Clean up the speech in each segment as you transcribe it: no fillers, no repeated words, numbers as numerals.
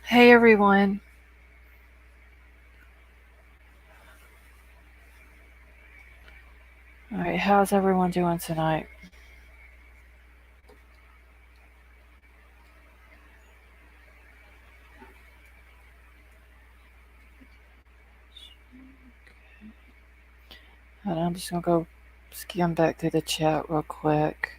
Hey everyone. All right, how's everyone doing tonight? I'm just gonna go skim back through the chat real quick.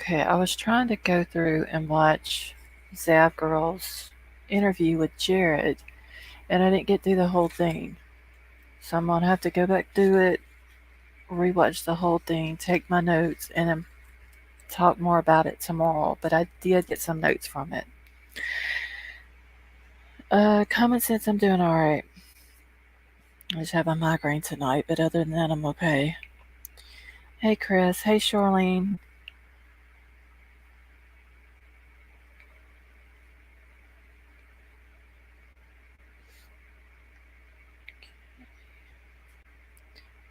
Okay, I was trying to go through and watch Zap Girl's interview with Jared, and I didn't get through the whole thing. So I'm gonna have to go back through it, rewatch the whole thing, take my notes, and then talk more about it tomorrow. But I did get some notes from it. Common sense, I'm doing alright. I just have a migraine tonight, but other than that, I'm okay. Hey Chris, hey Charlene.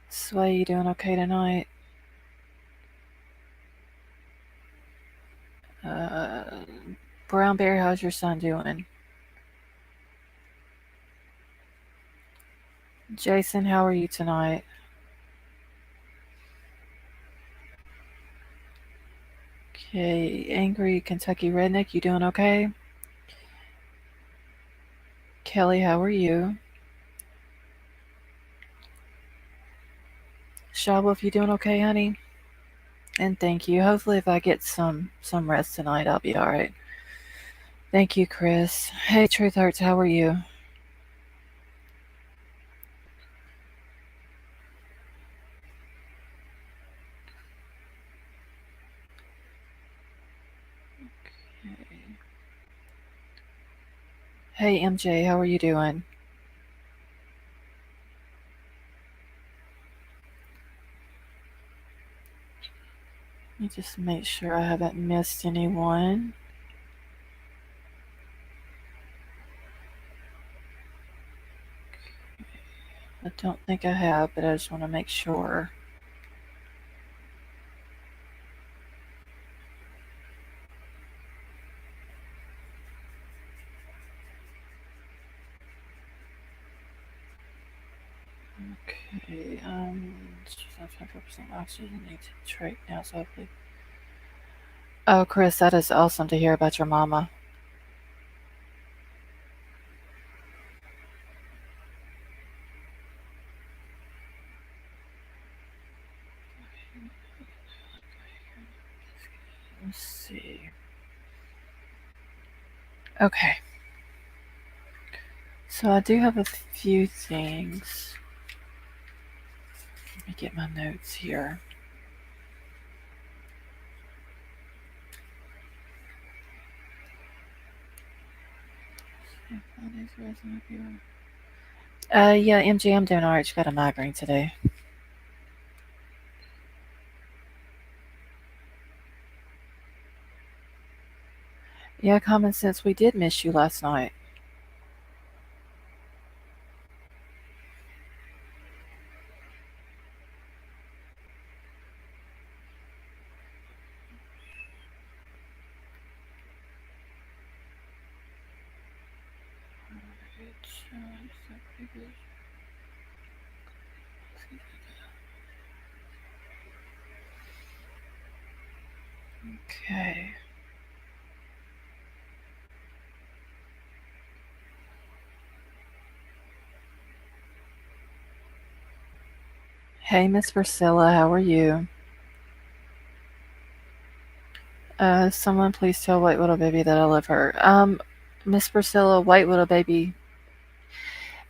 Sway, you doing okay tonight? Uh, Brown Bear, how's your son doing? Jason, how are you tonight? Okay, Angry Kentucky Redneck, you doing okay? Kelly, how are you? Shawwolf, you doing okay, honey? And thank you. Hopefully, if I get some rest tonight, I'll be all right. Thank you, Chris. Hey, Truth Hurts, how are you? Hey, MJ, how are you doing? Let me just make sure I haven't missed anyone. I don't think I have, but I just want to make sure. Okay, 5% oxygen need to trach now, so hopefully. Oh, Chris, that is awesome to hear about your mama. Let's see. Okay. So I do have a few things. Let me get my notes here. Yeah, MJ, I'm doing alright. She got a migraine today. Yeah, common sense. We did miss you last night. Okay. Hey, Miss Priscilla, how are you? Someone please tell White Little Baby that I love her. Miss Priscilla, White Little Baby,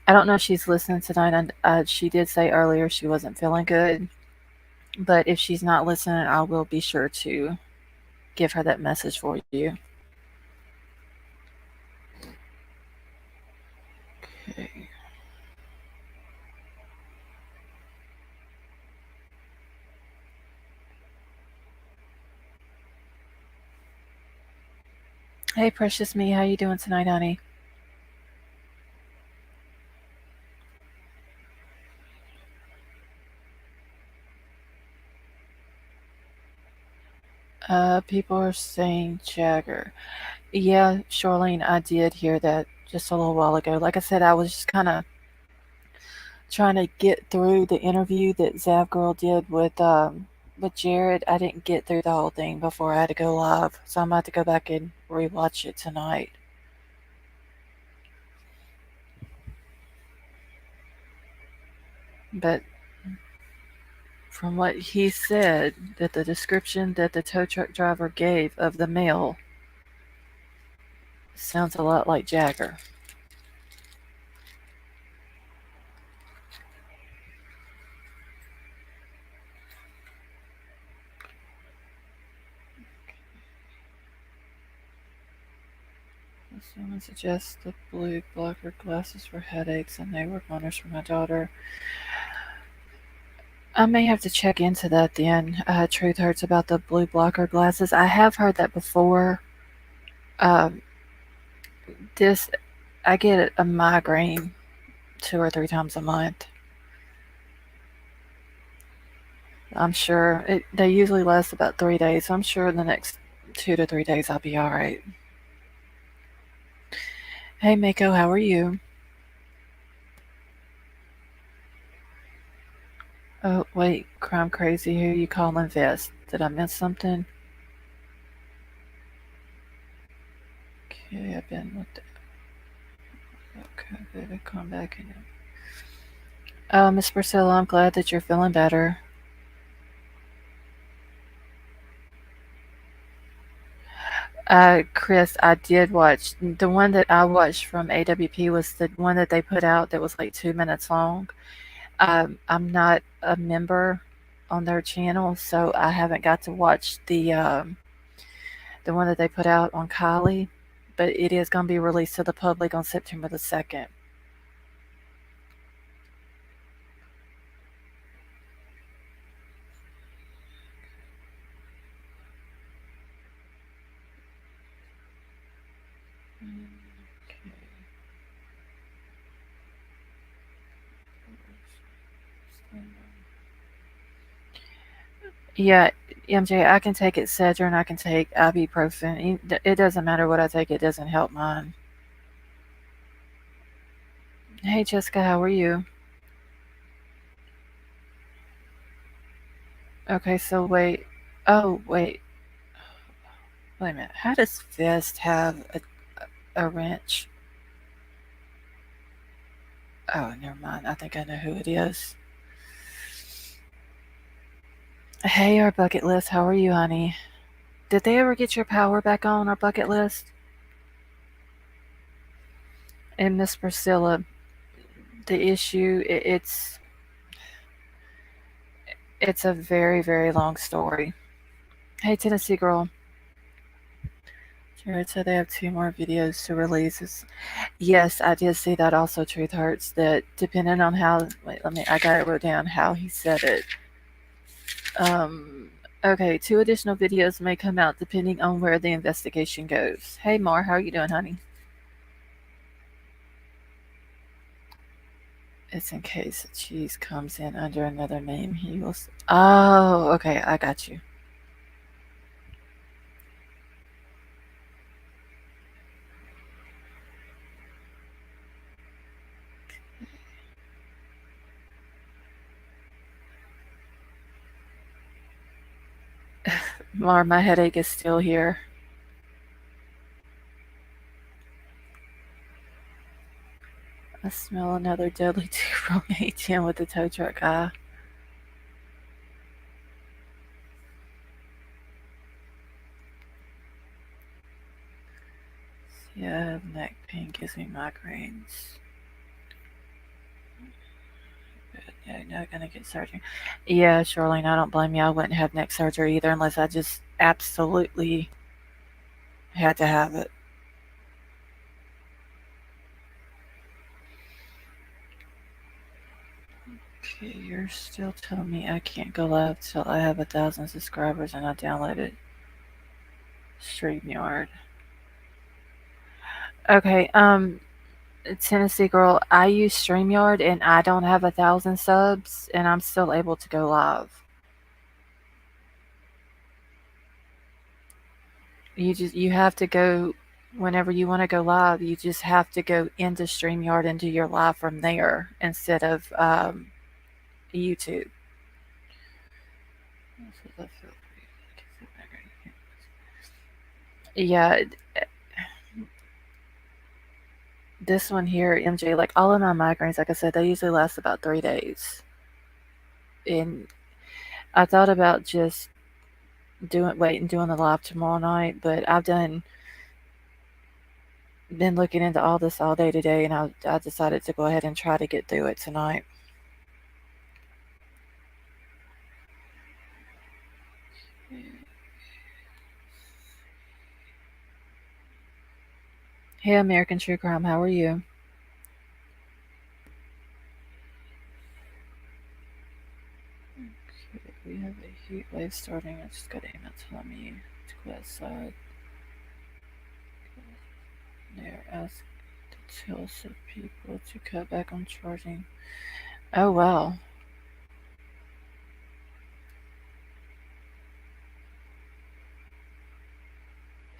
I don't know if she's listening tonight, and she did say earlier she wasn't feeling good. But if she's not listening, I will be sure to give her that message for you. Okay. Hey, precious me, how you doing tonight, honey? People are saying Jagger. Yeah, Charlene, I did hear that just a little while ago. Like I said, I was just kind of trying to get through the interview that Zav Girl did with Jared. I didn't get through the whole thing before I had to go live, so I'm about to go back and rewatch it tonight. But from what he said, that the description that the tow truck driver gave of the male sounds a lot like Jagger. Someone suggests the blue blocker glasses for headaches, and they were runners for my daughter. I may have to check into that then. Truth hurts about the blue blocker glasses. I have heard that before. Um, this, I get a migraine 2 or 3 times a month. I'm sure they usually last about 3 days. So I'm sure in the next 2 to 3 days I'll be all right. Hey Mako, how are you? Oh wait, crime crazy. Who you calling Vest? Did I miss something? Okay, I've been with the okay, baby, come back in. Miss Priscilla, I'm glad that you're feeling better. Chris, I did watch the one that I watched from AWP was the one that they put out that was like 2 minutes long. I'm not a member on their channel, so I haven't got to watch the one that they put out on Kylie, but it is going to be released to the public on September the 2nd. Yeah, MJ, I can take Excedrin, I can take ibuprofen. It doesn't matter what I take, it doesn't help mine. Hey Jessica, how are you? Okay, so wait. Oh, wait a minute. How does Vest have a wrench? Oh, never mind. I think I know who it is. Hey, our bucket list. How are you, honey? Did they ever get your power back on our bucket list? And Miss Priscilla, the issue, it's a very, very long story. Hey, Tennessee girl. Jared said they have 2 more videos to release. Yes, I did see that also, Truth Hurts, that depending on how, wait, I got it wrote down how he said it. Um, okay, 2 additional videos may come out depending on where the investigation goes. Hey, Mar, how are you doing, honey? It's in case cheese comes in under another name. He will. Oh, okay, I got you. Mar, my headache is still here. I smell another deadly 2 from 18 with the tow truck guy. Yeah, neck pain gives me migraines. Yeah, not gonna get surgery. Yeah, Charlene, I don't blame you. I wouldn't have neck surgery either unless I just absolutely had to have it. Okay, you're still telling me I can't go live till I have 1,000 subscribers and I downloaded StreamYard. Okay, Tennessee girl, I use StreamYard and I don't have 1,000 subs and I'm still able to go live. You have to go whenever you want to go live. You just have to go into StreamYard and do your live from there instead of YouTube. Yeah, this one here, MJ, like all of my migraines, like I said, they usually last about 3 days. And I thought about just doing the live tomorrow night, but been looking into all this all day today, and I decided to go ahead and try to get through it tonight. Hey, American True Crime, how are you? Okay, we have a heat wave starting. I just got email telling me to go outside. They're asked to tell some people to cut back on charging. Oh, wow.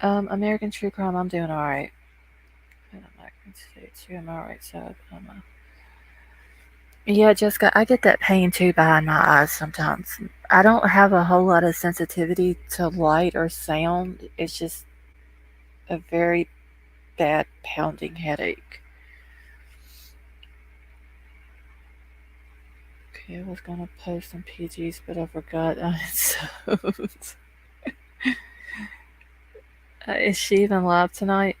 American True Crime, I'm doing alright. I'm not going to say too, I'm alright, so yeah, Jessica, I get that pain too behind my eyes sometimes. I don't have a whole lot of sensitivity to light or sound. It's just a very bad pounding headache. Okay, I was gonna post some PGs, but I forgot. Is she even live tonight?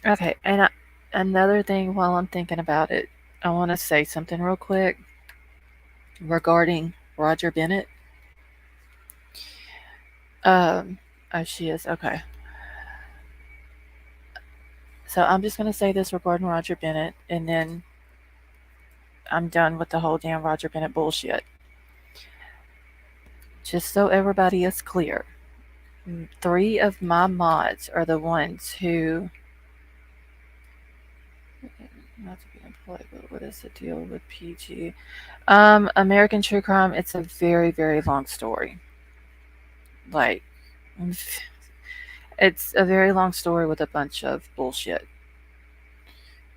Okay, and another thing while I'm thinking about it, I want to say something real quick regarding Roger Bennett. Um, oh, she is. Okay. So I'm just going to say this regarding Roger Bennett, and then I'm done with the whole damn Roger Bennett bullshit. Just so everybody is clear, 3 of my mods are the ones who. Not to be employed, but what is the deal with PG? American True Crime, it's a very, very long story. Like, it's a very long story with a bunch of bullshit.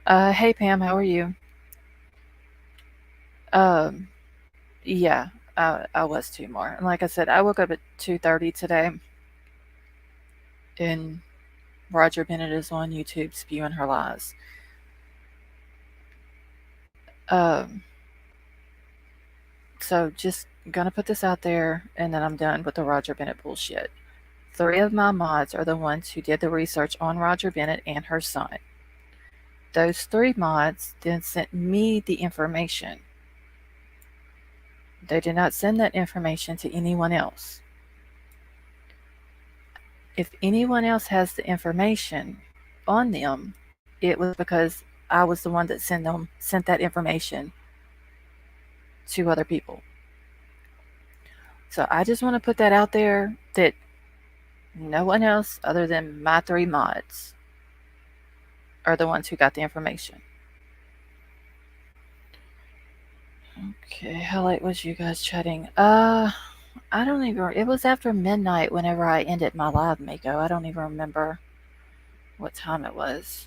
Hey Pam, how are you? Um, yeah, I was too more. And like I said, I woke up at 2:30 today, and Roger Bennett is on YouTube spewing her lies. Um, so just gonna put this out there, and then I'm done with the Roger Bennett bullshit. 3 of my mods are the ones who did the research on Roger Bennett and her son. Those 3 mods then sent me the information. They did not send that information to anyone else. If anyone else has the information on them, it was because I was the one that sent that information to other people. So I just want to put that out there that no one else other than my 3 mods are the ones who got the information. Okay, how late was you guys chatting? I don't even. It was after midnight whenever I ended my live, Mako. I don't even remember what time it was.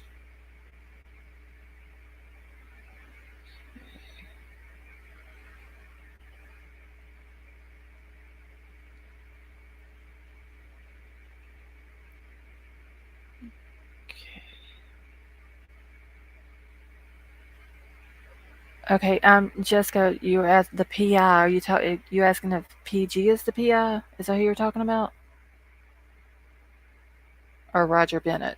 Okay, Jessica, you were at the PI. You asking if PG is the PI? Is that who you're talking about? Or Roger Bennett?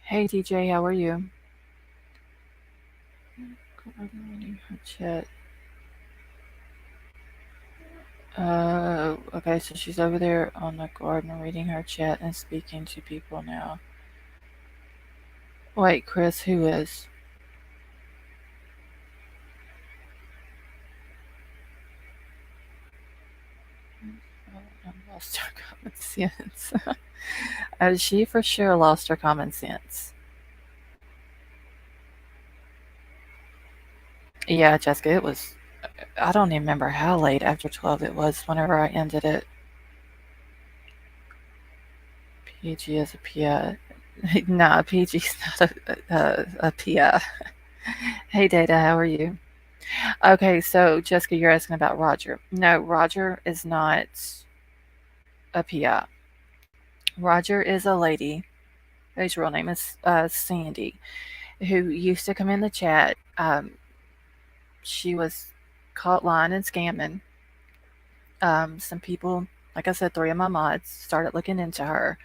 Hey DJ, how are you? Chat. Okay, so she's over there on the garden reading her chat and speaking to people now. Wait, Chris, who is? Lost her common sense. She for sure lost her common sense. Yeah, Jessica, it was. I don't even remember how late after 12 it was whenever I ended it. PG is a PI. Nah, PG's not a PI. Hey, Data, how are you? Okay, so Jessica, you're asking about Roger. No, Roger is not a PI. Roger is a lady whose real name is Sandy, who used to come in the chat. She was caught lying and scamming. Some people, like I said, three of my mods started looking into her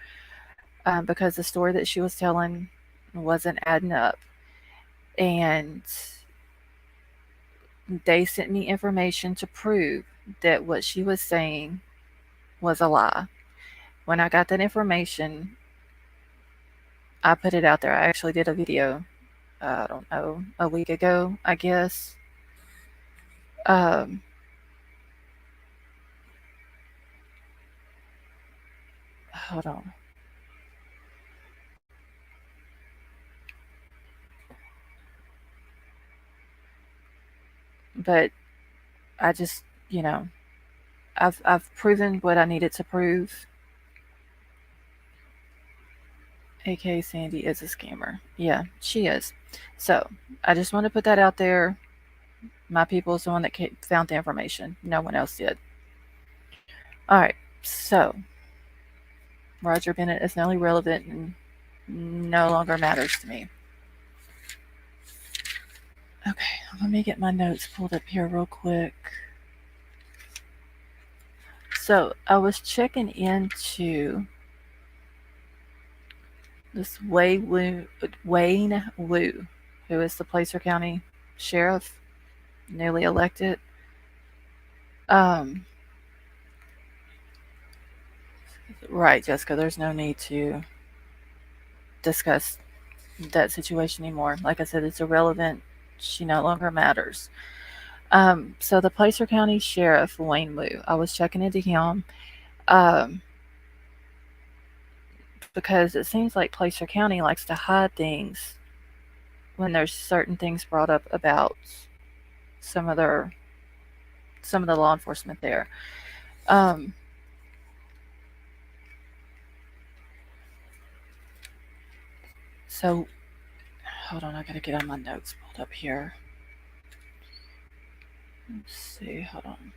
because the story that she was telling wasn't adding up. And they sent me information to prove that what she was saying was a lie. When I got that information, I put it out there. I actually did a video, I don't know, a week ago, I guess. Um, Hold on. But I just, you know, I've proven what I needed to prove. AK Sandy is a scammer. Yeah, she is. So I just want to put that out there. My people is the one that found the information. No one else did. All right. So Roger Bennett is now irrelevant and no longer matters to me. Okay, let me get my notes pulled up here real quick. So I was checking into this Wayne Wu, who is the Placer County Sheriff, newly elected. Right, Jessica, there's no need to discuss that situation anymore. Like I said, it's irrelevant. She no longer matters. So the Placer County Sheriff, Wayne Wu, I was checking into him because it seems like Placer County likes to hide things when there's certain things brought up about some of their some of the law enforcement there. Um, so hold on, I gotta get on my notes pulled up here. Let's see, hold on.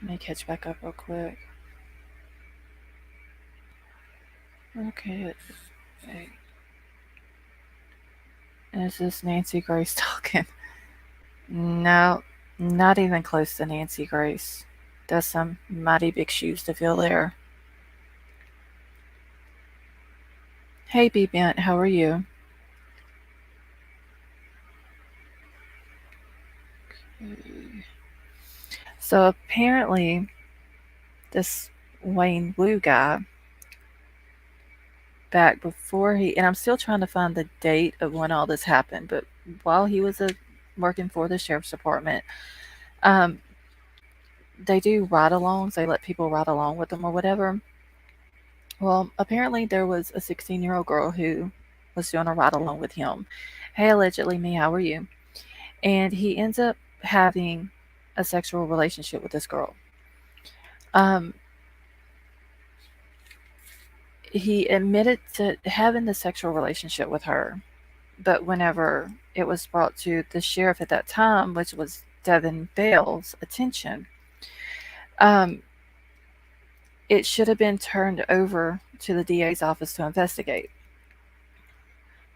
Let me catch back up real quick. Okay. Is this Nancy Grace talking? No, not even close to Nancy Grace. That's some mighty big shoes to fill there. Hey, B Bent, how are you? Okay. So apparently, this Wayne Wu guy, back before and I'm still trying to find the date of when all this happened, but while he was working for the sheriff's department, um, they do ride-alongs. They let people ride along with them or whatever. Well, apparently there was a 16-year-old girl who was doing a ride-along with him. Hey, allegedly me, how are you? And he ends up having a sexual relationship with this girl. Um, he admitted to having the sexual relationship with her, but whenever it was brought to the sheriff at that time, which was Devin Bell's attention, um, it should have been turned over to the DA's office to investigate.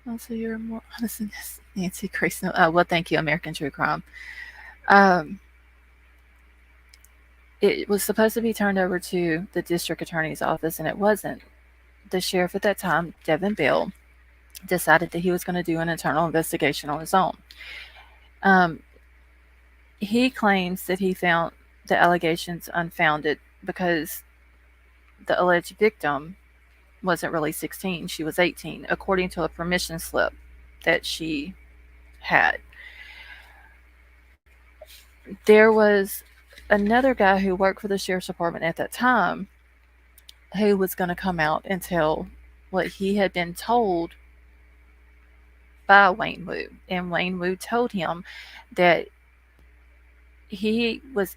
Oh, so you're more honest than this, Nancy Grace. Well, thank you, American True Crime. It was supposed to be turned over to the district attorney's office, and it wasn't. The sheriff at that time, Devin Bell, decided that he was going to do an internal investigation on his own. He claims that he found the allegations unfounded because the alleged victim wasn't really 16, she was 18, according to a permission slip that she had. There was another guy who worked for the sheriff's department at that time who was going to come out and tell what he had been told by Wayne Wu. And Wayne Wu told him that he was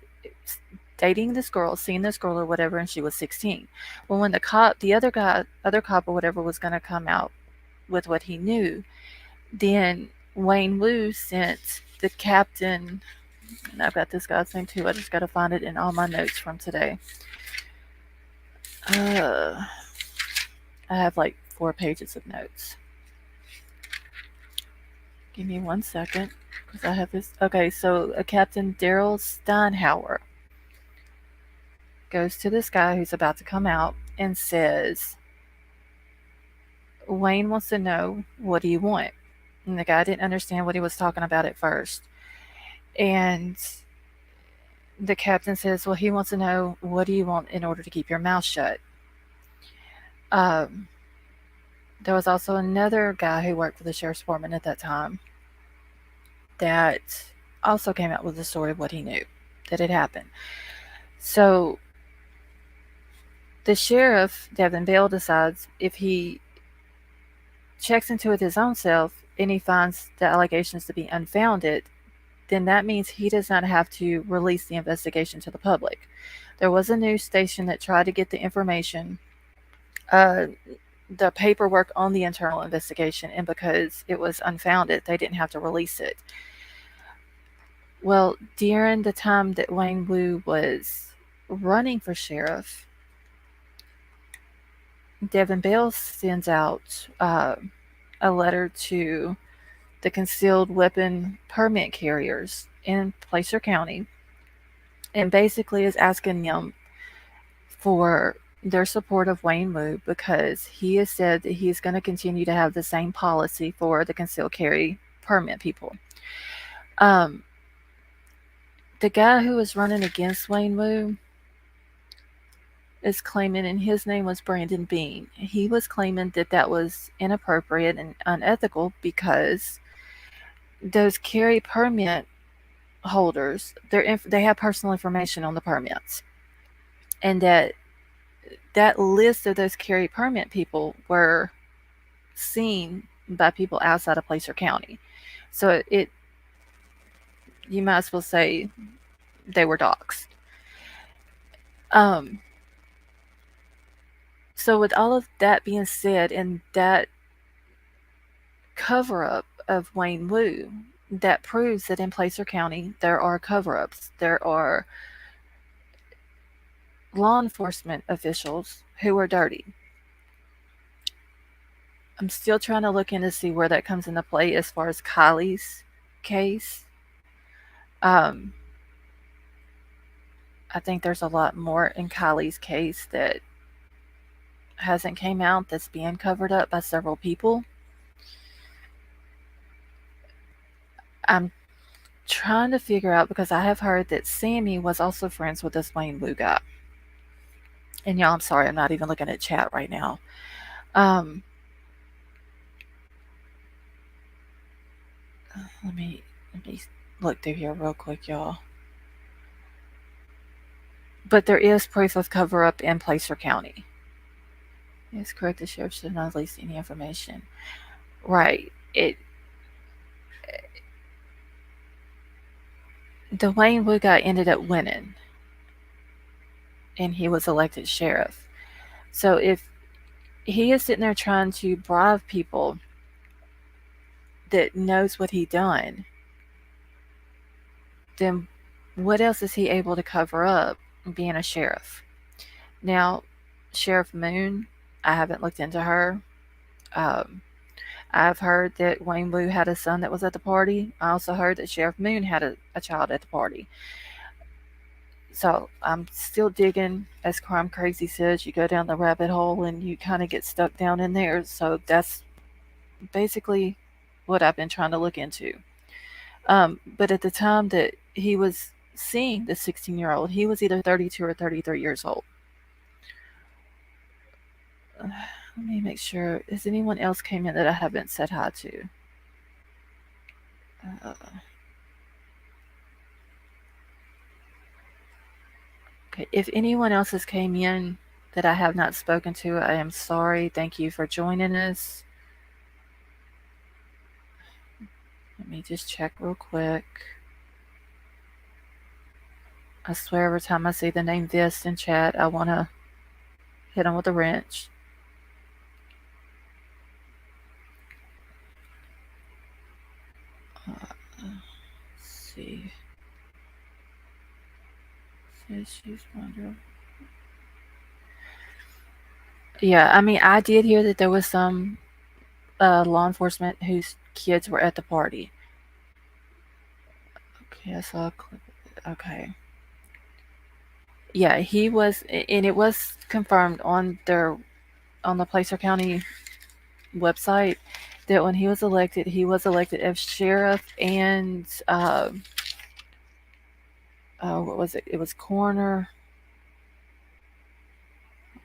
dating this girl, seeing this girl or whatever, and she was 16. Well, when the other cop or whatever was going to come out with what he knew, then Wayne Wu sent the captain, and I've got this guy's name too. I just got to find it in all my notes from today. I have like 4 pages of notes. Give me 1 second because I have this. Okay, so a Captain Daryl Steinhauer goes to this guy who's about to come out and says, Wayne wants to know, what do you want? And the guy didn't understand what he was talking about at first. And the captain says, well, he wants to know, what do you want in order to keep your mouth shut? There was also another guy who worked for the sheriff's department at that time that also came out with a story of what he knew that had happened. So the sheriff, Devin Bell, decides if he checks into it his own self and he finds the allegations to be unfounded, then that means he does not have to release the investigation to the public. There was a news station that tried to get the information, the paperwork on the internal investigation, and because it was unfounded, they didn't have to release it. Well, during the time that Wayne Wu was running for sheriff, Devin Bell sends out a letter to the concealed weapon permit carriers in Placer County and basically is asking them for their support of Wayne Wu because he has said that he's going to continue to have the same policy for the concealed carry permit people. The guy who was running against Wayne Wu is claiming, and his name was Brandon Bean, he was claiming that that was inappropriate and unethical because those carry permit holders, they have personal information on the permits, and that list of those carry permit people were seen by people outside of Placer County. So you might as well say they were doxxed. So with all of that being said, and that cover-up of Wayne Wu, that proves that in Placer County there are cover-ups. There are law enforcement officials who are dirty. I'm still trying to look in to see where that comes into play as far as Kylie's case. I think there's a lot more in Kylie's case that hasn't came out, that's being covered up by several people. I'm trying to figure out, because I have heard that Sammy was also friends with this Wayne Wu guy. And y'all, I'm sorry, I'm not even looking at chat right now. Let me look through here real quick, y'all. But there is proof of cover-up in Placer County. It's correct, the sheriff should not release any information. Right. The Wayne Wu guy ended up winning, and he was elected sheriff. So if he is sitting there trying to bribe people that knows what he done, then what else is he able to cover up being a sheriff? Now, Sheriff Moon, I haven't looked into her. I've heard that Wayne Wu had a son that was at the party. I also heard that Sheriff Moon had a child at the party. So I'm still digging. As Crime Crazy says, you go down the rabbit hole and you kind of get stuck down in there. So that's basically what I've been trying to look into. But at the time that he was seeing the 16-year-old, he was either 32 or 33 years old. Let me make sure. Has anyone else came in that I haven't said hi to? Okay, if anyone else has came in that I have not spoken to, I am sorry. Thank you for joining us. Let me just check real quick. I swear every time I see the name this in chat, I want to hit them with a wrench. Let's see. Says she's wondering. Yeah, I mean, I did hear that there was some law enforcement whose kids were at the party. Okay, I saw a clip of it. Okay. Yeah, he was, and it was confirmed on the Placer County website that when he was elected as sheriff and what was it? It was coroner.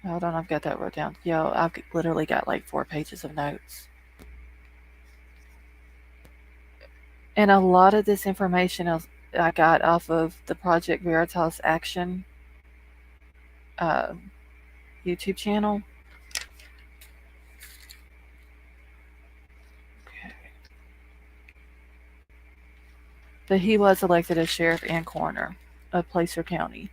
Hold on, I've got that wrote down. Yo, I've literally got like 4 pages of notes. And a lot of this information I got off of the Project Veritas Action uh, YouTube channel. Okay. But he was elected as sheriff and coroner of Placer County.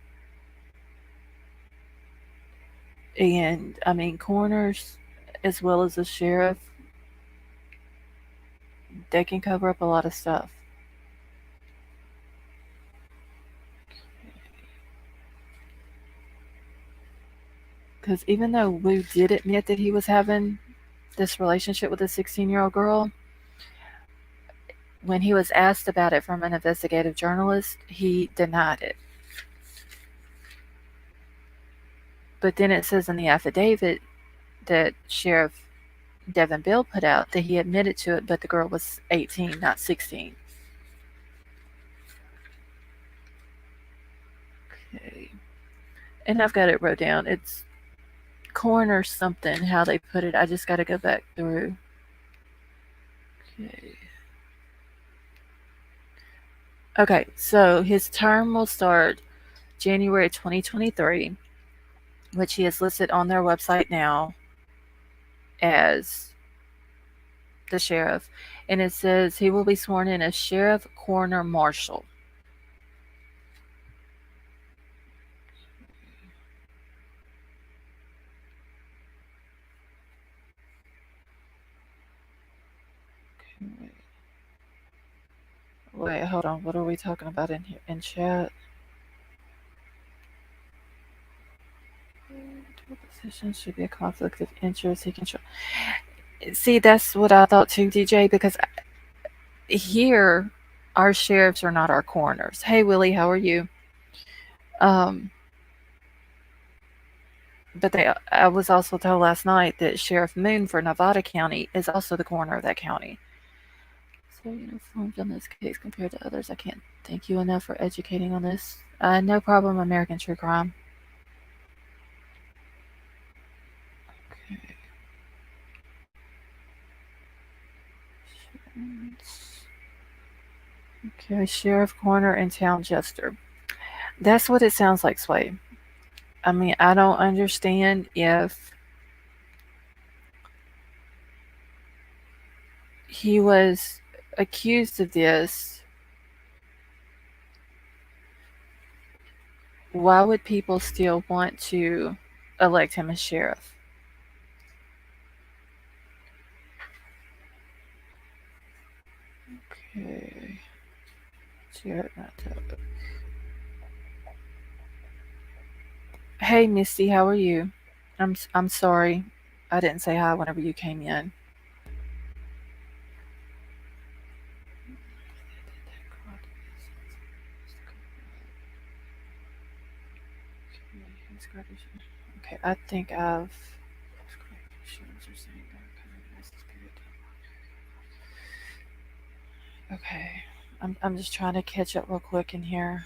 And I mean, coroners as well as the sheriff, they can cover up a lot of stuff. Because even though Wu did admit that he was having this relationship with a 16-year-old girl, when he was asked about it from an investigative journalist, he denied it. But then it says in the affidavit that Sheriff Devin Bill put out that he admitted to it, but the girl was 18, not 16. Okay. And I've got it wrote down. It's coroner something, how they put it. I just got to go back through. Okay. Okay, so his term will start January 2023, which he has listed on their website now as the sheriff. And it says he will be sworn in as sheriff, coroner, marshal. Okay, wait, hold on. What are we talking about in here in chat? Position should be a conflict of interest. He can show. See, that's what I thought too, DJ. Because here, our sheriffs are not our coroners. Hey, Willie, how are you? But I was also told last night that Sheriff Moon for Nevada County is also the coroner of that county. So uniformed on this case compared to others. I can't thank you enough for educating on this. No problem, American True Crime. Okay, sheriff, coroner, and town jester. That's what it sounds like, Sway. I mean, I don't understand if he was accused of this. Why would people still want to elect him as sheriff? Okay. Sheriff, not that. Hey, Misty, how are you? I'm sorry, I didn't say hi whenever you came in. Okay, I think I've. Okay, I'm just trying to catch up real quick in here.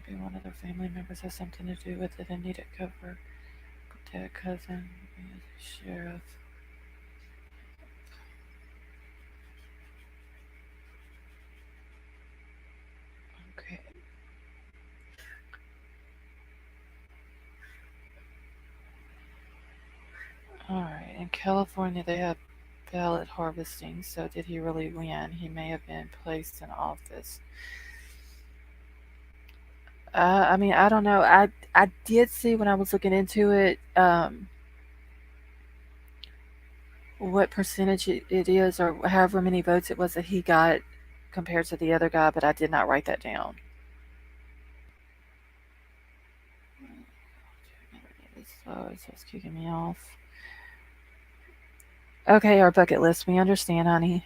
Maybe one of their family members has something to do with it and need it covered. Dad, cousin, sheriff. California, they have ballot harvesting, so did he really win? He may have been placed in office. I mean, I don't know. I did see when I was looking into it, what percentage it is, or however many votes it was that he got compared to the other guy, but I did not write that down. So it's kicking me off. Okay, our bucket list. We understand, honey.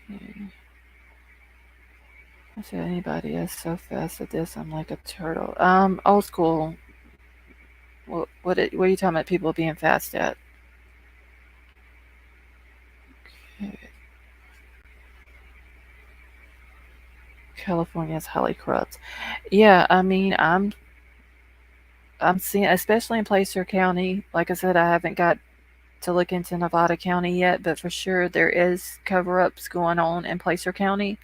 Okay. I said anybody is so fast at this. I'm like a turtle. Old school. What are you talking about? People being fast at? Okay. California is highly corrupt. Yeah, I mean, I'm seeing, especially in Placer County. Like I said, I haven't got to look into Nevada County yet, but for sure there is cover-ups going on in Placer County.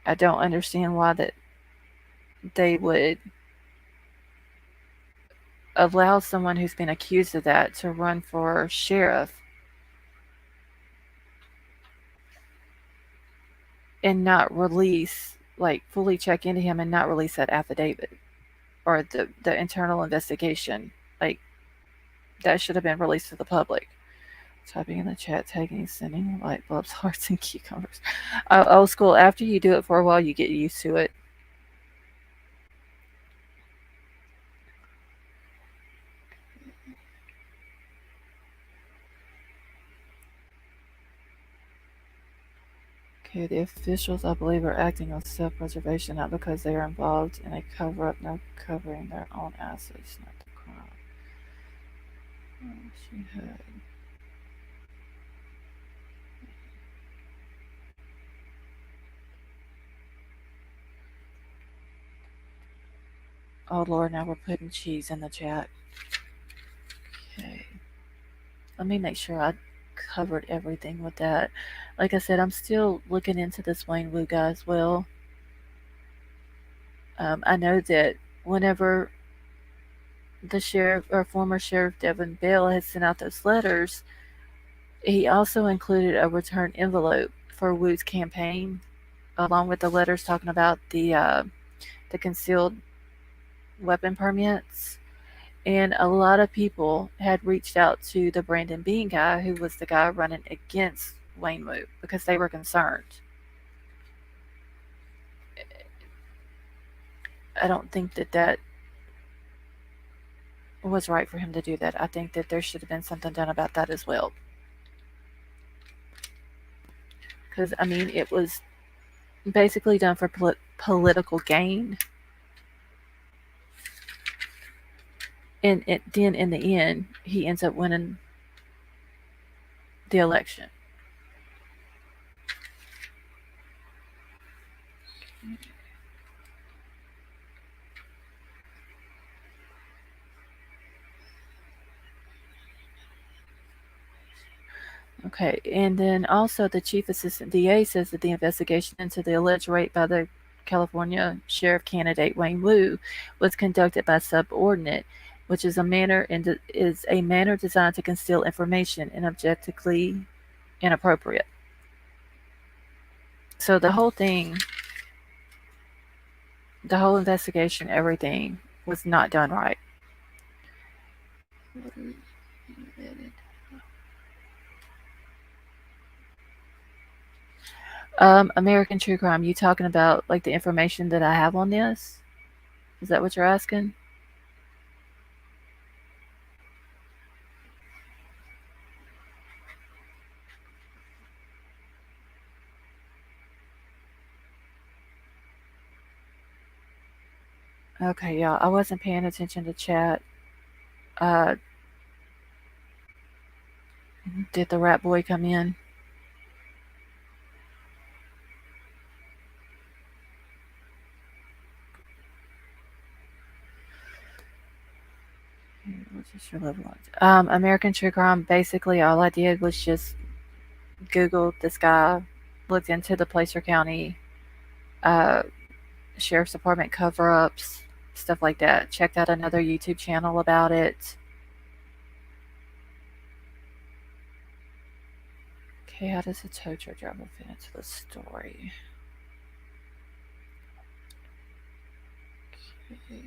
I don't understand why that they would allow someone who's been accused of that to run for sheriff and not release, like fully check into him and not release that affidavit or the internal investigation. Like that should have been released to the public. Typing in the chat, tagging, sending light bulbs, hearts, and cucumbers. Old school. After you do it for a while, you get used to it. Okay, the officials, I believe, are acting on self-preservation, not because they are involved in a cover-up, no covering their own assets, not the crime. Oh, she had. Oh Lord, now we're putting cheese in the chat. Okay. Let me make sure I covered everything with that. Like I said, I'm still looking into this Wayne Wu guy as well. I know that whenever the sheriff or former sheriff Devin Bell had sent out those letters, he also included a return envelope for Wu's campaign, along with the letters talking about the concealed weapon permits. And a lot of people had reached out to the Brandon Bean guy, who was the guy running against Wayne Wu, because they were concerned. I don't think that was right for him to do that. I think that there should have been something done about that as well. Because, I mean, it was basically done for political gain. And then in the end, he ends up winning the election. Okay, and then also the chief assistant DA says that the investigation into the alleged rape by the California sheriff candidate Wayne Wu was conducted by subordinate, which is a manner designed to conceal information and objectively inappropriate. So the whole thing, the whole investigation, everything was not done right. American True Crime, you talking about like the information that I have on this? Is that what you're asking? Okay, y'all. I wasn't paying attention to chat. Uh, did the rat boy come in? What's your level? American True Crime. Basically, all I did was just Googled this guy, looked into the Placer County uh, Sheriff's Department cover-ups, stuff like that. Checked out another YouTube channel about it. Okay, how does a tow truck driver fit into the story? Okay.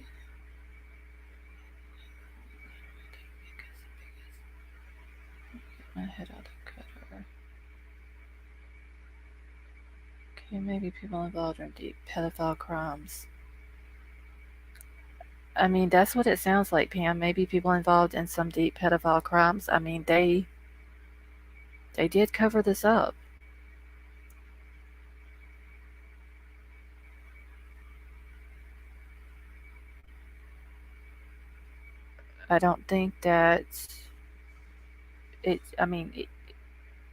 My head out the cutter. Okay, maybe people involved in deep pedophile crimes. I mean, that's what it sounds like, Pam. Maybe people involved in some deep pedophile crimes. I mean, they did cover this up. I don't think that it. I mean,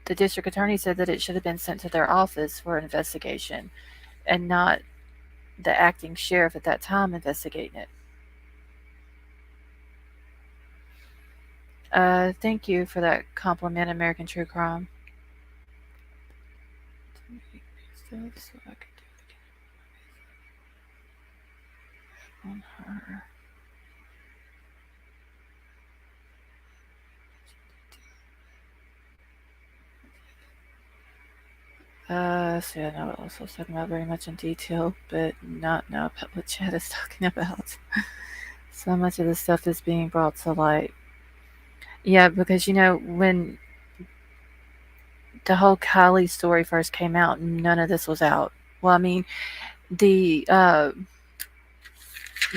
the district attorney said that it should have been sent to their office for an investigation, and not the acting sheriff at that time investigating it. Thank you for that compliment, American True Crime. So I could do on her. See, I know it also talking about very much in detail, but not now what Chad is talking about. So much of this stuff is being brought to light. Yeah, because when the whole Kylie story first came out, none of this was out. Well, I mean, the other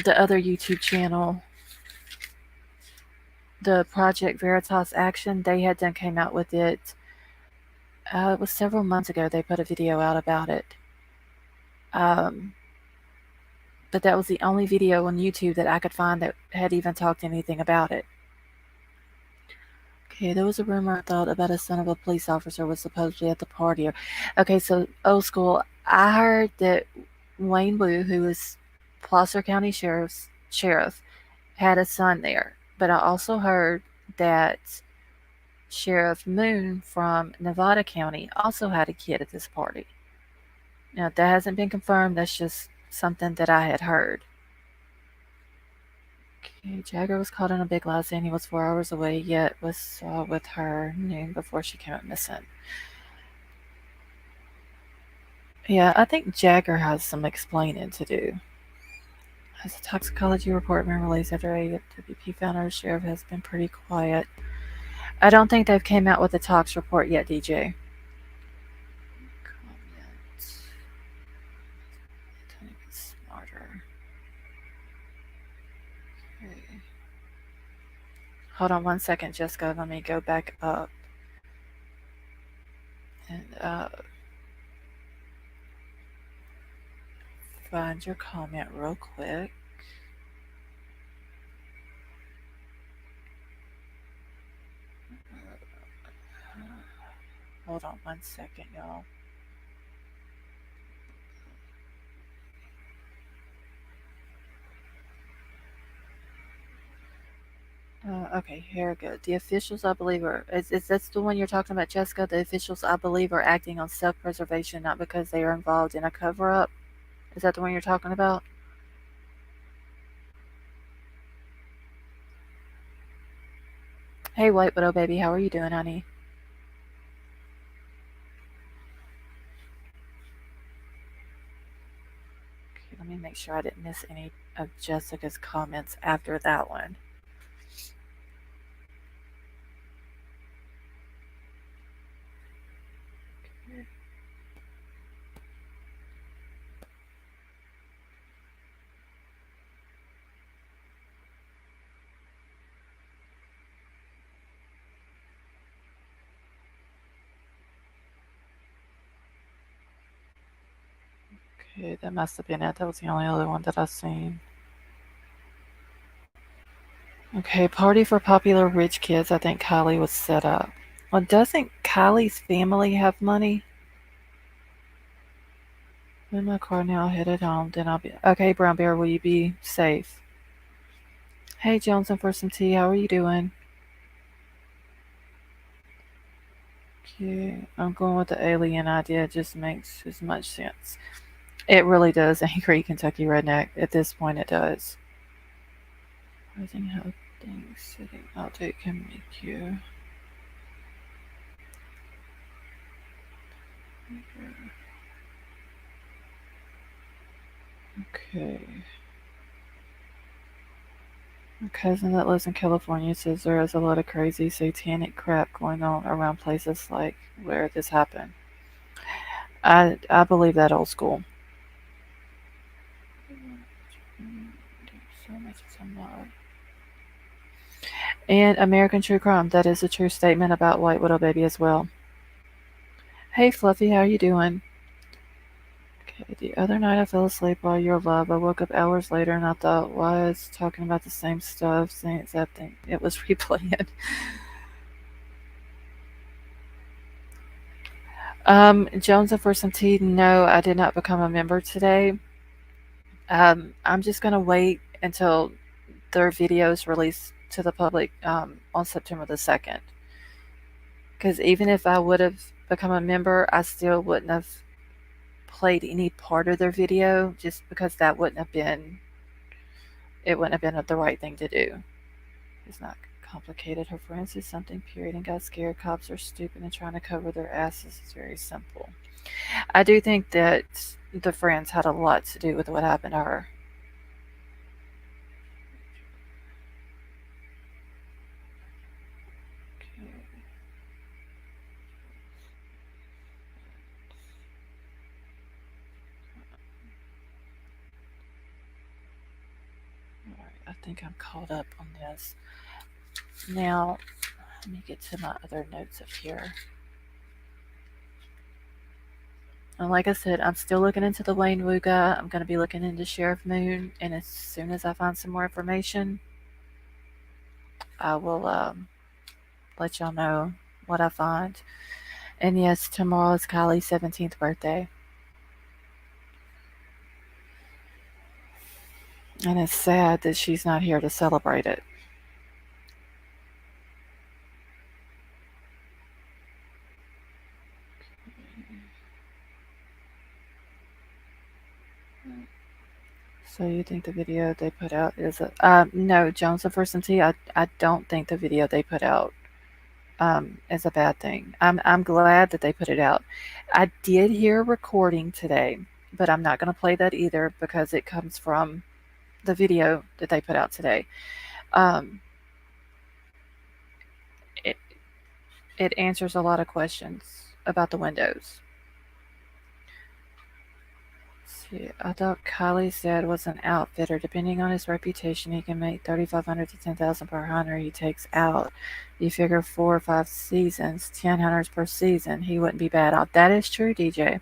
YouTube channel, the Project Veritas Action, they had done came out with it. It was several months ago. They put a video out about it. But that was the only video on YouTube that I could find that had even talked anything about it. Okay, there was a rumor I thought about a son of a police officer was supposedly at the party. Okay, so old school. I heard that Wayne Wu, who was Placer County sheriff, had a son there. But I also heard that Sheriff Moon from Nevada County also had a kid at this party. Now, that hasn't been confirmed. That's just something that I had heard. Okay, Jagger was caught in a big lie saying he was 4 hours away, yet was saw with her noon before she came up missing. Yeah, I think Jagger has some explaining to do. As a toxicology report been released after AWP found her, sheriff has been pretty quiet. I don't think they've came out with a tox report yet, DJ. Comments. Trying to get smarter. Okay. Hold on 1 second, Jessica. Let me go back up. And find your comment real quick. Hold on 1 second, y'all. Okay, here we go. The officials, I believe, is that's the one you're talking about, Jessica? The officials, I believe, are acting on self-preservation, not because they are involved in a cover-up. Is that the one you're talking about? Hey, White Widow baby, how are you doing, honey? Okay, let me make sure I didn't miss any of Jessica's comments after that one. Okay, that must have been it. That was the only other one that I've seen. Okay, party for popular rich kids. I think Kylie was set up. Well, doesn't Kylie's family have money? In my car now, headed home. Then I'll be okay. Brown Bear, will you be safe? Hey, Johnson, for some tea. How are you doing? Okay, I'm going with the alien idea. It just makes as much sense. It really does. Angry Kentucky redneck. At this point, it does. Surprising how things sitting out there can make you. Okay. My cousin that lives in California says there is a lot of crazy satanic crap going on around places like where this happened. I believe that old school. So much and American True Crime. That is a true statement about White Widow Baby as well. Hey Fluffy, how you doing? Okay, the other night I fell asleep while you were live. I woke up hours later and I thought, why is talking about the same stuff, saying accepting? It was replaying. Jones and for some tea. No, I did not become a member today. I'm just gonna wait until their videos released to the public on September the 2nd. Because even if I would have become a member, I still wouldn't have played any part of their video just because that wouldn't have been the right thing to do. It's not complicated. Her friends did something, period, and got scared. Cops are stupid and trying to cover their asses. It's very simple. I do think that the friends had a lot to do with what happened to her. I think I'm caught up on this. Now, let me get to my other notes up here. And like I said, I'm still looking into the Wayne Wu guy. I'm going to be looking into Sheriff Moon. And as soon as I find some more information, I will let y'all know what I find. And yes, tomorrow is Kylie's 17th birthday. And it's sad that she's not here to celebrate it. So you think the video they put out is a no, Jones and First and T, I don't think the video they put out is a bad thing. I'm glad that they put it out. I did hear a recording today, but I'm not going to play that either because it comes from the video that they put out today. It it answers a lot of questions about the windows. See, I thought Kylie's dad was an outfitter. Depending on his reputation, he can make 3,500 to 10,000 per hunter he takes out. You figure 4 or 5 seasons, 10 hunters per season. He wouldn't be bad off. That is true, DJ.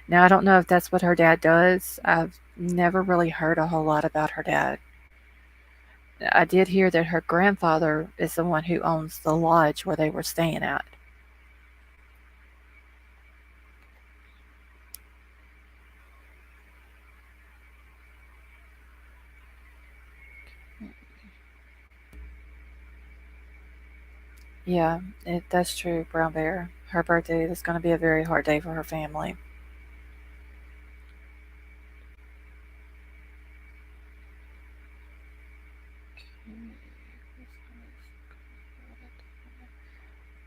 Now I don't know if that's what her dad does. I've never really heard a whole lot about her dad. I did hear that her grandfather is the one who owns the lodge where they were staying at. Yeah, that's true, Brown Bear. Her birthday is going to be a very hard day for her family.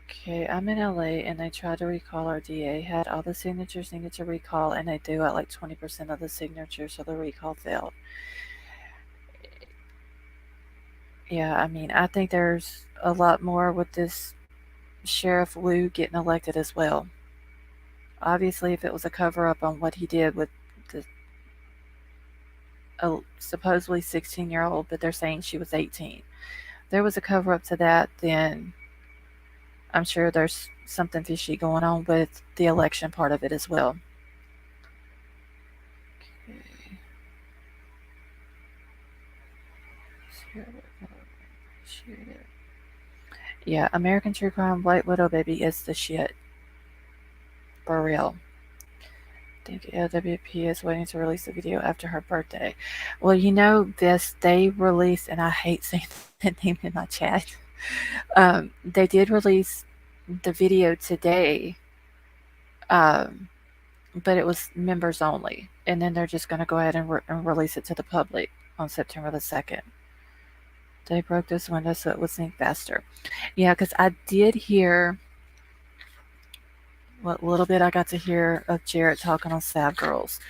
Okay, I'm in LA and they tried to recall our DA. Had all the signatures needed to recall, and they do at like 20% of the signatures, so the recall failed. Yeah, I mean, I think there's a lot more with this Sheriff Wu getting elected as well. Obviously, if it was a cover up on what he did with the supposedly 16-year-old, but they're saying she was 18. If there was a cover up to that, then I'm sure there's something fishy going on with the election part of it as well. Yeah, American True Crime White Widow Baby is the shit. For real. I think AWP is waiting to release the video after her birthday. Well, you know this, they released, and I hate saying that name in my chat. They did release the video today, but it was members only. And then they're just going to go ahead and release it to the public. on September the 2nd. They broke this window so it would sink faster. Yeah, because I did hear what little bit I got to hear of Jared talking on Sad Girls.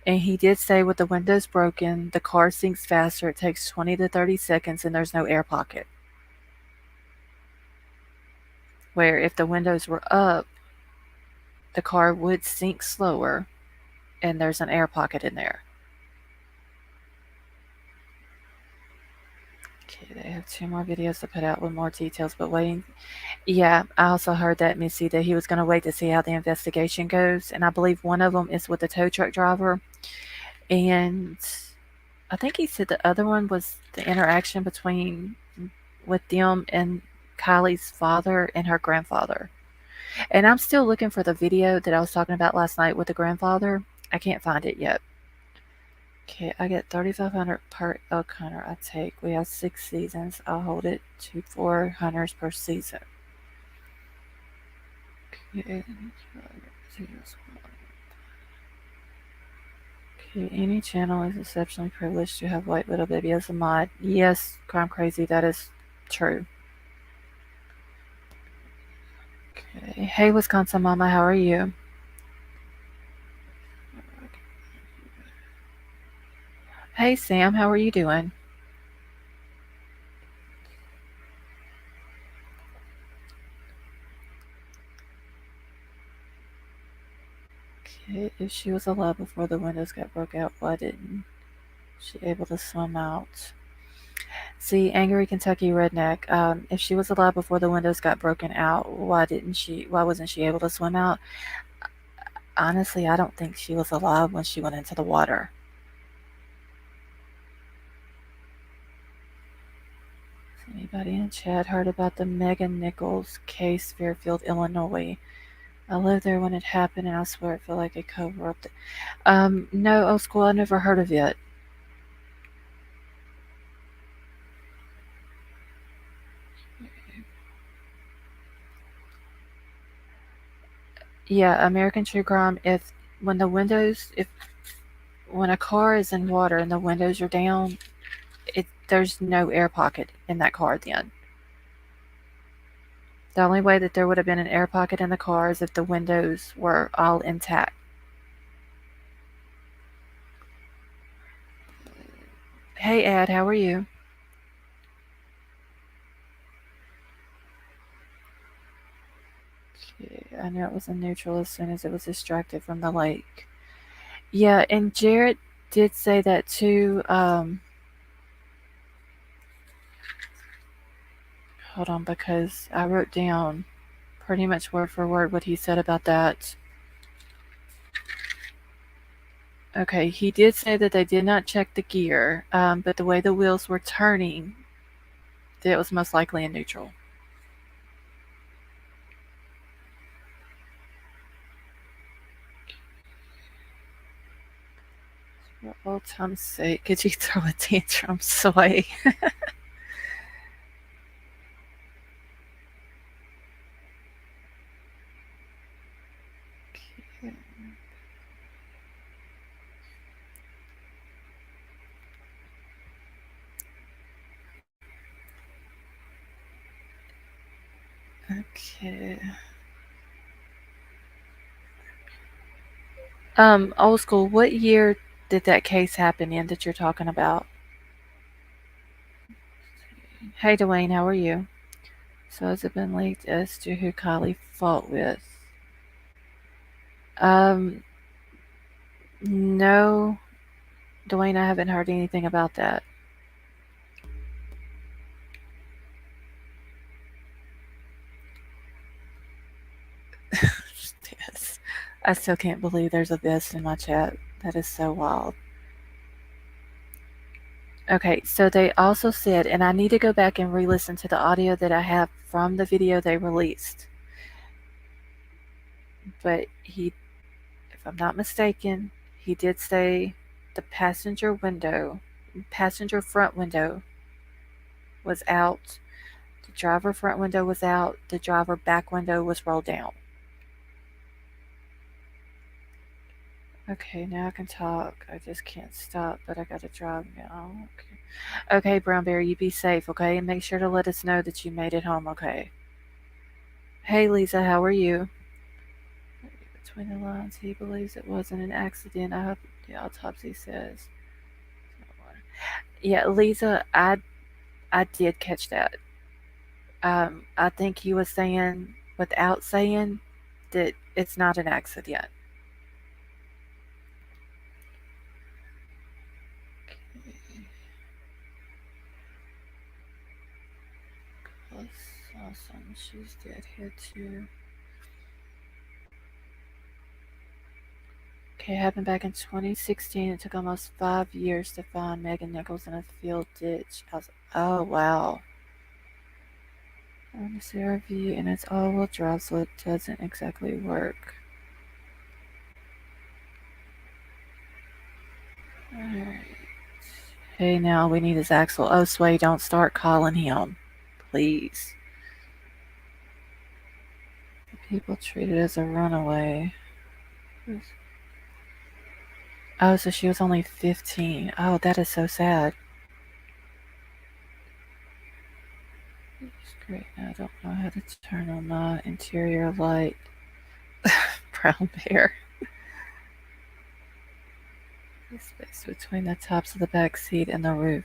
And he did say with the windows broken, the car sinks faster. It takes 20 to 30 seconds and there's no air pocket. Where if the windows were up, the car would sink slower and there's an air pocket in there. Okay, they have 2 more videos to put out with more details, but waiting. Yeah, I also heard that, Missy, that he was going to wait to see how the investigation goes. And I believe one of them is with the tow truck driver. And I think he said the other one was the interaction with them and Kylie's father and her grandfather. And I'm still looking for the video that I was talking about last night with the grandfather. I can't find it yet. Okay, I get $3,500 per elk hunter I take. We have 6 seasons. I'll hold it to 4 hunters per season. Okay, any channel is exceptionally privileged to have White Widow Baby as a mod. Yes, Crime Crazy, that is true. Okay. Hey, Wisconsin Mama, how are you? Hey, Sam, how are you doing? Okay, if she was alive before the windows got broke out, why didn't she able to swim out? See, angry Kentucky redneck. If she was alive before the windows got broken out, why wasn't she able to swim out? Honestly, I don't think she was alive when she went into the water. Has anybody in chat heard about the Megan Nichols case, Fairfield, Illinois? I lived there when it happened, and I swear it felt like a cover up. No, old school, I never heard of it. Yeah, American True Crime. When a car is in water and the windows are down, there's no air pocket in that car then. The only way that there would have been an air pocket in the car is if the windows were all intact. Hey Ed, how are you? Okay, I knew it was in neutral as soon as it was distracted from the lake. Yeah, and Jared did say that too. Hold on, because I wrote down pretty much word for word what he said about that. Okay, he did say that they did not check the gear, but the way the wheels were turning, that it was most likely in neutral. For old time's sake, could you throw a tantrum, Soy? Okay. Old school, what year did that case happen in that you're talking about? Hey Dwayne, how are you? So has it been leaked as to who Kylie fought with? Um, no, Dwayne, I haven't heard anything about that. Yes. I still can't believe there's a vest in my chat. That is so wild. Okay, so they also said, and I need to go back and re-listen to the audio that I have from the video they released. But if I'm not mistaken, he did say the passenger front window was out, the driver front window was out, the driver back window was rolled down. Okay, now I can talk. I just can't stop, but I gotta drive now. Okay. Okay, Brownberry, you be safe, okay? And make sure to let us know that you made it home, okay? Hey, Lisa, how are you? Between the lines, he believes it wasn't an accident. I hope the autopsy says. Yeah, Lisa, I did catch that. I think he was saying, without saying, that it's not an accident. Awesome. She's dead here too. Okay, it happened back in 2016. It took almost 5 years to find Megan Nichols in a field ditch. Oh, wow. On the CRV, and it's all-wheel drive, so it doesn't exactly work. Alright. Hey, now we need his Axel. Oh, Sway, don't start calling him. Please. People treat it as a runaway. Oh, so she was only 15. Oh, that is so sad. It's great. I don't know how to turn on the interior light. Brown bear. The space between the tops of the back seat and the roof.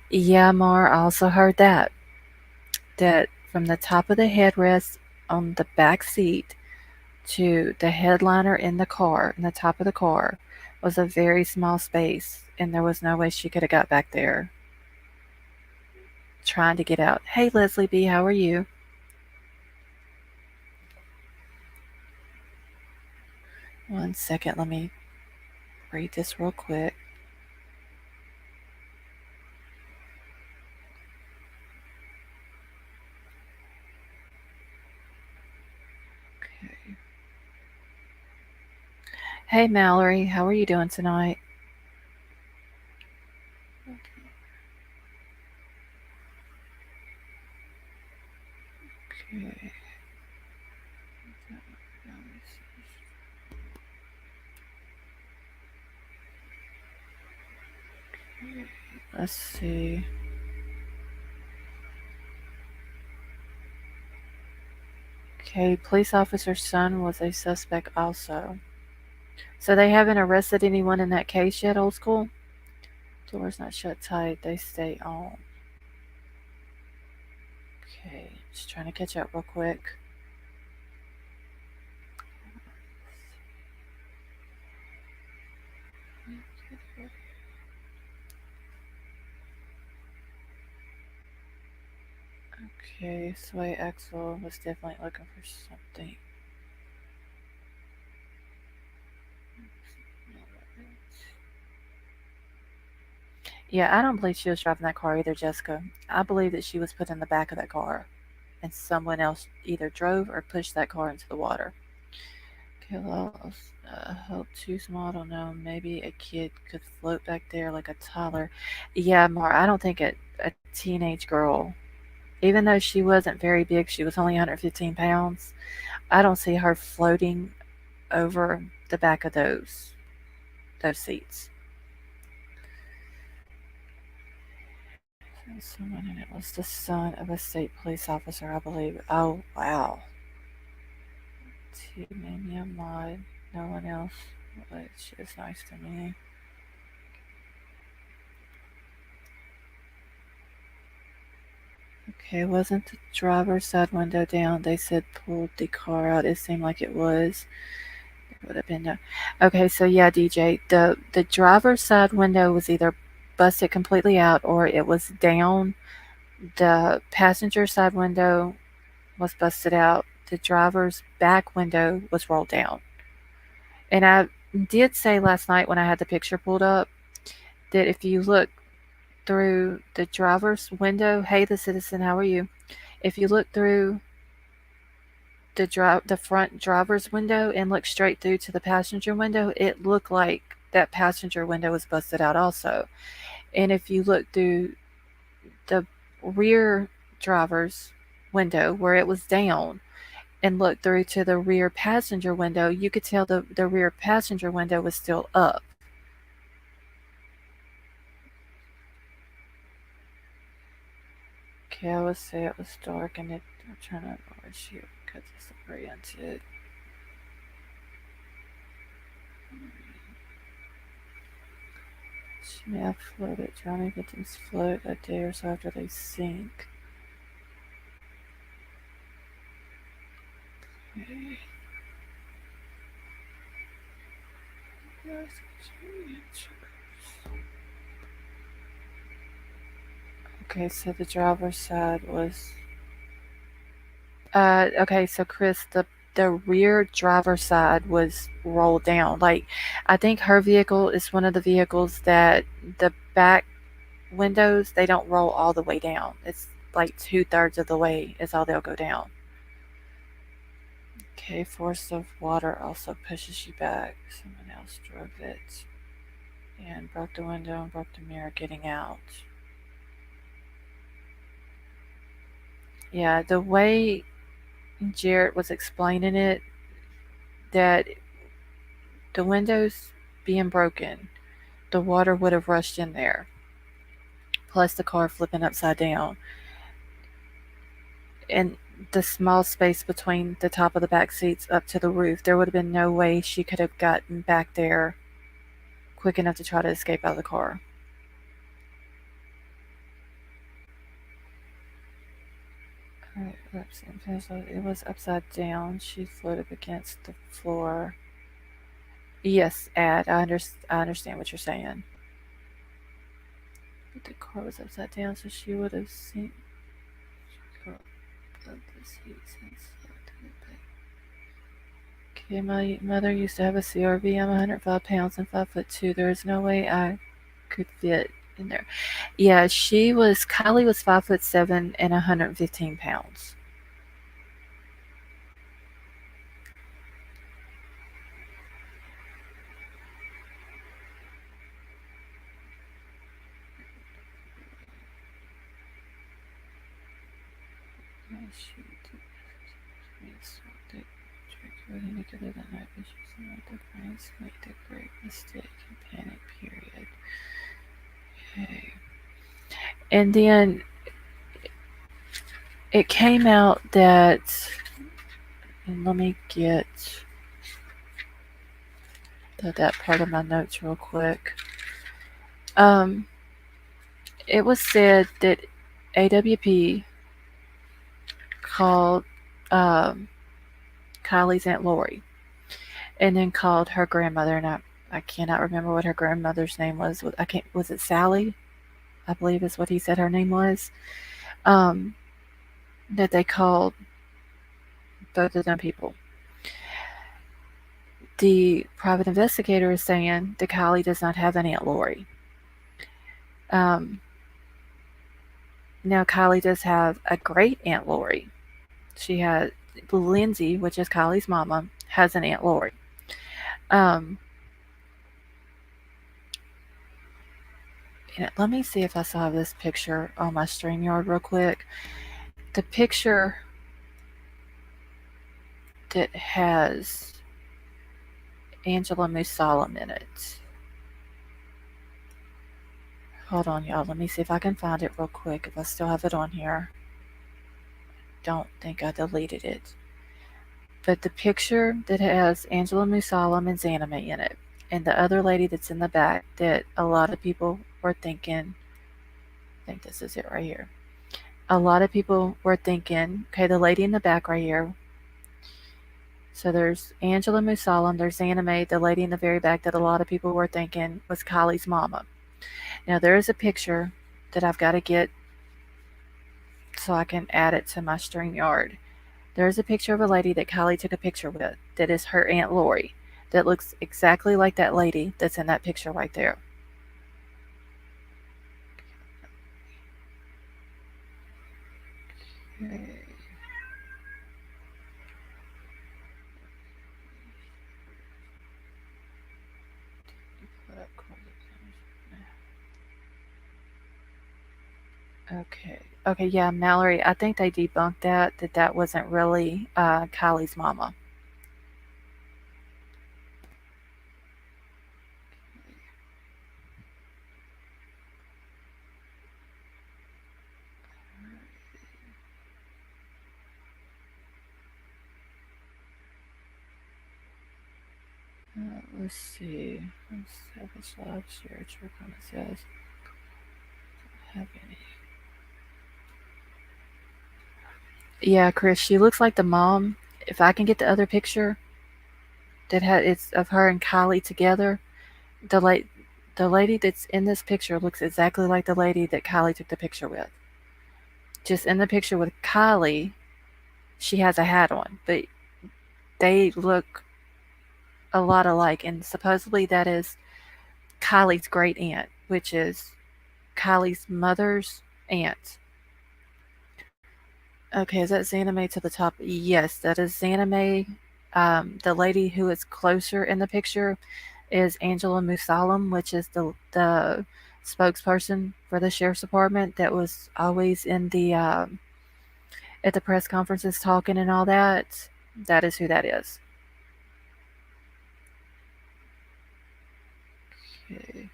Yeah, Mar, I also heard that. That from the top of the headrest on the back seat to the headliner in the top of the car, was a very small space, and there was no way she could have got back there trying to get out. Hey, Leslie B., how are you? One second, let me read this real quick. Okay. Hey, Mallory, how are you doing tonight? Okay. Let's see. Okay, police officer's son was a suspect also. So they haven't arrested anyone in that case yet, old school? Doors not shut tight, they stay on. Okay, just trying to catch up real quick. Okay, Sway Axel was definitely looking for something. Yeah, I don't believe she was driving that car either, Jessica. I believe that she was put in the back of that car, and someone else either drove or pushed that car into the water. Okay, hope too small. I don't know. Maybe a kid could float back there like a toddler. Yeah, Mar. I don't think a teenage girl, even though she wasn't very big, she was only 115 pounds. I don't see her floating over the back of those seats. Someone, and it was the son of a state police officer, I believe. Oh, wow. Maybe a mod. No one else, which is nice to me. Okay, wasn't the driver's side window down? They said pulled the car out. It seemed like it was. It would have been no. Okay, so yeah, DJ, the driver's side window was either busted completely out or it was down. The passenger side window was busted out. The driver's back window was rolled down. And I did say last night when I had the picture pulled up that if you look through the driver's window, hey, the citizen, how are you? If you look through the front driver's window and look straight through to the passenger window, it looked like that passenger window was busted out also. And if you look through the rear driver's window where it was down, and looked through to the rear passenger window, you could tell the rear passenger window was still up. Okay, I would say it was dark, and I'm trying to avoid you because it's oriented. She may have floated. Drowning victims float a day or so after they sink. Okay. Okay, so the driver's side was. Okay, so Chris, the rear driver's side was rolled down. Like, I think her vehicle is one of the vehicles that the back windows, they don't roll all the way down. It's like 2/3 of the way is all they'll go down. Okay, force of water also pushes you back. Someone else drove it and broke the window and broke the mirror getting out. Yeah, the way Jarrett was explaining it, that the windows being broken, the water would have rushed in there. Plus the car flipping upside down. And the small space between the top of the back seats up to the roof, there would have been no way she could have gotten back there quick enough to try to escape out of the car. Alright, it was upside down. She floated against the floor. Yes, I understand what you're saying. But the car was upside down, so she would have seen. Okay, my mother used to have a CRV. I'm 105 pounds and 5'2". There is no way I could fit in there. Yeah, Kylie was 5'7" and 115 pounds. Make the great mistake and panic period. Okay. And then it came out that, and let me get that part of my notes real quick. It was said that AWP called Kylie's Aunt Lori, and then called her grandmother, and I cannot remember what her grandmother's name was. Was it Sally? I believe is what he said her name was. That they called both of them people. The private investigator is saying that Kylie does not have an Aunt Lori. Now Kylie does have a great Aunt Lori. She has Lindsay, which is Kylie's mama, has an Aunt Lori. Let me see if I saw this picture on my StreamYard real quick. The picture that has Angela Musalam in it. Hold on, y'all. Let me see if I can find it real quick. If I still have it on here. Don't think I deleted it. But the picture that has Angela Musalam and Zanime in it, and the other lady that's in the back that a lot of people were thinking, I think this is it right here. A lot of people were thinking, okay, the lady in the back right here. So there's Angela Musalam, there's Zanime, the lady in the very back that a lot of people were thinking was Kylie's mama. Now there is a picture that I've got to get so I can add it to my StreamYard. There's a picture of a lady that Kylie took a picture with that is her Aunt Lori that looks exactly like that lady that's in that picture right there. Okay. Okay, yeah, Mallory, I think they debunked that wasn't really Kylie's mama. Let's see. Let's Savage Love, share, true comment says, have any. Yeah, Chris, she looks like the mom. If I can get the other picture it's of her and Kylie together, the late the lady that's in this picture looks exactly like the lady that Kylie took the picture with. Just in the picture with Kylie, she has a hat on, but they look a lot alike, and supposedly that is Kylie's great aunt, which is Kylie's mother's aunt. Okay, is that Xaname to the top? Yes, that is Xaname. The lady who is closer in the picture is Angela Musalam, which is the spokesperson for the sheriff's department that was always in the at the press conferences talking and all that. That is who that is. Okay.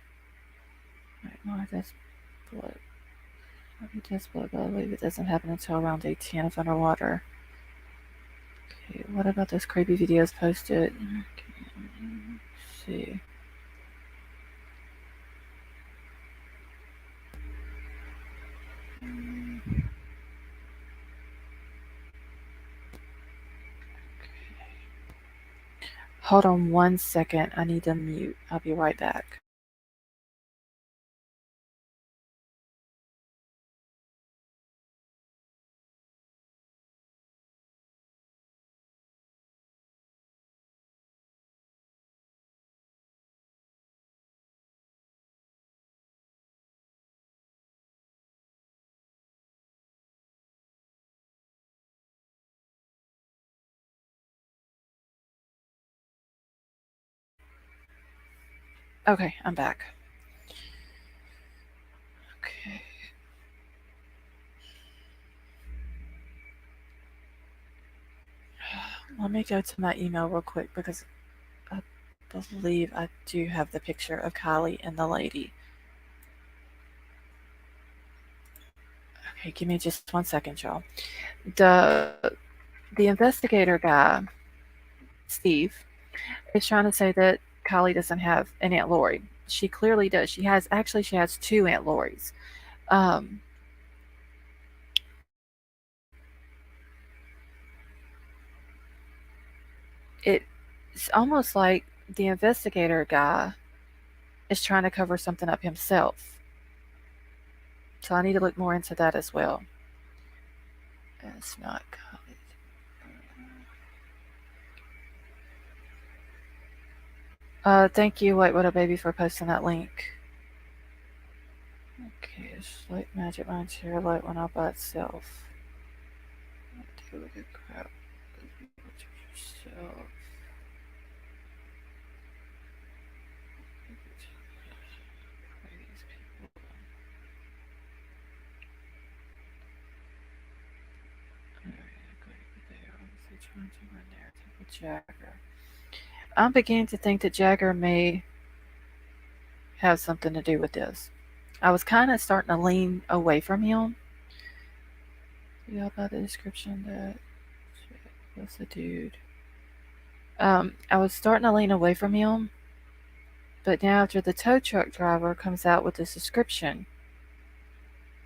Right, more this blood. This blood, but I believe it doesn't happen until around day 10 of underwater. Okay, what about those creepy videos posted? Okay, let's see. Hold on 1 second. I need to mute. I'll be right back. Okay, I'm back. Okay. Let me go to my email real quick because I believe I do have the picture of Kylie and the lady. Okay, give me just 1 second, y'all. The the investigator guy, Steve, is trying to say that Kylie doesn't have an Aunt Lori. She clearly does. She has two Aunt Loris. Um, it's almost like the investigator guy is trying to cover something up himself. So I need to look more into that as well. It's not Kylie. Thank you, White Widow Baby, for posting that link. Okay, it's like magic mind share light went out by itself. Do the crap. Yourself. These people. They are obviously trying to run narrative with Jagger. I'm beginning to think that Jagger may have something to do with this. I was kind of starting to lean away from him. Yeah, about the description that was the dude. I was starting to lean away from him, but now after the tow truck driver comes out with this description,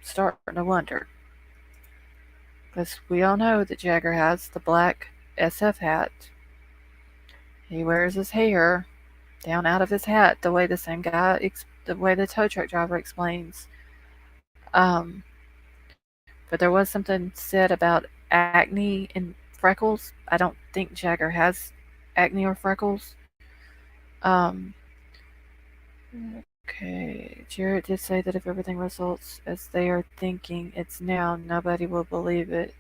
starting to wonder. Because we all know that Jagger has the black SF hat. He wears his hair down out of his hat the way the way the tow truck driver explains. Um, but there was something said about acne and freckles. I don't think Jagger has acne or freckles. Um, okay, Jarrett did say that if everything results as they are thinking it's now, nobody will believe it.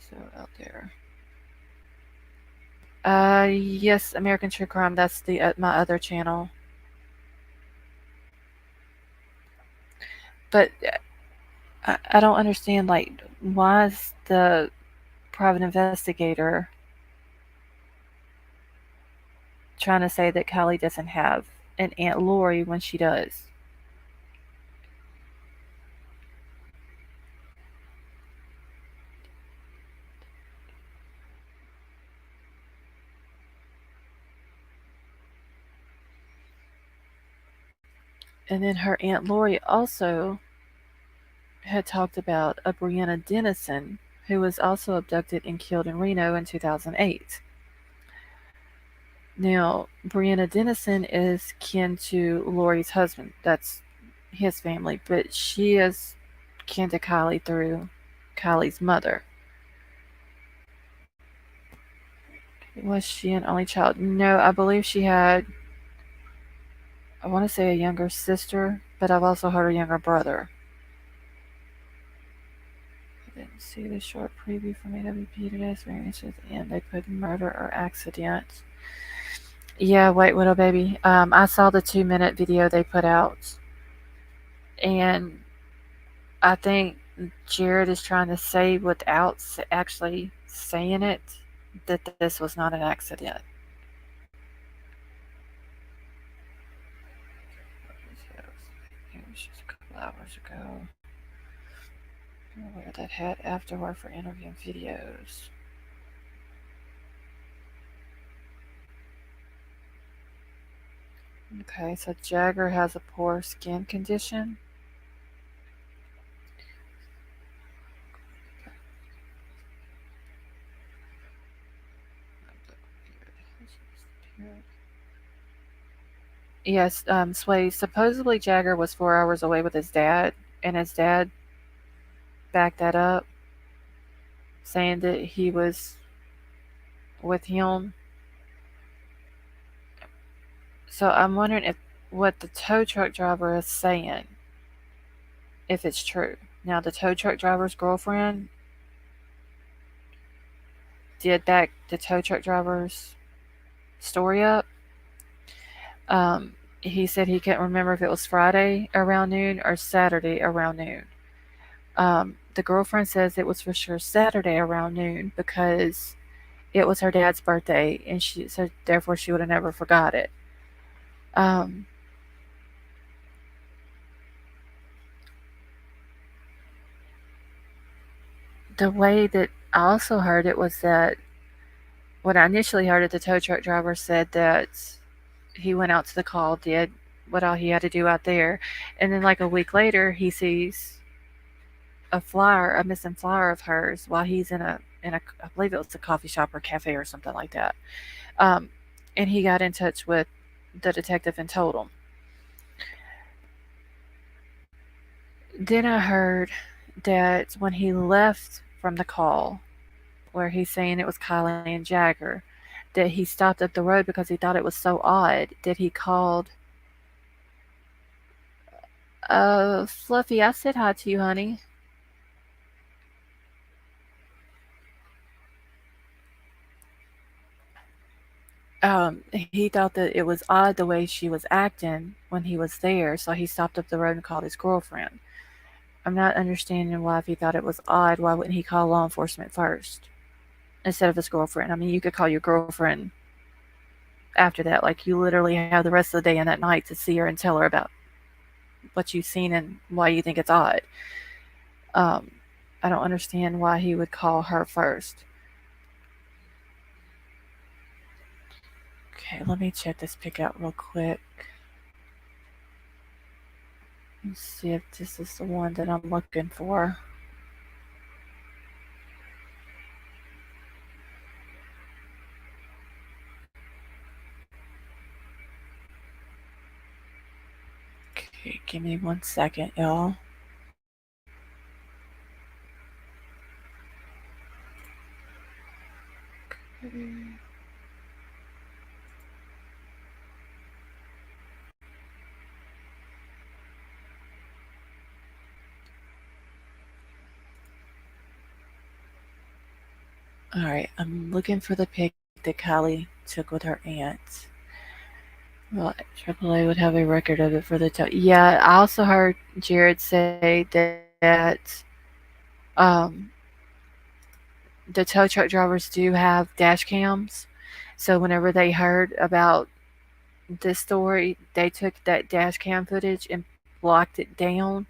So out there. Yes, American True Crime. That's the my other channel. But I don't understand, like, why is the private investigator trying to say that Kylie doesn't have an Aunt Lori when she does? And then her Aunt Lori also had talked about a Brianna Dennison who was also abducted and killed in Reno in 2008. Now, Brianna Dennison is kin to Lori's husband. That's his family, but she is kin to Kylie through Kylie's mother. Was she an only child? No, I believe she had, I want to say a younger sister, but I've also heard a younger brother. I didn't see the short preview from AWP today, so maybe it's at the end. They put murder or accident. Yeah, White Widow Baby. I saw the 2-minute video they put out, and I think Jared is trying to say without actually saying it that this was not an accident. It was just a couple hours ago. I wear that hat afterward for interviewing videos. Okay, so Jagger has a poor skin condition. Yes, Sway. Supposedly Jagger was 4 hours away with his dad, and his dad backed that up, saying that he was with him. So I'm wondering if what the tow truck driver is saying, if it's true. Now, the tow truck driver's girlfriend did back the tow truck driver's story up. Um, he said he couldn't remember if it was Friday around noon or Saturday around noon. The girlfriend says it was for sure Saturday around noon because it was her dad's birthday, and she said therefore she would have never forgot it. Um, the way that I also heard it was that when I initially heard it, the tow truck driver said that he went out to the call, did what all he had to do out there, and then like a week later, he sees a flyer, a missing flyer of hers, while he's in a I believe it was a coffee shop or cafe or something like that. Um, and he got in touch with the detective and told him. Then I heard that when he left from the call, where he's saying it was Kylie and Jagger, that he stopped up the road because he thought it was so odd that he called. Fluffy, I said hi to you, honey. He thought that it was odd the way she was acting when he was there, so he stopped up the road and called his girlfriend. I'm not understanding why, if he thought it was odd, why wouldn't he call law enforcement first instead of his girlfriend? I mean, you could call your girlfriend after that. Like, you literally have the rest of the day and that night to see her and tell her about what you've seen and why you think it's odd. Um, I don't understand why he would call her first. Okay, let me check this pic out real quick. Let's see if this is the one that I'm looking for. Okay, give me 1 second, y'all. Alright, I'm looking for the pic that Kylie took with her aunt. Well, AAA would have a record of it for the tow. Yeah, I also heard Jared say that um, the tow truck drivers do have dash cams. So whenever they heard about this story, they took that dash cam footage and blocked it down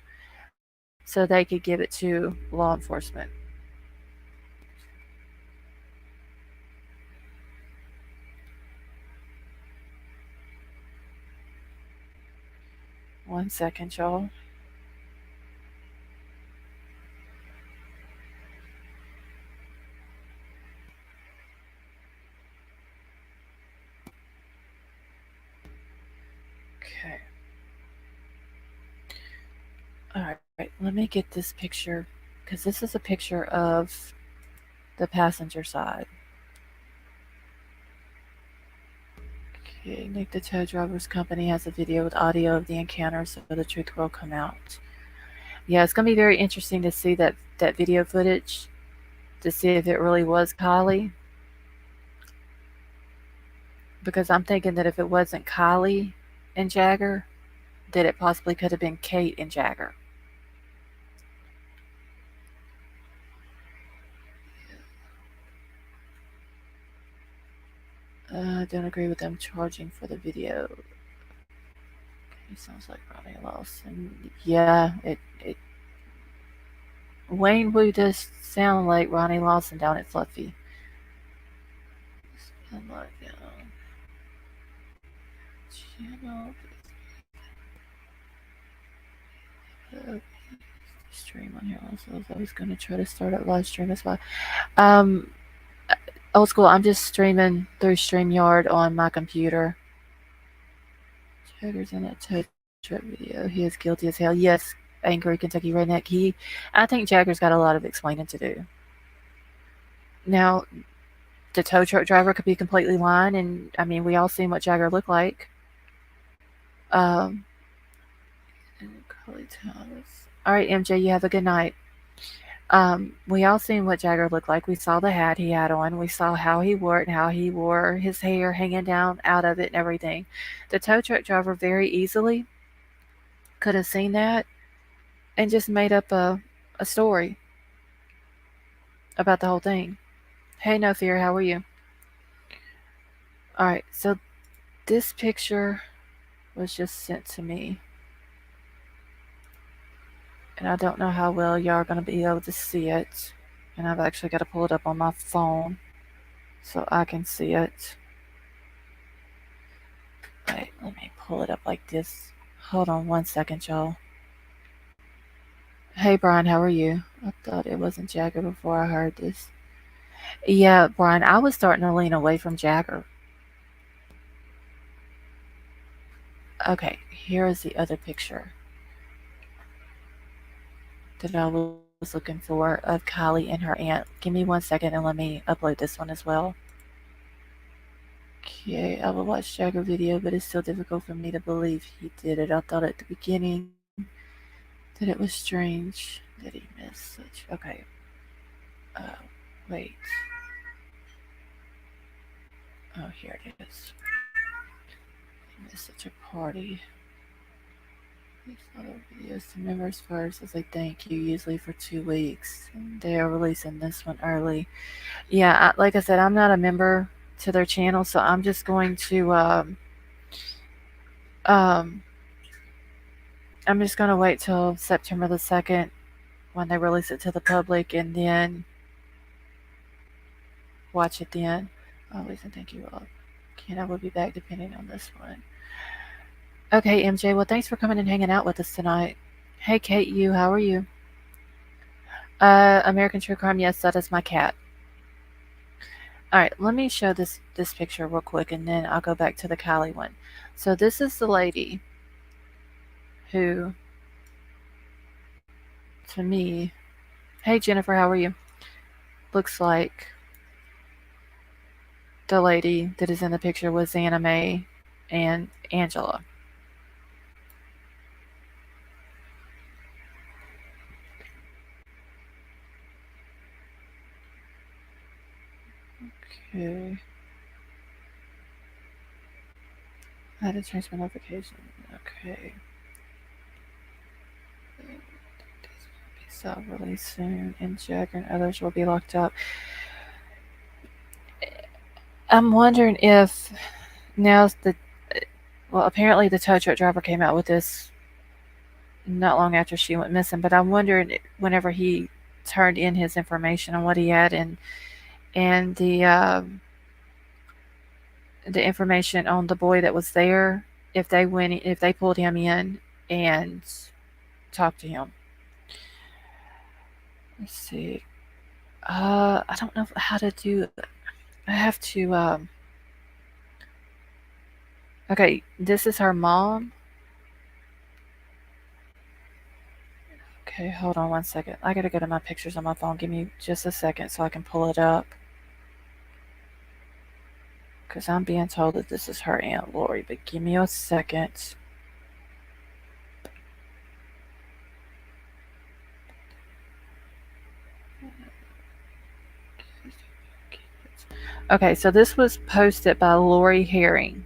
so they could give it to law enforcement. One second, y'all. Okay. All right, let me get this picture because this is a picture of the passenger side. Okay, Nick the tow driver's company has a video with audio of the encounter so the truth will come out. Yeah, it's gonna be very interesting to see that video footage to see if it really was Kylie because I'm thinking that if it wasn't Kylie and Jagger, that it possibly could have been Kate and Jagger. I don't agree with them charging for the video. He sounds like Ronnie Lawson. Yeah, it Wayne Wu does sound like Ronnie Lawson down at Fluffy. Sound like channel uh, stream on here also. I was gonna try to start a live stream as well. Um, Old school. I'm just streaming through StreamYard on my computer. Jagger's in that tow truck video. He is guilty as hell. Yes, angry Kentucky redneck. I think Jagger's got a lot of explaining to do. Now, the tow truck driver could be completely lying, and I mean, we all seen what Jagger looked like. Um, all right, MJ, you have a good night. We all seen what Jagger looked like. We saw the hat he had on. We saw how he wore it and how he wore his hair hanging down out of it and everything. The tow truck driver very easily could have seen that and just made up a story about the whole thing. Hey, no fear, how are you? All right, so this picture was just sent to me, and I don't know how well y'all are going to be able to see it. And I've actually got to pull it up on my phone so I can see it. Wait, let me pull it up like this. Hold on one second, y'all. Hey, Brian, how are you? I thought it wasn't Jagger before I heard this. Yeah, Brian, I was starting to lean away from Jagger. Okay, here is the other picture that I was looking for of Kylie and her aunt. Give me 1 second and let me upload this one as well. Okay, I will watch Jagger video, but it's still difficult for me to believe he did it. I thought at the beginning that it was strange that he missed such. Okay. Uh, wait. Oh, here it is. He missed such a party. These other videos to members first as a thank you, usually for 2 weeks. And they are releasing this one early. Yeah, like I said, I'm not a member to their channel, so I'm just going to um, I'm just gonna wait till September the 2nd when they release it to the public, and then watch it then. Always and thank you all. Ken, I will be back depending on this one. Okay, MJ. Well, thanks for coming and hanging out with us tonight. Hey, Kate. How are you? American True Crime. Yes, that is my cat. All right, let me show this picture real quick, and then I'll go back to the Kylie one. So this is the lady who, to me, hey Jennifer, how are you? Looks like the lady that is in the picture was Anna Mae and Angela. Okay. I had to change my notification. Okay. Be solved really soon, and Jagger and others will be locked up. I'm wondering if now's the. Well, apparently the tow truck driver came out with this not long after she went missing, but I'm wondering whenever he turned in his information on what he had and the information on the boy that was there, if they pulled him in and talked to him. Let's see. I don't know how to do. I have to. Okay, this is her mom. Okay, hold on one second. I gotta go to my pictures on my phone. Give me just a second so I can pull it up. Because I'm being told that this is her Aunt Lori, but give me a second. Okay, so this was posted by Lori Herring.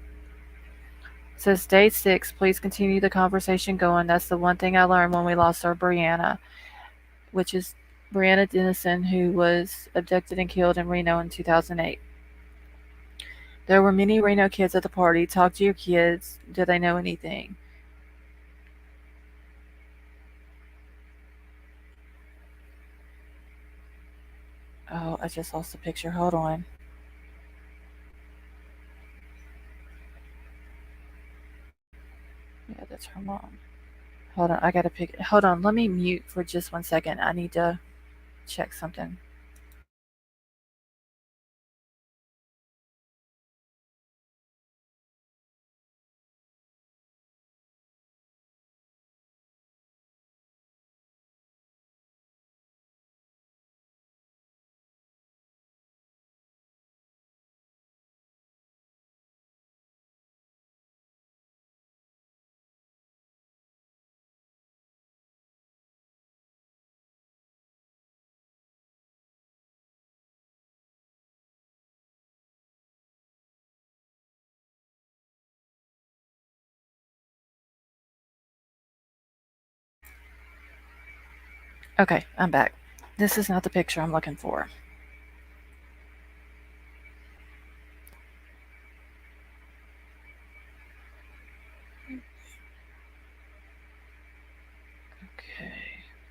It says, Day 6, please continue the conversation going. That's the one thing I learned when we lost our Brianna, which is Brianna Dennison, who was abducted and killed in Reno in 2008. There were many Reno kids at the party. Talk to your kids. Do they know anything? Oh, I just lost the picture. Hold on. Yeah, that's her mom. Hold on, I gotta pick it. Hold on, let me mute for just 1 second. I need to check something. Okay, I'm back. This is not the picture I'm looking for. Okay,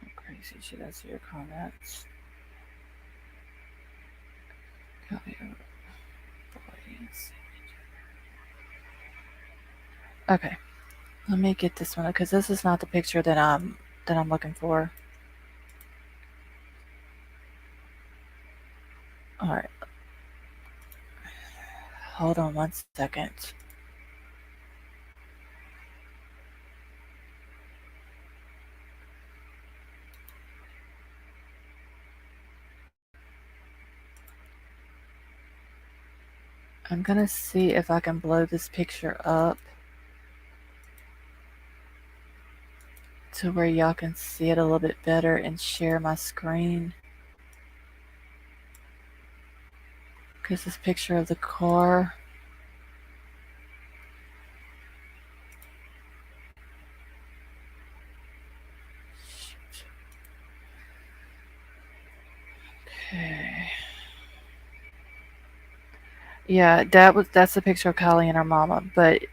I'm crazy. Should I see your comments? Okay, let me get this one because this is not the picture that I'm looking for. All right, hold on 1 second. I'm gonna see if I can blow this picture up to where y'all can see it a little bit better and share my screen. Because this picture of the car. Okay. Yeah, that's the picture of Kylie and her mama, but it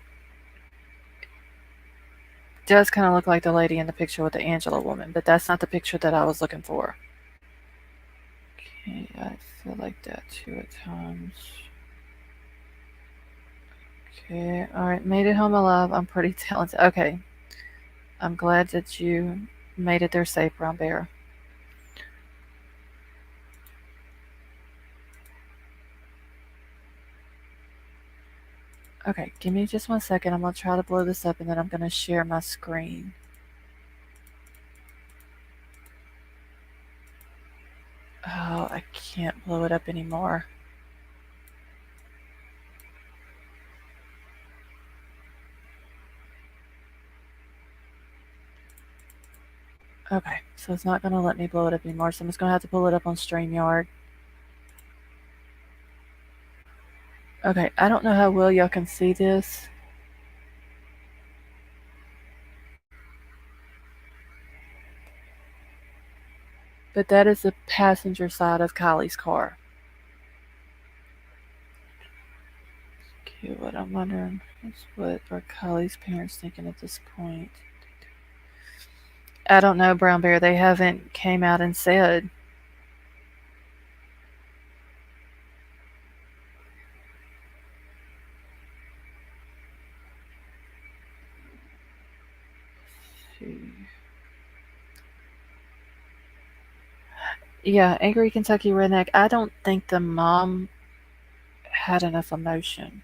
does kind of look like the lady in the picture with the Angela woman, but that's not the picture that I was looking for. Okay, I feel like that too at times. Okay, alright, made it home alive. I'm pretty talented. Okay, I'm glad that you made it there safe, Brown Bear. Okay, give me just 1 second. I'm gonna try to blow this up and then I'm gonna share my screen. Oh, I can't blow it up anymore. Okay, so it's not gonna let me blow it up anymore, so I'm just gonna have to pull it up on StreamYard. Okay, I don't know how well y'all can see this. But that is the passenger side of Kylie's car. Okay, what I'm wondering is what are Kylie's parents thinking at this point? I don't know, Brown Bear. They haven't came out and said. Yeah, angry Kentucky redneck. I don't think the mom had enough emotion.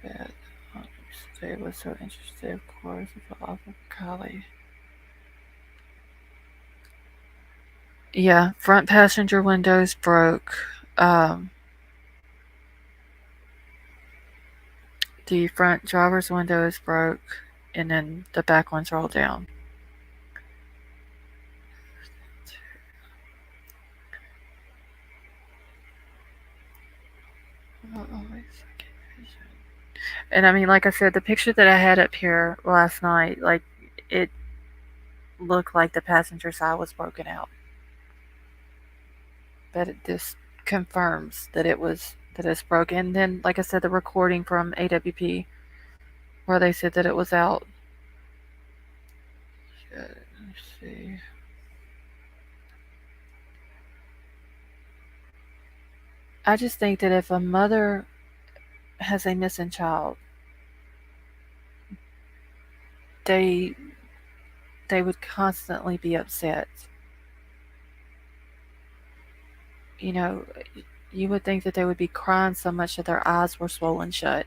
But they was so interested, of course, with the love of Kylie. Yeah, front passenger windows broke. Um, the front driver's window is broke, and then the back one's rolled down. And I mean, like I said, the picture that I had up here last night, like it looked like the passenger side was broken out, but it just confirms that it's broken. And then, like I said, the recording from AWP where they said that it was out. Let's see. I just think that if a mother has a missing child, they they would constantly be upset. You know, you would think that they would be crying so much that their eyes were swollen shut.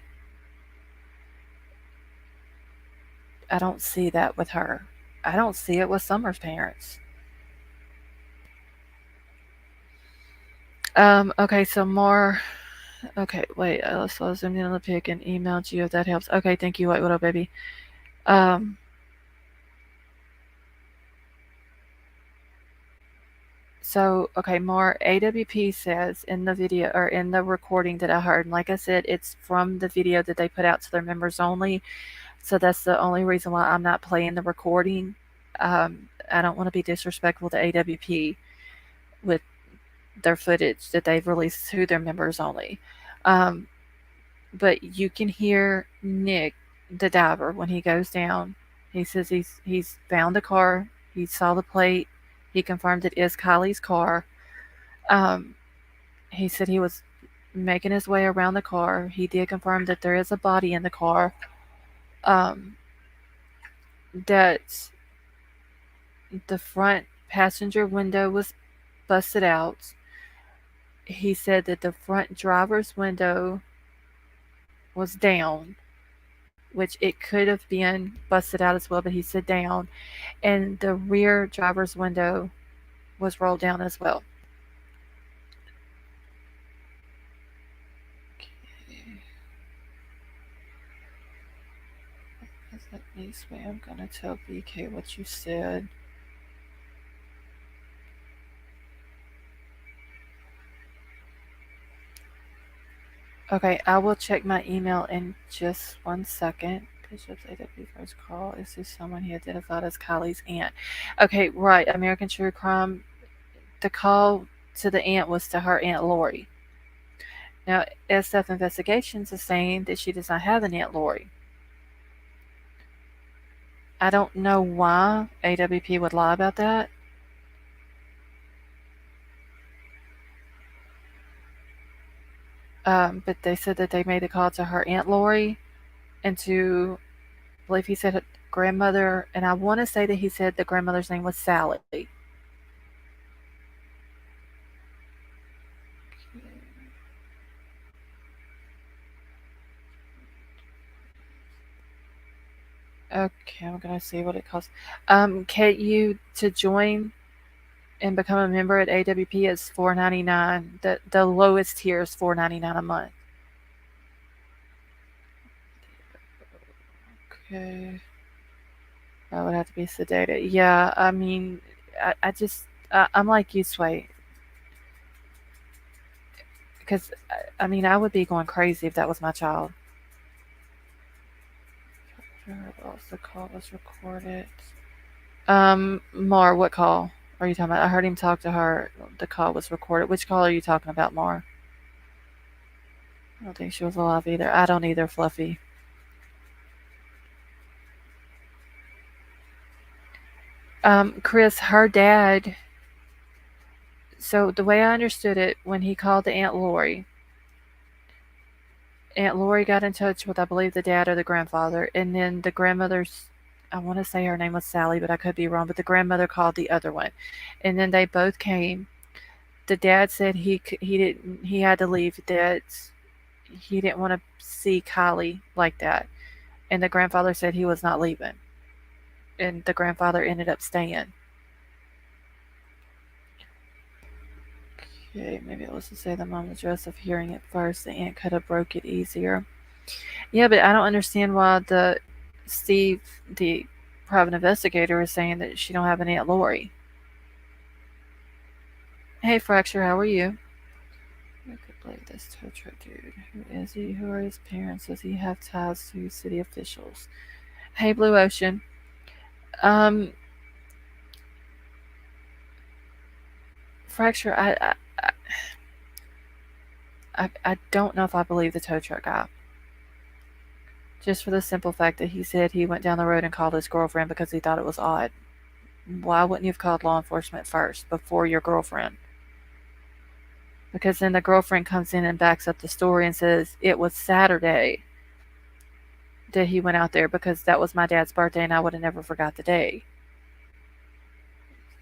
I don't see that with her. I don't see it with Summer's parents. Okay, so more. Okay, wait. So I zoomed in on the pic and emailed you if that helps. Okay, thank you, White Widow Baby. Um, So, okay, more AWP says in the video or in the recording that I heard, and like I said, it's from the video that they put out to their members only. So that's the only reason why I'm not playing the recording. I don't want to be disrespectful to AWP with their footage that they've released to their members only. Um, but you can hear Nick, the diver, when he goes down. He says he's found the car. He saw the plate. He confirmed it is Kylie's car. Um, he said he was making his way around the car. He did confirm that there is a body in the car. Um, that the front passenger window was busted out. He said that the front driver's window was down, which it could have been busted out as well, but he said down. And the rear driver's window was rolled down as well. That makes me, I'm gonna tell BK what you said. Okay, I will check my email in just 1 second. Bishop's AW first call is to someone he identified as Kylie's aunt. Okay, right. American True Crime. The call to the aunt was to her Aunt Lori. Now, SF Investigations is saying that she does not have an Aunt Lori. I don't know why AWP would lie about that. But they said that they made a call to her Aunt Lori and to, I believe he said grandmother, and I want to say that he said the grandmother's name was Sally. Okay, I'm gonna see what it costs. KU to join and become a member at AWP is $4.99. The lowest tier is $4.99 a month. Okay. That would have to be sedated. Yeah, I mean, I'm like you, Sway. Because, I mean, I would be going crazy if that was my child. The call was recorded. Mar, what call are you talking about? I heard him talk to her. The call was recorded. Which call are you talking about, Mar? I don't think she was alive either. I don't either, Fluffy. Chris, her dad. So the way I understood it, when he called to Aunt Lori got in touch with, I believe, the dad or the grandfather, and then the grandmother's, I want to say her name was Sally, but I could be wrong, but the grandmother called the other one, and then they both came. The dad said he had to leave, that he didn't want to see Kylie like that, and the grandfather said he was not leaving, and the grandfather ended up staying. Okay, maybe it was to say the mom was just of hearing it first. The aunt could have broke it easier. Yeah, but I don't understand why Steve, the private investigator, is saying that she don't have an Aunt Lori. Hey, Fracture, how are you? I could believe this tow truck dude. Who is he? Who are his parents? Does he have ties to city officials? Hey, Blue Ocean. Fracture, I don't know if I believe the tow truck guy. Just for the simple fact that he said he went down the road and called his girlfriend because he thought it was odd. Why wouldn't you have called law enforcement first before your girlfriend? Because then the girlfriend comes in and backs up the story and says it was Saturday that he went out there because that was my dad's birthday and I would have never forgot the day.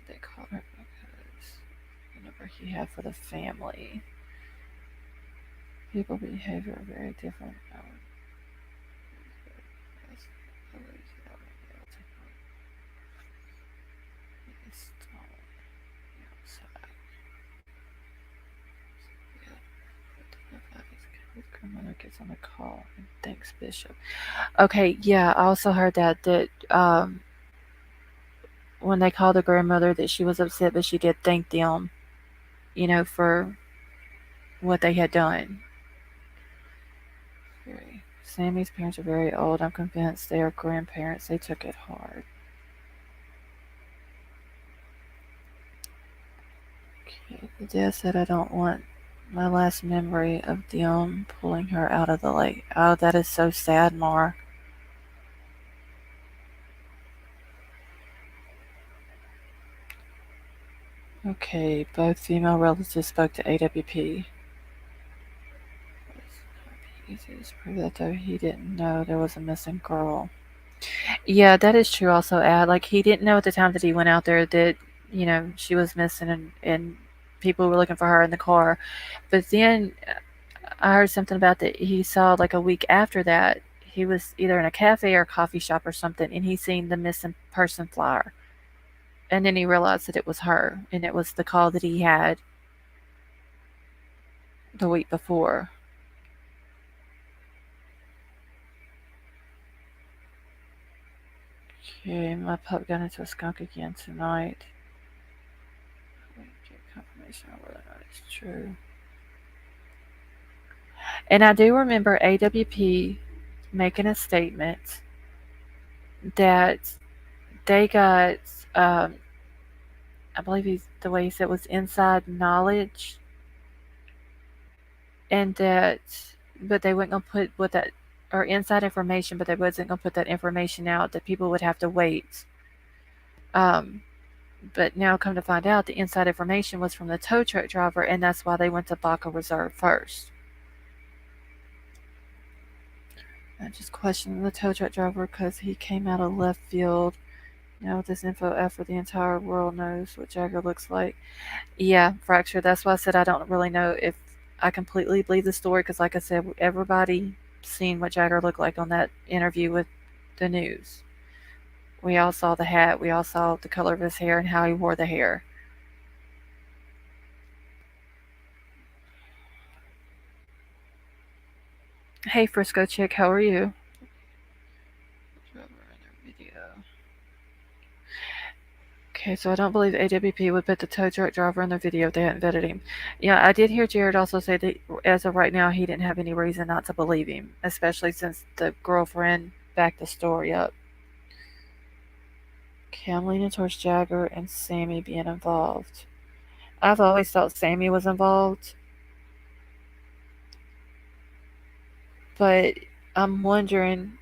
They called her because the number he had for the family. People behavior are very different. Grandmother gets on the call and thanks Bishop. Okay, yeah, I also heard that when they called the grandmother that she was upset, but she did thank them, for what they had done. Sammy's parents are very old. I'm convinced they are grandparents. They took it hard. Okay, the dad said, I don't want my last memory of them pulling her out of the lake. Oh, that is so sad, Mar. Okay, both female relatives spoke to AWP. Easy to prove that, though. He didn't know there was a missing girl. Yeah, that is true. Also, like he didn't know at the time that he went out there that she was missing and people were looking for her in the car. But then I heard something about that he saw like a week after that. He was either in a cafe or a coffee shop or something, and he seen the missing person flyer. And then he realized that it was her, and it was the call that he had the week before. Okay, my pup got into a skunk again tonight. Get confirmation on whether or not it's true. And I do remember AWP making a statement that they got, I believe the way he said was inside knowledge, and that, but they weren't going to put what that, or inside information, but they wasn't going to put that information out, that people would have to wait. But now come to find out, the inside information was from the tow truck driver, and that's why they went to Baca Reserve first. I just questioned the tow truck driver because he came out of left field. Now with this info after the entire world knows what Jagger looks like. Yeah, Fracture, that's why I said I don't really know if I completely believe the story, because like I said, everybody seen what Jagger looked like on that interview with the news. We all saw the hat, we all saw the color of his hair and how he wore the hair. Hey Frisco Chick, how are you? Okay, so I don't believe AWP would put the tow truck driver in the video if they hadn't vetted him. Yeah, I did hear Jared also say that as of right now, he didn't have any reason not to believe him, especially since the girlfriend back the story up. Okay, I'm leaning towards Jagger and Sammy being involved. I've always thought Sammy was involved, but I'm wondering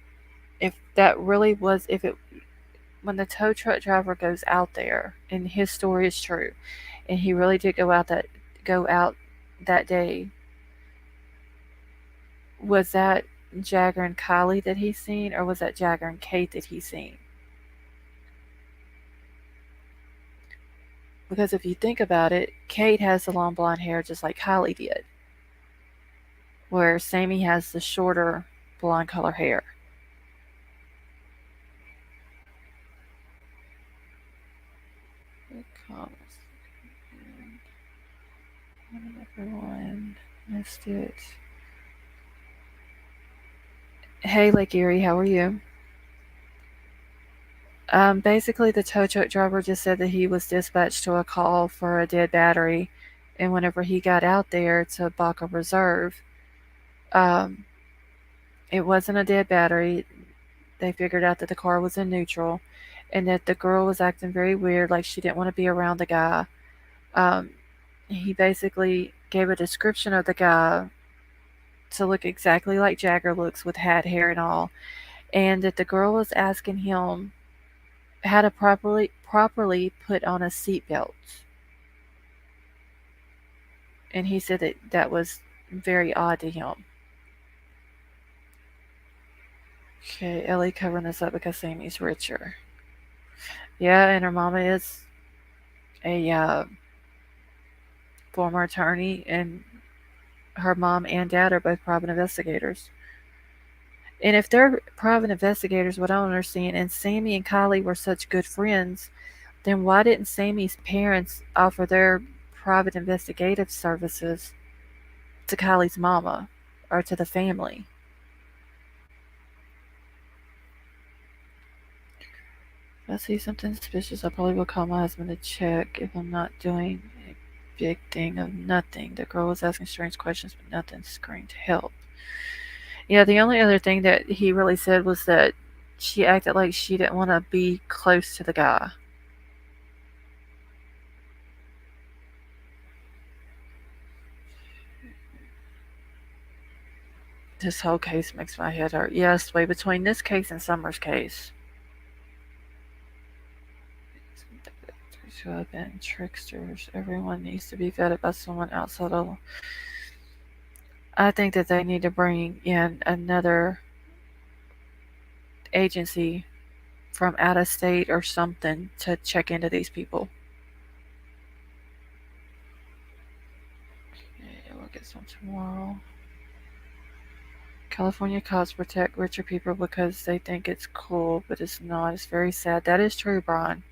if that really was, if it, when the tow truck driver goes out there and his story is true, and he really did go out that day, was that Jagger and Kylie that he seen, or was that Jagger and Kate that he seen? Because if you think about it, Kate has the long blonde hair just like Kylie did, where Sammy has the shorter blonde color hair. Everyone missed it. Hey, Lake Erie, how are you? Basically, the tow truck driver just said that he was dispatched to a call for a dead battery, and whenever he got out there to Baca Reserve, um, it wasn't a dead battery. They figured out that the car was in neutral, and that the girl was acting very weird, like she didn't want to be around the guy. Um, he basically gave a description of the guy to look exactly like Jagger looks with hat, hair, and all, and that the girl was asking him how to properly put on a seatbelt, and he said that that was very odd to him. Okay, Ellie covering this up because Sammy's richer. Yeah, and her mama is a former attorney, and her mom and dad are both private investigators. And if they're private investigators, what I don't understand, and Sammy and Kylie were such good friends, then why didn't Sammy's parents offer their private investigative services to Kylie's mama or to the family? If I see something suspicious, I probably will call my husband to check if I'm not doing a big thing of nothing. The girl was asking strange questions, but nothing screamed help. Yeah, the only other thing that he really said was that she acted like she didn't want to be close to the guy. This whole case makes my head hurt. Yes, way between this case and Summer's case. Who have been tricksters. Everyone needs to be vetted by someone outside of. I think that they need to bring in another agency from out of state or something to check into these people. Okay, we'll get some tomorrow. California cops protect richer people because they think it's cool, but it's not. It's very sad. That is true, Brian.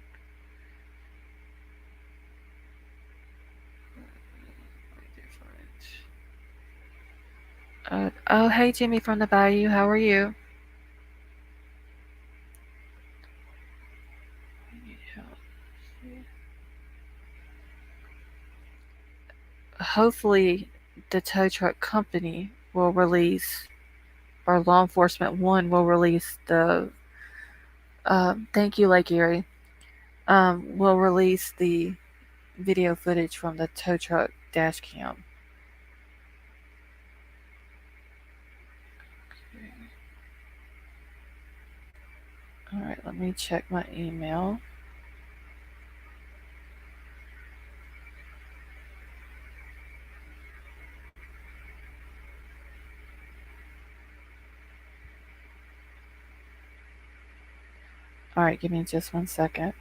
Oh, hey, Jimmy from the Bayou. How are you? Hopefully, the tow truck company will release, or law enforcement one will release the. Thank you, Lake Erie. Will release the video footage from the tow truck dash cam. All right, let me check my email. All right, give me just 1 second.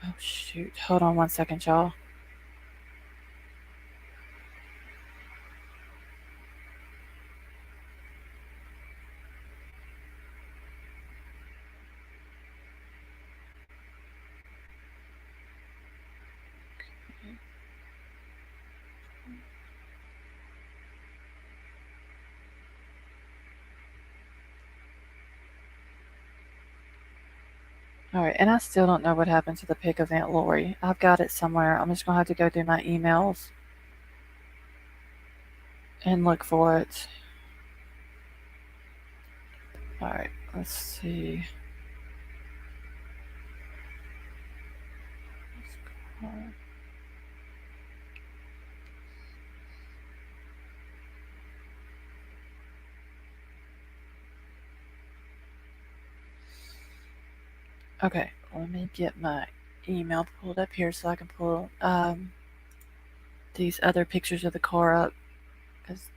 Oh, shoot. Hold on 1 second, y'all. Alright, and I still don't know what happened to the pic of Aunt Lori. I've got it somewhere. I'm just gonna have to go through my emails and look for it. Alright, let's see. Okay, let me get my email pulled up here so I can pull these other pictures of the car up because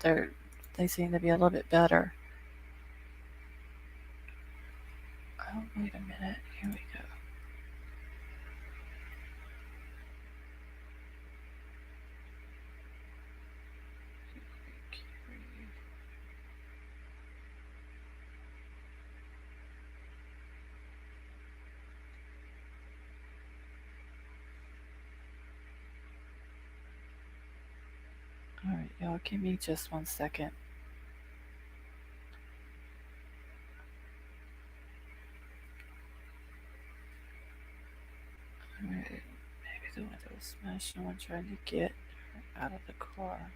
they seem to be a little bit better. Oh, wait a minute. Here we go. Alright, y'all, give me just 1 second. Alright, maybe the window was smashed and I'm trying to get her out of the car.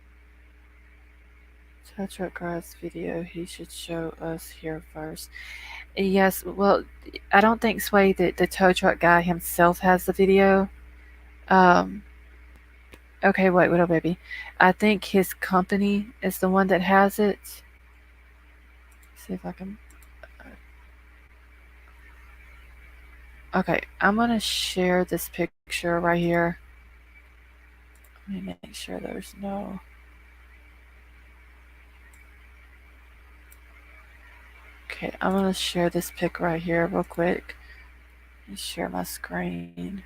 Tow truck guy's video, he should show us here first. Yes, well, I don't think, Sway, that the tow truck guy himself has the video. Okay, wait, baby. I think his company is the one that has it. See if I can. Okay, I'm gonna share this picture right here. Let me make sure there's no. Okay, I'm gonna share this pic right here real quick. Let me share my screen.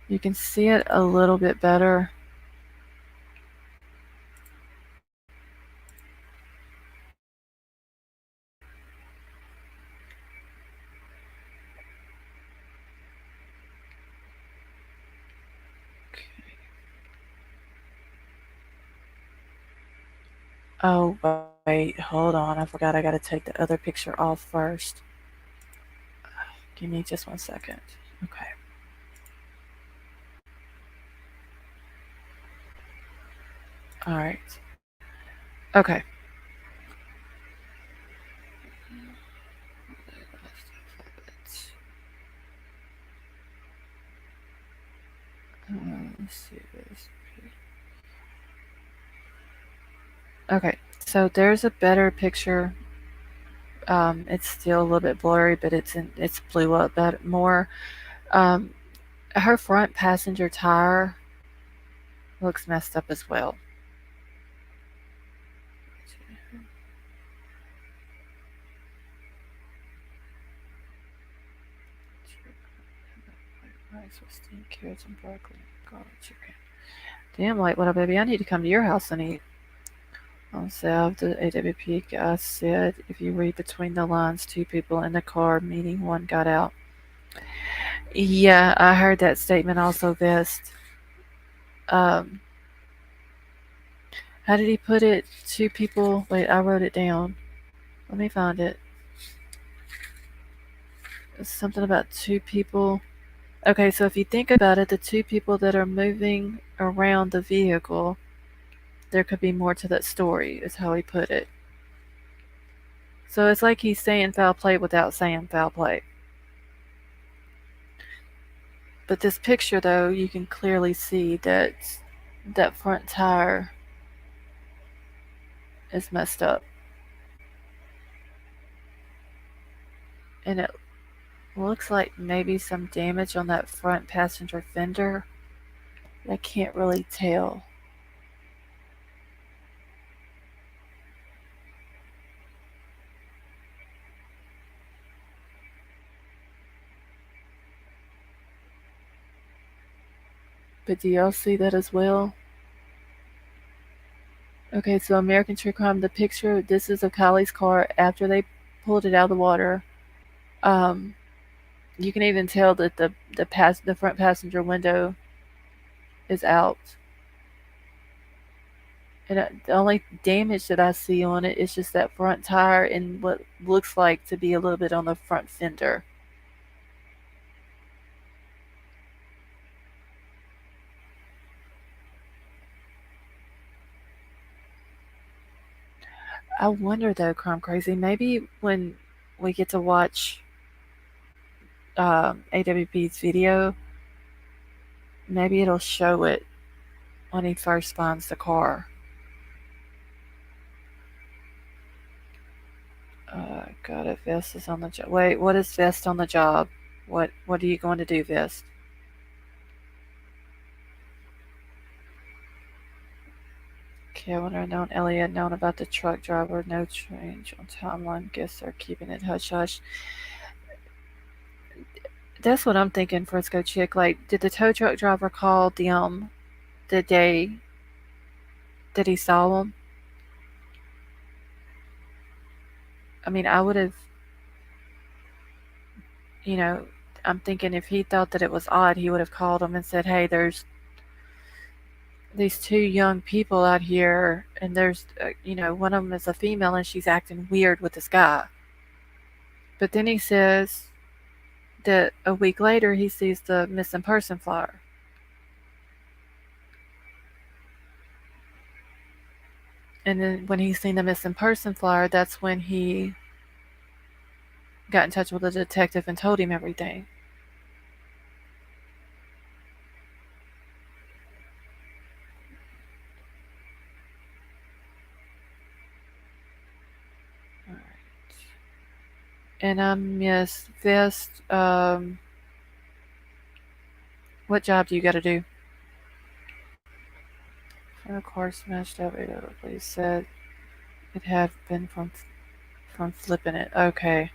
You can see it a little bit better. Oh, wait, hold on. I forgot I gotta take the other picture off first. Give me just 1 second. Okay. Alright. Okay. Let's see this. Okay, so there's a better picture. It's still a little bit blurry, but it's blew up more. Her front passenger tire looks messed up as well. Rice with steamed carrots and broccoli, garlic chicken. Damn, like, what up, baby? I need to come to your house and eat. On Sav, the AWP guy said, if you read between the lines, 2 people in the car, meaning 1 got out. Yeah, I heard that statement also, Vest. How did he put it? 2 people. Wait, I wrote it down. Let me find it. It's something about 2 people. Okay, so if you think about it, the 2 people that are moving around the vehicle, there could be more to that story, is how he put it. So it's like he's saying foul play without saying foul play. But this picture, though, you can clearly see that that front tire is messed up. And it looks like maybe some damage on that front passenger fender. I can't really tell. But do y'all see that as well? Okay, so American True Crime, the picture, this is of Kylie's car after they pulled it out of the water. You can even tell that the front passenger window is out. And the only damage that I see on it is just that front tire and what looks like to be a little bit on the front fender. I wonder though, Crime Crazy, maybe when we get to watch AWP's video, maybe it'll show it when he first finds the car. Got it. Vest is on the job. Wait, what is Vest on the job? What are you going to do, Vest? Okay, I wonder if known Elliot known about the truck driver. No change on timeline. Guess they're keeping it hush hush. That's what I'm thinking, Frisco Chick. Like, did the tow truck driver call them the day that he saw him? I mean, I would have, you know, I'm thinking if he thought that it was odd, he would have called him and said, hey, there's these two young people out here, and there's, one of them is a female and she's acting weird with this guy. But then he says that a week later he sees the missing person flyer. And then when he seen the missing person flyer, that's when he got in touch with the detective and told him everything. All right. And Miss Vest, what job do you got to do? When the car smashed up, he said it had been from flipping it. Okay.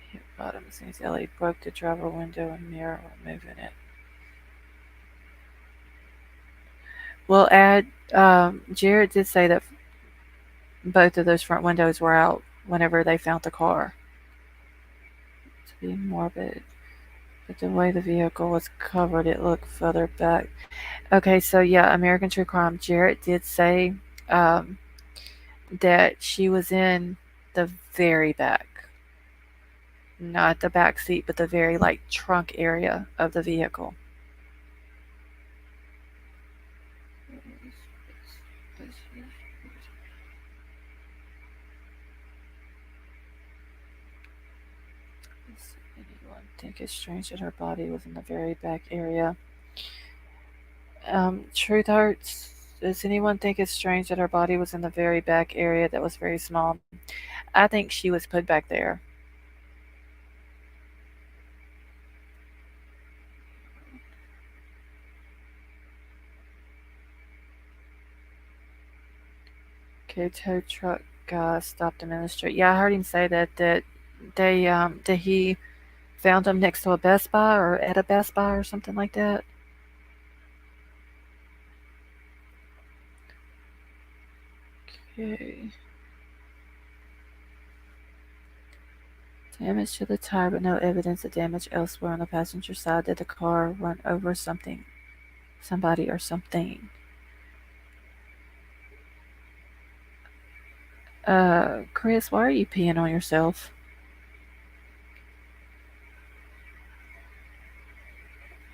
Hit bottom since Ellie broke the driver window and mirror while moving it. Well, Jared did say that both of those front windows were out whenever they found the car. To be morbid, but the way the vehicle was covered, it looked further back. Okay, so yeah, American True Crime. Jared did say that she was in the very back, not the back seat, but the very trunk area of the vehicle. Anyone think it's strange that her body was in the very back area? Truth Hurts. Does anyone think it's strange that her body was in the very back area that was very small? I think she was put back there. Okay, tow truck guy stopped him in the street. Yeah, I heard him say that that he found him next to a Best Buy or at a Best Buy or something like that. Okay. Damage to the tire, but no evidence of damage elsewhere on the passenger side. Did the car run over somebody, or something? Chris, why are you peeing on yourself?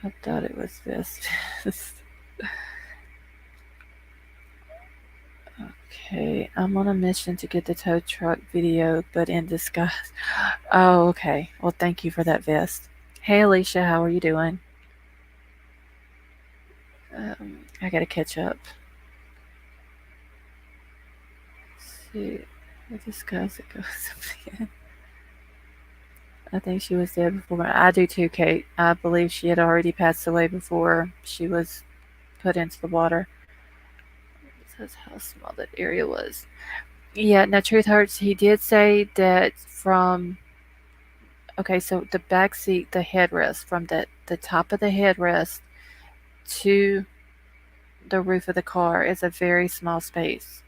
I thought it was this. Okay, I'm on a mission to get the tow truck video, but in disguise. Oh, okay. Well, thank you for that, Vest. Hey, Alicia, how are you doing? I gotta catch up. Let's see, what disguise it goes again. I think she was dead before. I do too, Kate. I believe she had already passed away before she was put into the water. It says how small that area was. Yeah, now Truth Hurts, he did say that from, okay, so the back seat, the headrest, from the top of the headrest to the roof of the car is a very small space,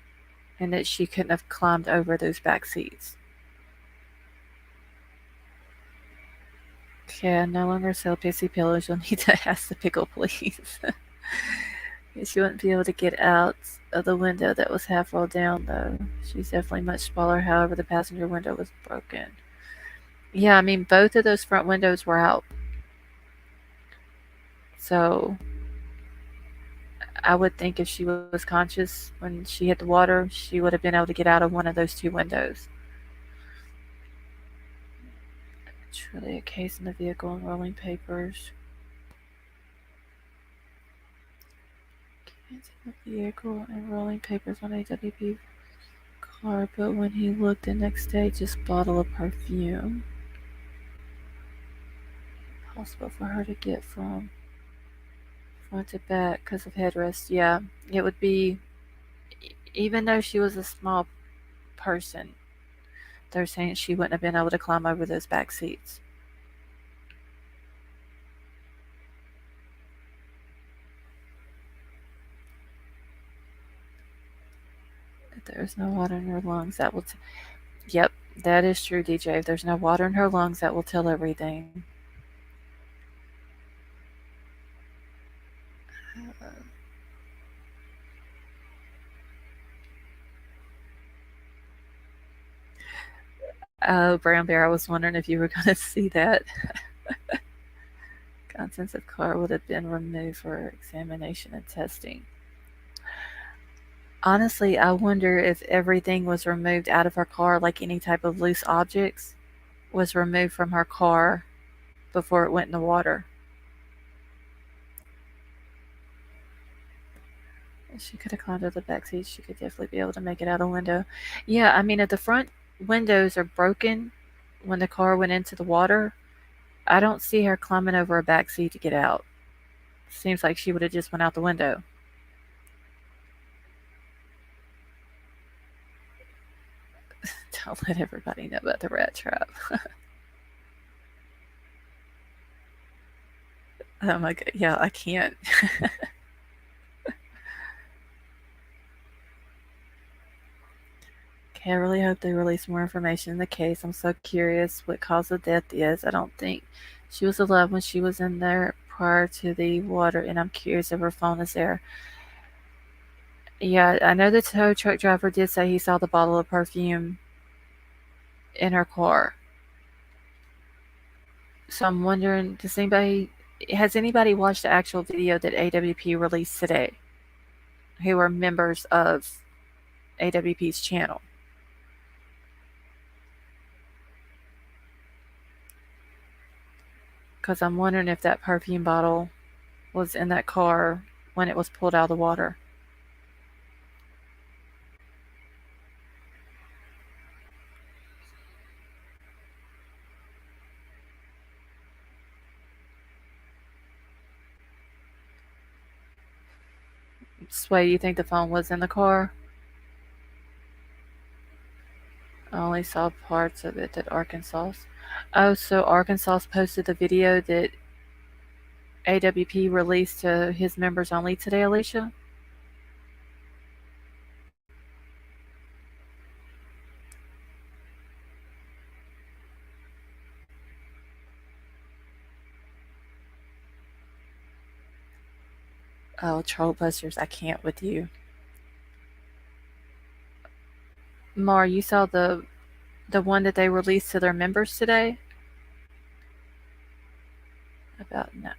and that she couldn't have climbed over those back seats. Okay, I no longer sell pissy pillows. You'll need to ask the pickle, please. She wouldn't be able to get out of the window that was half rolled down, though. She's definitely much smaller. However, the passenger window was broken. Yeah, I mean, both of those front windows were out. So, I would think if she was conscious when she hit the water, she would have been able to get out of one of those two windows. Truly a case in the vehicle and rolling papers. Case in the vehicle and rolling papers on AWP car, but when he looked the next day, just bottle of perfume. Possible for her to get from front to back because of headrest. Yeah, it would be, even though she was a small person, they're saying she wouldn't have been able to climb over those back seats. If there's no water in her lungs, that will. Yep, that is true, DJ. If there's no water in her lungs, that will tell everything. Oh, Brown Bear, I was wondering if you were going to see that. Contents of car would have been removed for examination and testing. Honestly, I wonder if everything was removed out of her car, like any type of loose objects was removed from her car before it went in the water. She could have climbed out the back seat. She could definitely be able to make it out a window. Yeah, I mean, if the front windows are broken when the car went into the water, I don't see her climbing over a back seat to get out. Seems like she would have just went out the window. Don't let everybody know about the rat trap. Oh my god, yeah, I can't. Okay, I really hope they release more information in the case. I'm so curious what cause of death is. I don't think she was alive when she was in there prior to the water, and I'm curious if her phone is there. Yeah, I know the tow truck driver did say he saw the bottle of perfume in her car. So I'm wondering, has anybody watched the actual video that AWP released today? Who are members of AWP's channel? Because I'm wondering if that perfume bottle was in that car when it was pulled out of the water. Sway, you think the phone was in the car? I only saw parts of it that Arkansas. Oh, so Arkansas posted the video that AWP released to his members only today, Alicia? Oh, Trollbusters, I can't with you. Mar, you saw the one that they released to their members today? About no.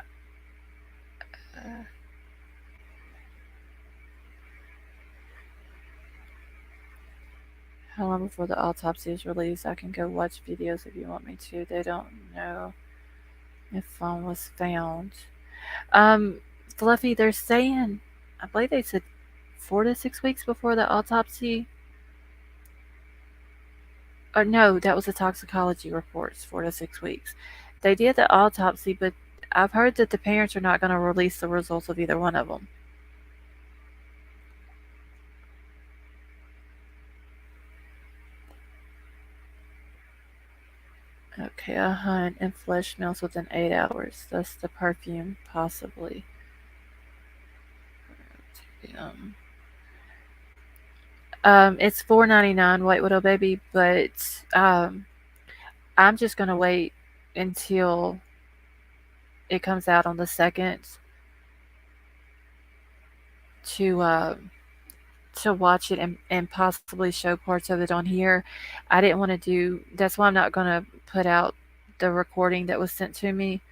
How long before the autopsy is released? I can go watch videos if you want me to. They don't know if phone was found. Fluffy, they're saying, I believe they said 4 to 6 weeks before the autopsy. Or no, that was the toxicology reports, 4 to 6 weeks. They did the autopsy, but I've heard that the parents are not going to release the results of either one of them. Okay, a hunt and flesh melts within 8 hours. Thus the perfume, possibly. It's $4.99, White Widow Baby, but I'm just gonna wait until it comes out on the 2nd to watch it and possibly show parts of it on here. I didn't want to do. That's why I'm not gonna put out the recording that was sent to me,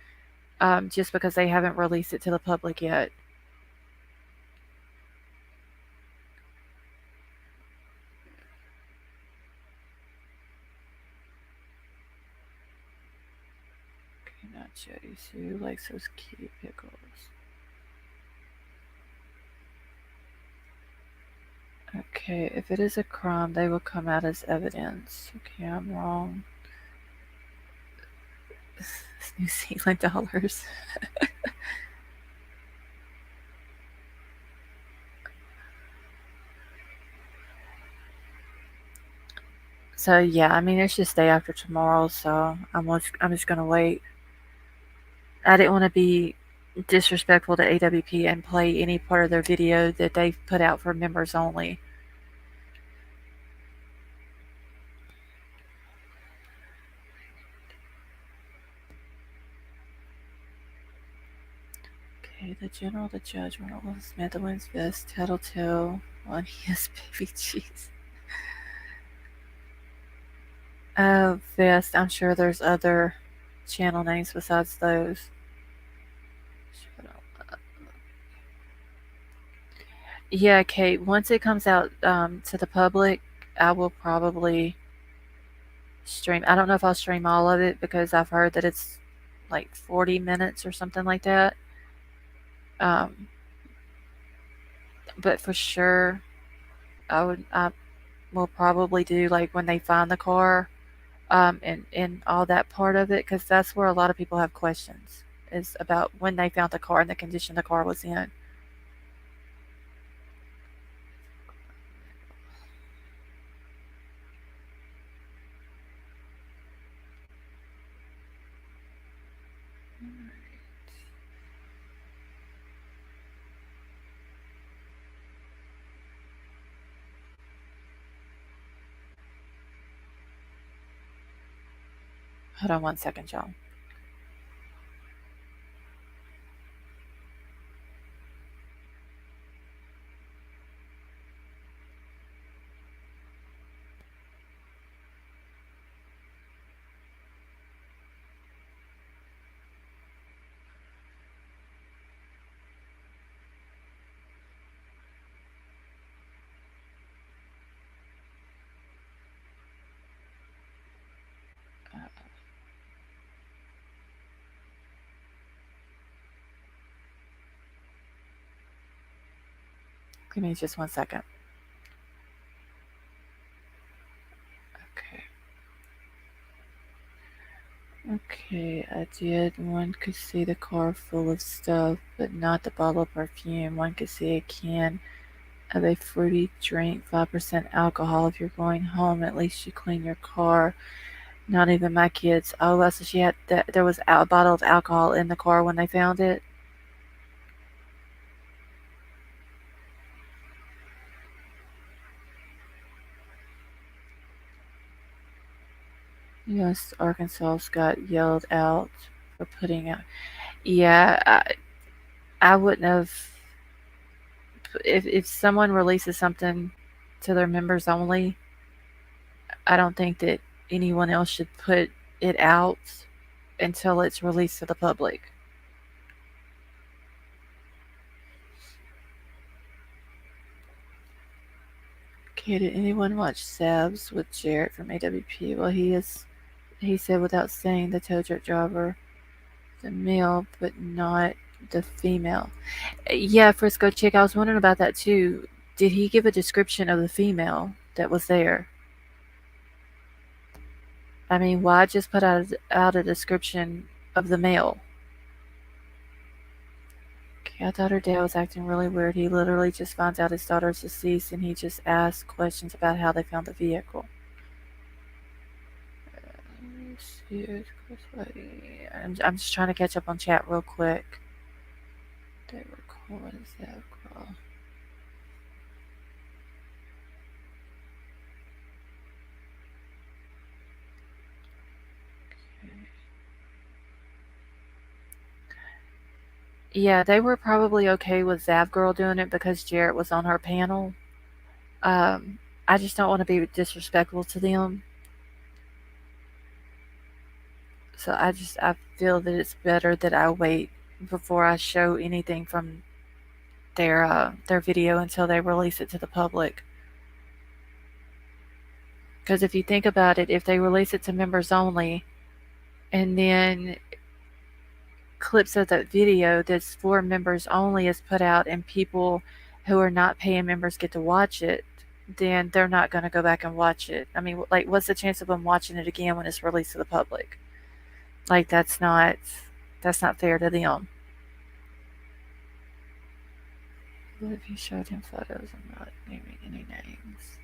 just because they haven't released it to the public yet. Not Jody Sue likes those kitty pickles. Okay, if it is a crime, they will come out as evidence. Okay, I'm wrong. New Zealand dollars. So yeah, I mean it's just day after tomorrow, so I'm just gonna wait. I didn't want to be disrespectful to AWP and play any part of their video that they've put out for members only. Okay, the general, the judge, Ronald Smith, the wins vest, tattletale on his baby cheese. Oh, vest. I'm sure there's other channel names besides those. Yeah, Kate, once it comes out to the public, I will probably stream. I don't know if I'll stream all of it because I've heard that it's like 40 minutes or something like that. Um, but for sure, I will probably do like when they find the car, and all that part of it because that's where a lot of people have questions is about when they found the car and the condition the car was in. Hold on 1 second, y'all. Give me just 1 second. Okay, I did. One could see the car full of stuff, but not the bottle of perfume. One could see a can of a fruity drink, 5% alcohol. If you're going home, at least you clean your car. Not even my kids. Oh, so she had there was a bottle of alcohol in the car when they found it. Yes, Arkansas got yelled out for putting out. Yeah, I wouldn't have. If someone releases something to their members only, I don't think that anyone else should put it out until it's released to the public. Okay, did anyone watch Sabs with Jarrett from AWP? Well, he said without saying the tow truck driver, the male, but not the female. Yeah, Frisco Chick, I was wondering about that too. Did he give a description of the female that was there? I mean, why just put out a description of the male? Okay, I thought her dad was acting really weird. He literally just finds out his daughter's deceased and he just asks questions about how they found the vehicle. I'm just trying to catch up on chat real quick. They record that girl. Yeah, they were probably okay with Zav Girl doing it because Jarrett was on her panel. I just don't want to be disrespectful to them. So I feel that it's better that I wait before I show anything from their video until they release it to the public. Because if you think about it, if they release it to members only, and then clips of that video that's for members only is put out and people who are not paying members get to watch it, then they're not going to go back and watch it. I mean, like, what's the chance of them watching it again when it's released to the public? Like, that's not fair to them. What if you showed him photos? I'm not naming any names.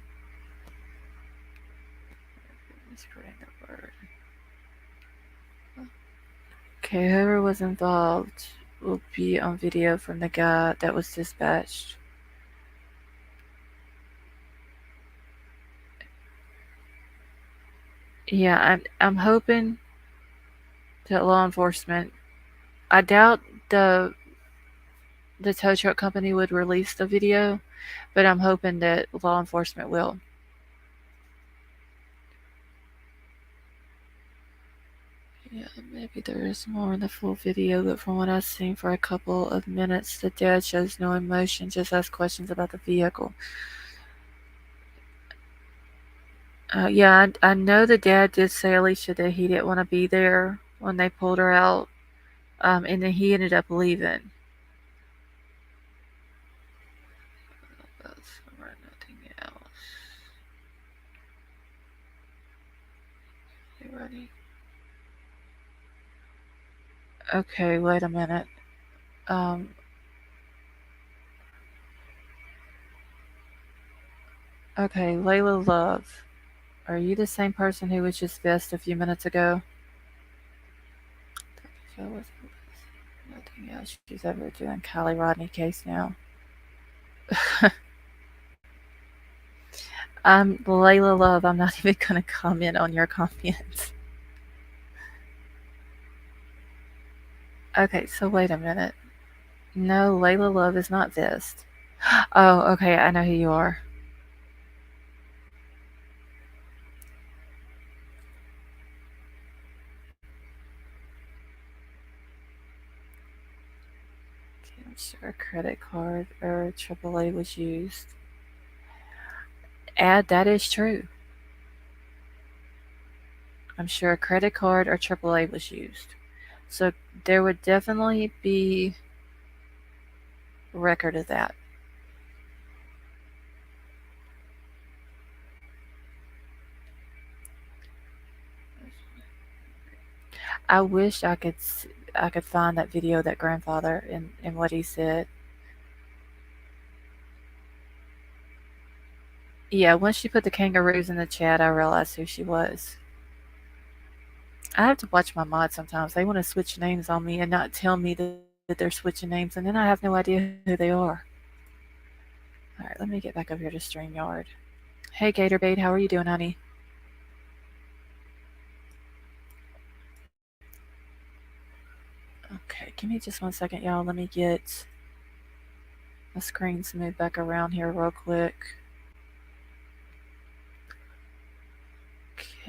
Misreading the word. Okay, whoever was involved will be on video from the guy that was dispatched. Yeah, I'm hoping that law enforcement. I doubt the tow truck company would release the video, but I'm hoping that law enforcement will. Yeah, maybe there is more in the full video, but from what I've seen for a couple of minutes, the dad shows no emotion, just asks questions about the vehicle. Yeah, I know the dad did say, Alicia, that he didn't want to be there when they pulled her out, and then he ended up leaving. Nothing else. You ready? Okay, wait a minute. Okay, Layla Love. Are you the same person who was just vest a few minutes ago? Nothing else she's ever doing Kylie case now. Layla Love, I'm not even gonna comment on your comments. Okay, so wait a minute. No, Layla Love is not vest. Oh, okay, I know who you are. I'm sure a credit card or AAA was used. That is true. I'm sure a credit card or AAA was used. So there would definitely be record of that. I wish I could find that video of that grandfather and what he said. Yeah, once she put the kangaroos in the chat, I realized who she was. I have to watch my mods sometimes. They want to switch names on me and not tell me that they're switching names, and then I have no idea who they are. Alright, let me get back up here to StreamYard. Hey, Gatorbait, how are you doing, honey? Okay, give me just 1 second, y'all. Let me get my screens moved back around here real quick.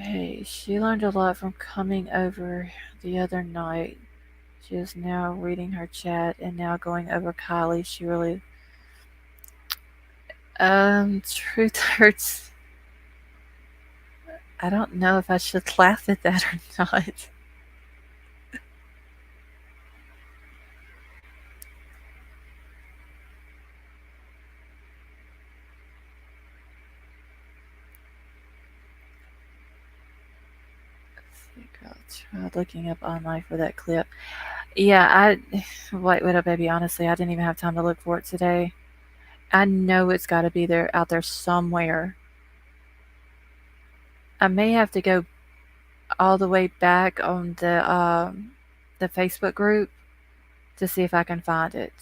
Okay, she learned a lot from coming over the other night. She is now reading her chat and now going over Kylie. She really... truth hurts. I don't know if I should laugh at that or not. I'll try looking up online for that clip. Yeah, wait up, baby. Honestly, I didn't even have time to look for it today. I know it's got to be there out there somewhere. I may have to go all the way back on the Facebook group to see if I can find it.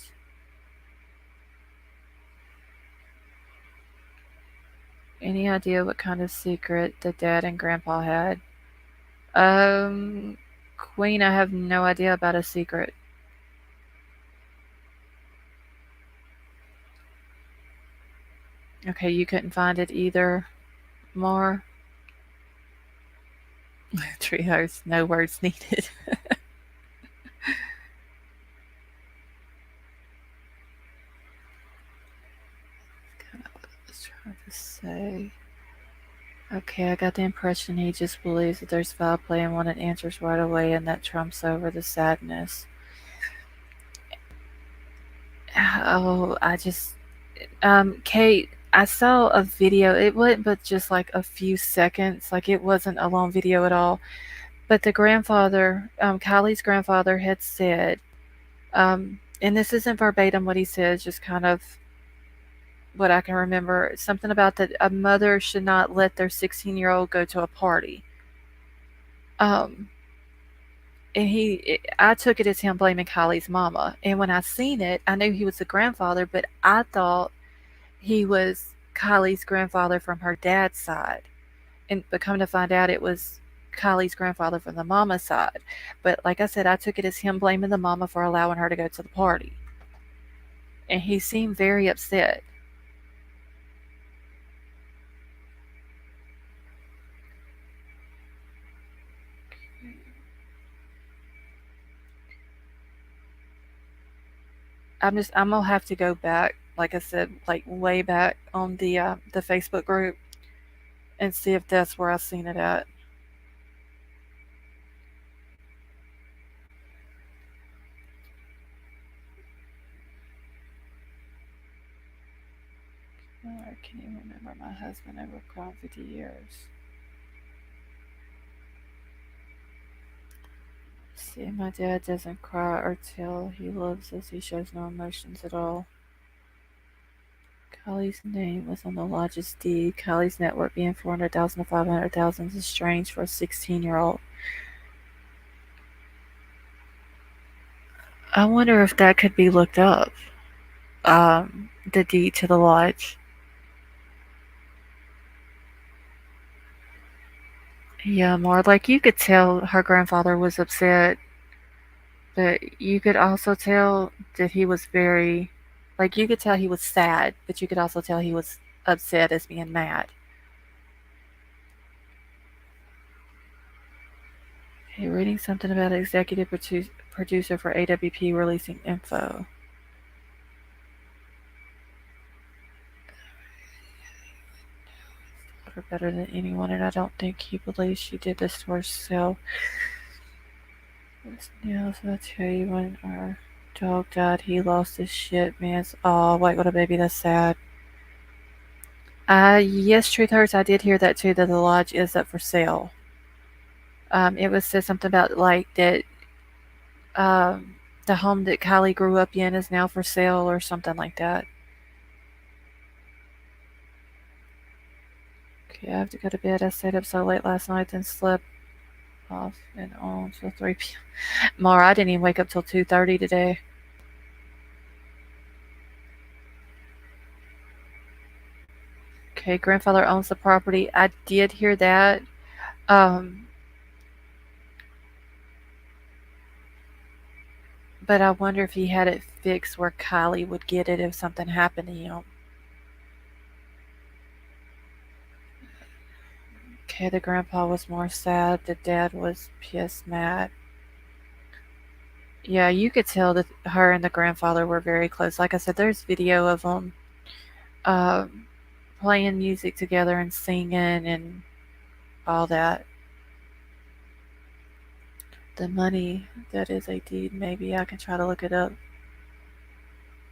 Any idea what kind of secret the dad and grandpa had? Queen, I have no idea about a secret. Okay, you couldn't find it either, Mar? Treehouse, no words needed. Kind of what I was trying to say. Okay, I got the impression he just believes that there's foul play and wanted answers right away, and that trumps over the sadness. Oh, Kate, I saw a video. It wasn't but just like a few seconds. Like it wasn't a long video at all. But the grandfather, Kylie's grandfather, had said, and this isn't verbatim what he says, just kind of what I can remember. Something about that a mother should not let their 16-year-old go to a party. Um, and I took it as him blaming Kylie's mama. And when I seen it, I knew he was the grandfather, but I thought he was Kylie's grandfather from her dad's side. But come to find out, it was Kylie's grandfather from the mama side. But like I said, I took it as him blaming the mama for allowing her to go to the party. And he seemed very upset. I'm gonna have to go back, like I said, like way back on the Facebook group and see if that's where I seen it at. I can't even remember my husband over crime 50 years. See, my dad doesn't cry or tell he loves us. He shows no emotions at all. Kylie's name was on the lodge's deed. Kylie's net worth being 400,000 to 500,000 is strange for a 16-year-old. I wonder if that could be looked up. The deed to the lodge. Yeah, more like you could tell her grandfather was upset, but you could also tell that he was very, like you could tell he was sad, but you could also tell he was upset as being mad. Hey, reading something about executive producer for AWP releasing info. Her better than anyone, and I don't think he believes she did this to herself. Now, so I tell you, when our dog died, he lost his shit, man. Oh, wait, what a baby, that's sad. Yes, truth hurts. I did hear that too. That the lodge is up for sale. It was said something about like that. Um, the home that Kylie grew up in is now for sale or something like that. Okay, I have to go to bed. I stayed up so late last night, then slept off and on till 3 p.m. Mara, I didn't even wake up till 2:30 today. Okay, grandfather owns the property. I did hear that. Um, but I wonder if he had it fixed where Kylie would get it if something happened to him. Okay, the grandpa was more sad. The dad was pissed mad. Yeah, you could tell that her and the grandfather were very close. Like I said, there's video of them um, playing music together and singing and all that. The money, that is a deed, maybe. I can try to look it up.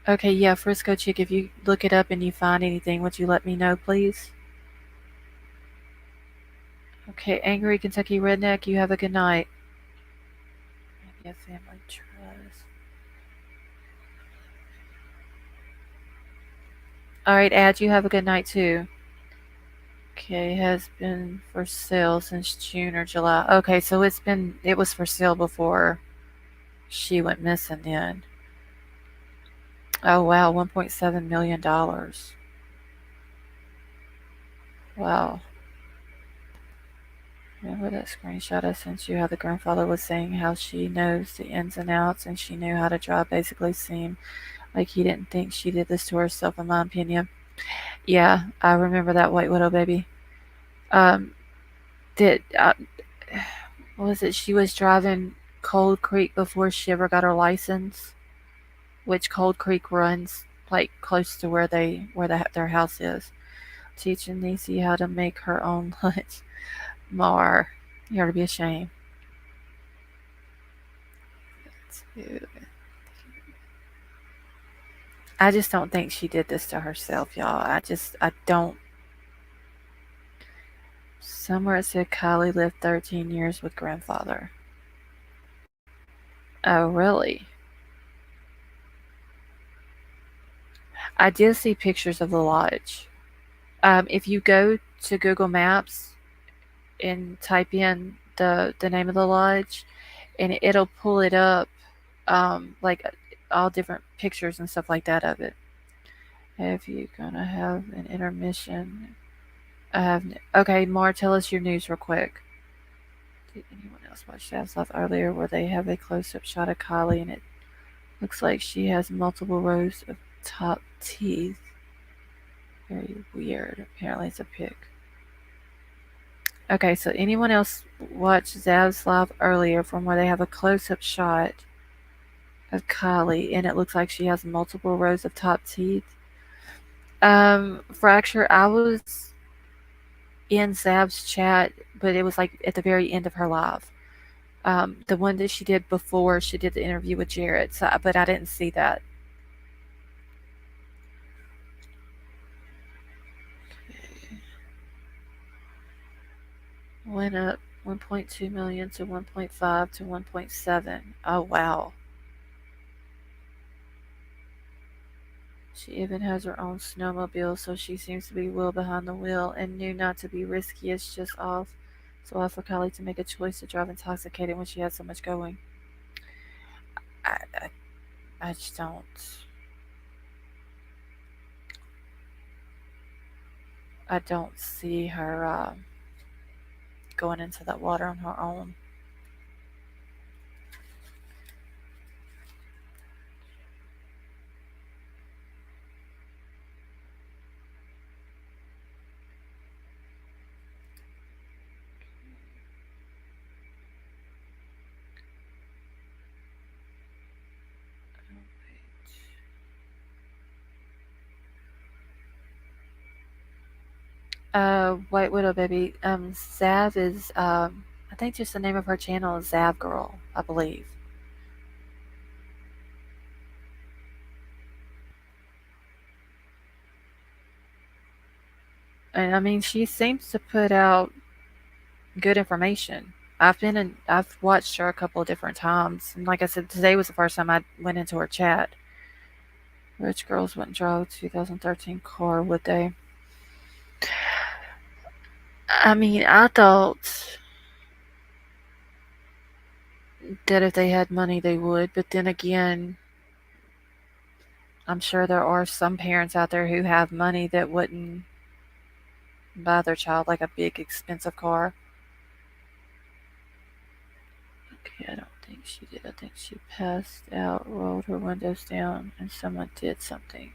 Okay, yeah, Frisco Chick, if you look it up and you find anything, would you let me know, please? Okay, Angry Kentucky Redneck, you have a good night. Yeah, family trust. Alright, Ad, you have a good night too. Okay, has been for sale since June or July. Okay, so it was for sale before she went missing then. Oh wow, $1.7 million. Wow. Remember that screenshot I sent you how the grandfather was saying how she knows the ins and outs and she knew how to drive, basically seemed like he didn't think she did this to herself, in my opinion. Yeah, I remember that White Widow baby. Um, did what was it? She was driving Cold Creek before she ever got her license, which Cold Creek runs like close to their house is. Teaching Niecy how to make her own lunch. Mar, you ought to be ashamed. I just don't think she did this to herself, y'all. I don't. Somewhere it said Kylie lived 13 years with grandfather. Oh, really? I did see pictures of the lodge. If you go to Google Maps and type in the name of the lodge, and it'll pull it up, like all different pictures and stuff like that of it. If you're gonna have an intermission, I have. Okay, Mar, tell us your news real quick. Did anyone else watch Shab's Life earlier where they have a close-up shot of Kylie and it looks like she has multiple rows of top teeth? Very weird. Apparently it's a pic. Okay, so anyone else watch Zav's live earlier from where they have a close-up shot of Kylie and it looks like she has multiple rows of top teeth? Fracture, I was in Zav's chat, but it was like at the very end of her live. The one that she did before she did the interview with Jared, so, but I didn't see that. Went up 1.2 million to 1.5 to 1.7. Oh wow. She even has her own snowmobile, so she seems to be well behind the wheel and knew not to be risky. It's just off. So off for Kylie to make a choice to drive intoxicated when she had so much going. I, I just don't. I don't see her going into that water on her own. White Widow Baby. Zav is, I think just the name of her channel is Zav Girl, I believe. And I mean, she seems to put out good information. I've watched her a couple of different times, and like I said, today was the first time I went into her chat. Rich girls wouldn't drive a 2013 car, would they? I mean, I thought that if they had money, they would, but then again, I'm sure there are some parents out there who have money that wouldn't buy their child like a big expensive car. Okay, I don't think she did. I think she passed out, rolled her windows down, and someone did something.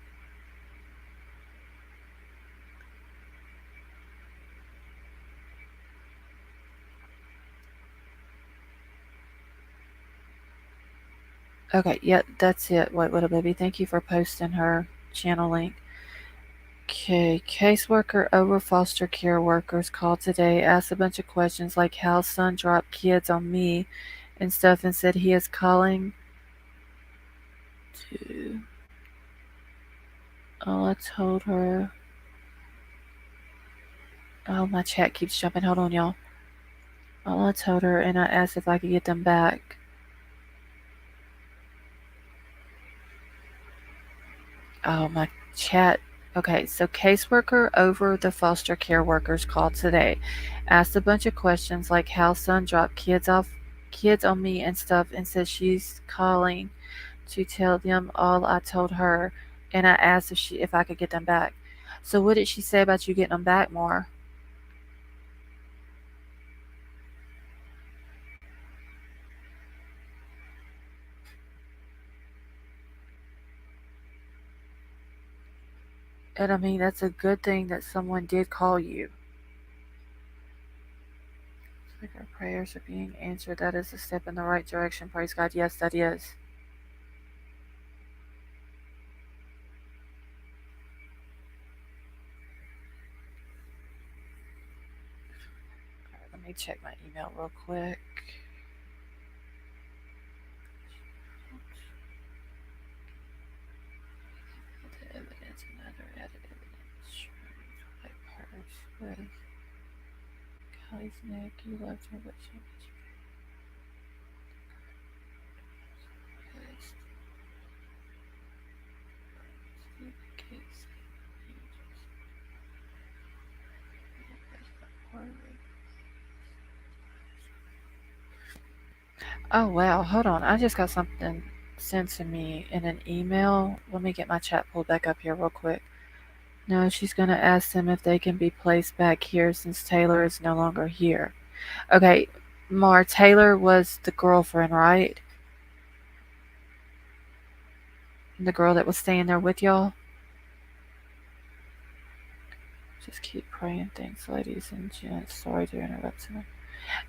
Okay, yeah, that's it, White Widow Baby. Thank you for posting her channel link. Okay, caseworker over foster care workers called today, asked a bunch of questions like how son dropped kids on me and stuff, and said he is calling to. All I told her. Oh, my chat keeps jumping. Hold on, y'all. All I told her, and I asked if I could get them back. Oh, my chat. Okay, so caseworker over the foster care workers called today, asked a bunch of questions like how son dropped kids on me and stuff, and said she's calling to tell them all I told her, and I asked if I could get them back. So what did she say about you getting them back, more? And I mean, that's a good thing that someone did call you. Like our prayers are being answered. That is a step in the right direction. Praise God. Yes, that is. All right, let me check my email real quick. neck. You loved her, but she Oh wow, hold on. I just got something sent to me in an email. Let me get my chat pulled back up here real quick. No, she's gonna ask them if they can be placed back here since Taylor is no longer here. Okay, Mar, Taylor was the girlfriend, right? The girl that was staying there with y'all? Just keep praying. Thanks, ladies and gents. Sorry to interrupt tonight.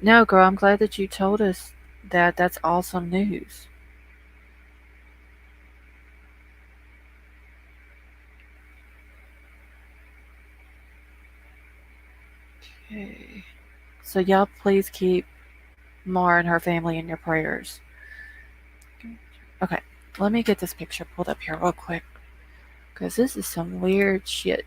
No, girl, I'm glad that you told us that. That's awesome news. Okay. So y'all please keep Mar and her family in your prayers. Okay, let me get this picture pulled up here real quick. Because this is some weird shit.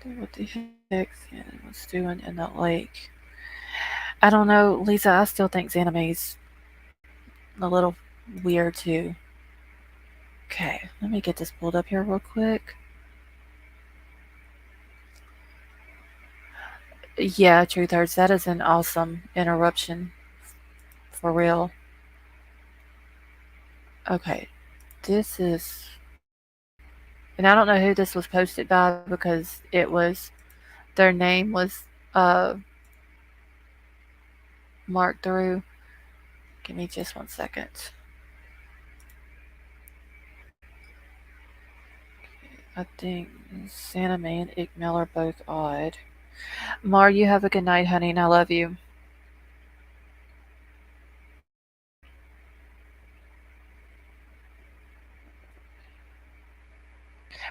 What the heck Xana was doing in the lake. I don't know, Lisa, I still think Xaname's a little weird too. Okay, let me get this pulled up here real quick. Yeah, Truthers, that is an awesome interruption. For real. Okay, this is. And I don't know who this was posted by because it was. Their name was uh, marked through. Give me just 1 second. I think Santa May and Ickmel are both odd. Mar, you have a good night, honey, and I love you.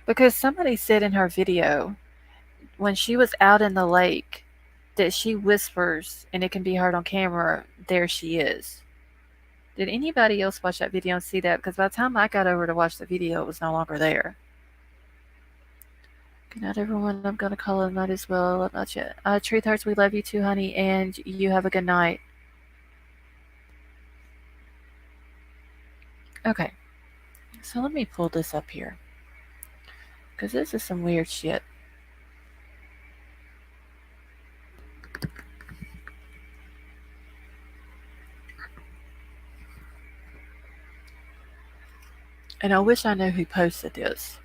Because somebody said in her video, when she was out in the lake, that she whispers, and it can be heard on camera, there she is. Did anybody else watch that video and see that? Because by the time I got over to watch the video, it was no longer there. Good night, everyone. I'm going to call it a night as well. Love not yet. Truth Hearts, we love you too, honey, and you have a good night. Okay, so let me pull this up here. Because this is some weird shit. And I wish I knew who posted this.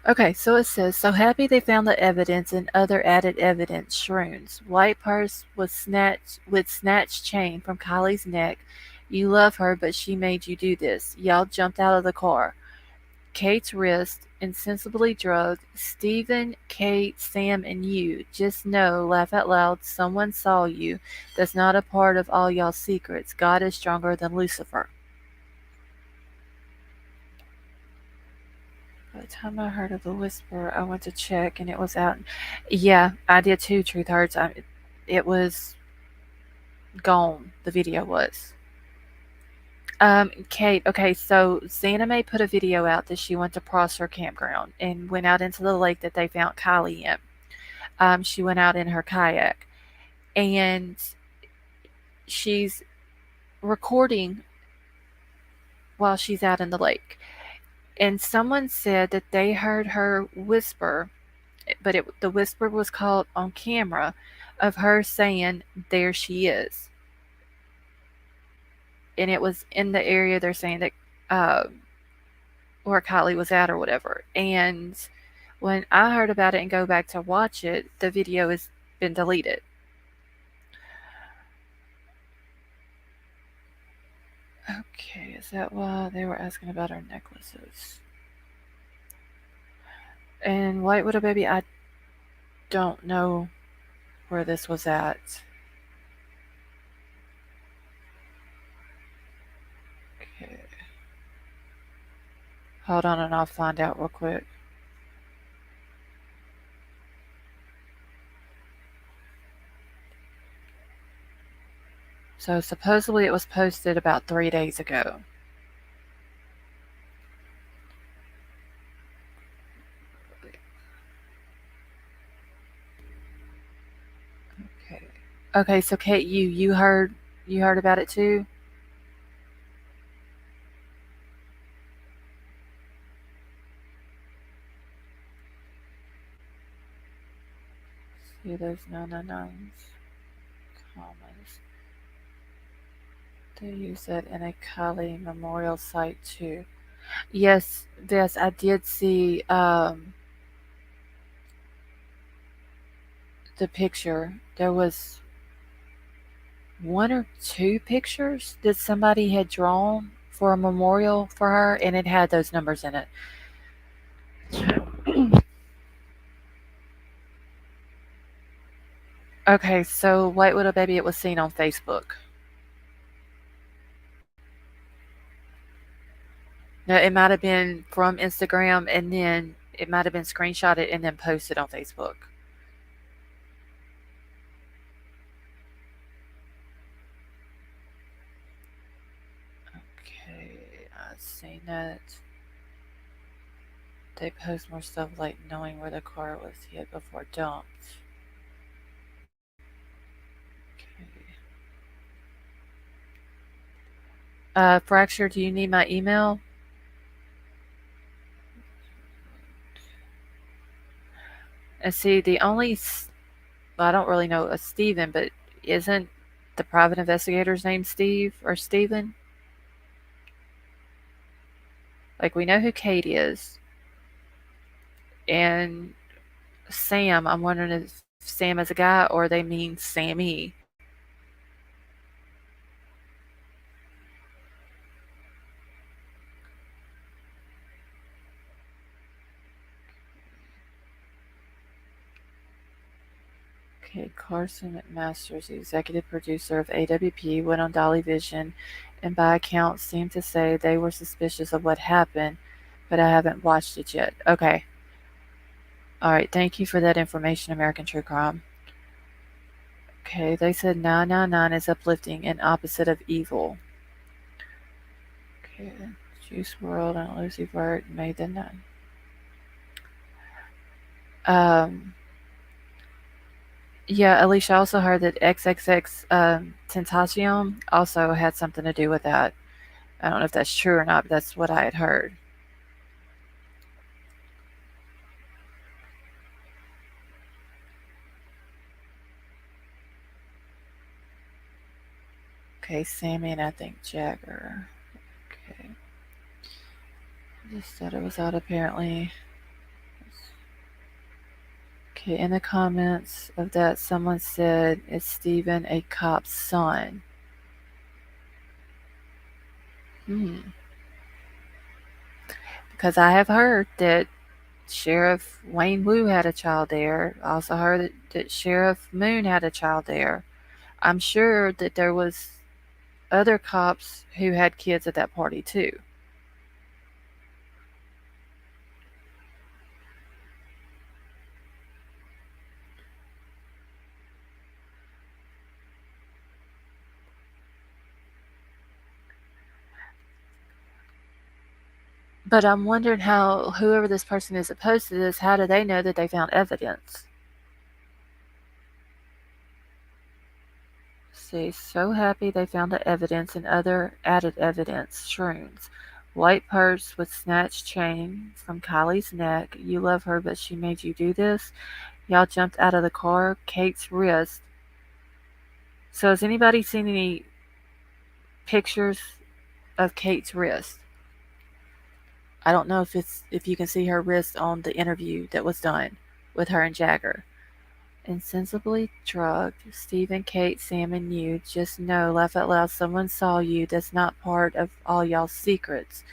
Okay, so it says, so happy they found the evidence and other added evidence, shrooms. White purse was snatched chain from Kylie's neck. You love her, but she made you do this. Y'all jumped out of the car. Kate's wrist, insensibly drugged. Stephen, Kate, Sam, and you. Just know, laugh out loud, someone saw you. That's not a part of all y'all's secrets. God is stronger than Lucifer. By the time I heard of the whisper, I went to check and it was out. Yeah, I did too, Truth Hurts. It was gone. The video was. Kate, okay, so Xana May put a video out that she went to Prosser Campground and went out into the lake that they found Kylie in. She went out in her kayak and she's recording while she's out in the lake. And someone said that they heard her whisper, but the whisper was caught on camera of her saying, there she is. And it was in the area they're saying that where Kylie was at or whatever. And when I heard about it and go back to watch it, the video has been deleted. Okay, is that why they were asking about our necklaces? And White Widow Baby, I don't know where this was at. Okay. Hold on and I'll find out real quick. So supposedly it was posted about 3 days ago. Okay, so Kate, you heard about it too? See those 999s, commas. They use that in a Kylie memorial site too. Yes, I did see the picture. There was one or two pictures that somebody had drawn for a memorial for her, and it had those numbers in it. Okay, so White Widow Baby, it was seen on Facebook. No, it might have been from Instagram, and then it might have been screenshotted and then posted on Facebook. Okay, I've seen that. They post more stuff like knowing where the car was hit before dumped. Okay. Fracture, do you need my email? And see, well, I don't really know a Steven, but isn't the private investigator's name Steve or Steven? Like, we know who Kate is. And Sam, I'm wondering if Sam is a guy or they mean Sammy. Okay, Carson McMasters, the executive producer of AWP, went on Dolly Vision and by accounts seemed to say they were suspicious of what happened, but I haven't watched it yet. Okay. All right. Thank you for that information, American True Crime. Okay, they said 999 is uplifting and opposite of evil. Okay, Juice World and Lucy Vert made the nun. Um, yeah, Alicia, I also heard that XXX Tentacion also had something to do with that. I don't know if that's true or not, but that's what I had heard. Okay, Sammy and I think Jagger. Okay, I just thought it was out apparently. Okay, in the comments of that, someone said, is Stephen a cop's son? Hmm. Because I have heard that Sheriff Wayne Wu had a child there. I also heard that Sheriff Moon had a child there. I'm sure that there was other cops who had kids at that party too. But I'm wondering how whoever this person is opposed to this, how do they know that they found evidence? See, so happy they found the evidence and other added evidence. Shrooms. White purse with snatched chain from Kylie's neck. You love her, but she made you do this. Y'all jumped out of the car. Kate's wrist. So has anybody seen any pictures of Kate's wrist? I don't know if you can see her wrist on the interview that was done with her and Jagger. Insensibly drugged. Steve and Kate, Sam and you. Just know, laugh out loud, someone saw you. That's not part of all y'all's secrets.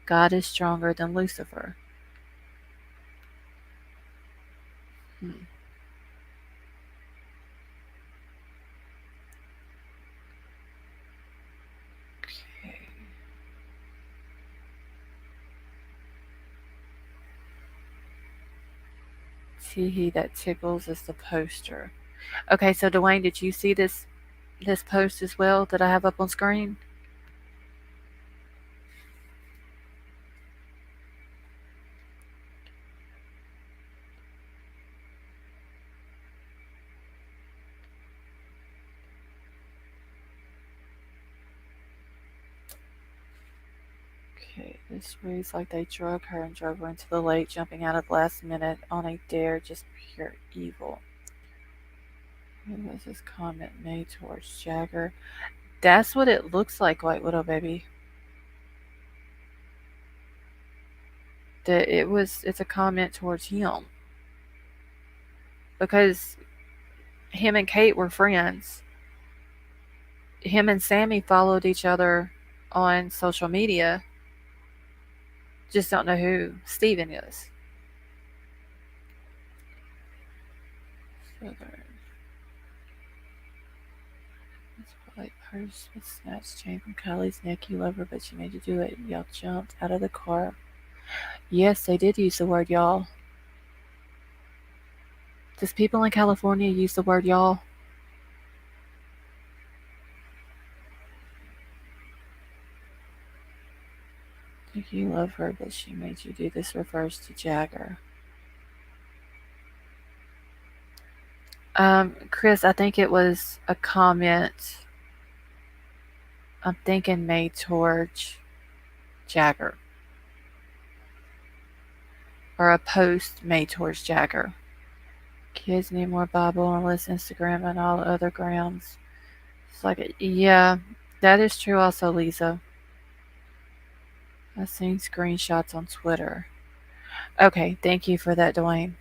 God is stronger than Lucifer. Hmm. Okay. Tee that tickles is the poster. Okay, so Dwayne, did you see this post as well that I have up on screen? Okay, this reads like they drug her and drove her into the lake, jumping out at the last minute on a dare, just pure evil. Who was this comment made towards Jagger? That's what it looks like, White Widow Baby. It's a comment towards him. Because him and Kate were friends. Him and Sammy followed each other on social media. Just don't know who Steven is. Like purse with snatched chain from Kylie's neck. You love her, but she made you do it. Y'all jumped out of the car. Yes, they did use the word y'all. Does people in California use the word y'all? You love her, but she made you do this refers to Jagger. Chris, I think it was a comment. I'm thinking made towards Jagger. Or a post made towards Jagger. Kids need more Bible and less Instagram and all other grams. It's like, yeah, that is true also, Lisa. I've seen screenshots on Twitter. Okay, thank you for that, Dwayne.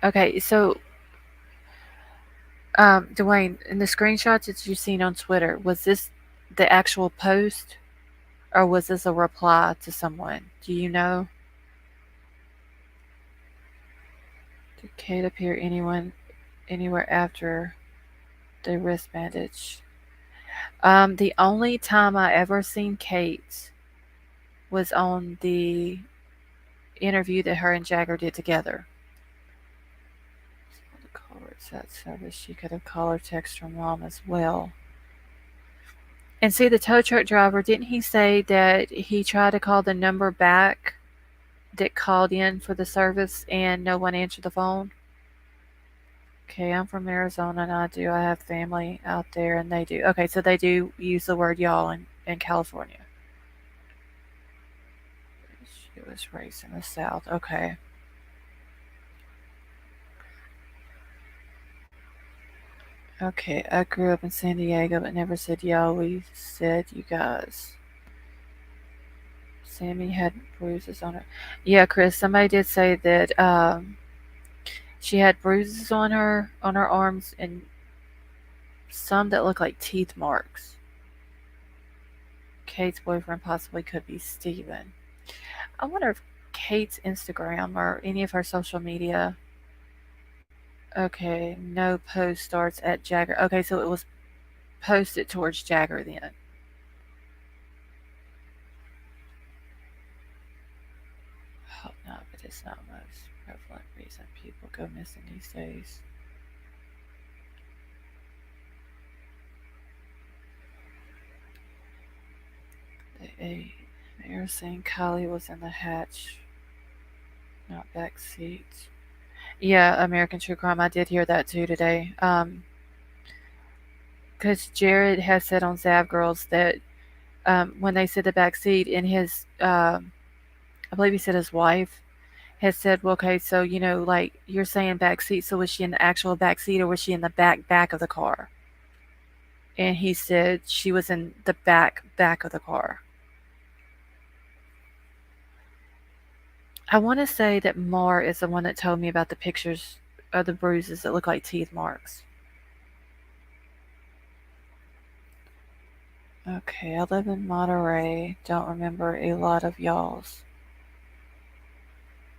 Okay, so Dwayne, in the screenshots that you've seen on Twitter, was this the actual post or was this a reply to someone? Do you know? Did Kate appear anywhere after the wrist bandage? The only time I ever seen Kate was on the interview that her and Jagger did together. The caller at service. She could have called or text her mom as well. And see, the tow truck driver, didn't he say that he tried to call the number back that called in for the service and no one answered the phone? Okay, I'm from Arizona and I have family out there and they do. Okay, so they do use the word y'all in California. She was raised in the South. Okay. Okay, I grew up in San Diego but never said y'all. We said you guys. Sammy had bruises on her. Yeah, Chris, somebody did say that she had bruises on her arms and some that look like teeth marks. Kate's boyfriend possibly could be Steven. I wonder if Kate's Instagram or any of her social media. Okay, no post starts at Jagger. Okay, so it was posted towards Jagger then. Hope not, but it's not most prevalent reason people go missing these days. They are saying Kylie was in the hatch, not back seat. Yeah, American True Crime. I did hear that too today. Because Jared has said on Zav Girls that when they said the back seat in his, I believe he said his wife has said, well, okay, so like you're saying back seat, so was she in the actual back seat or was she in the back of the car? And he said she was in the back of the car. I want to say that Mar is the one that told me about the pictures of the bruises that look like teeth marks. Okay, I live in Monterey. Don't remember a lot of y'all's.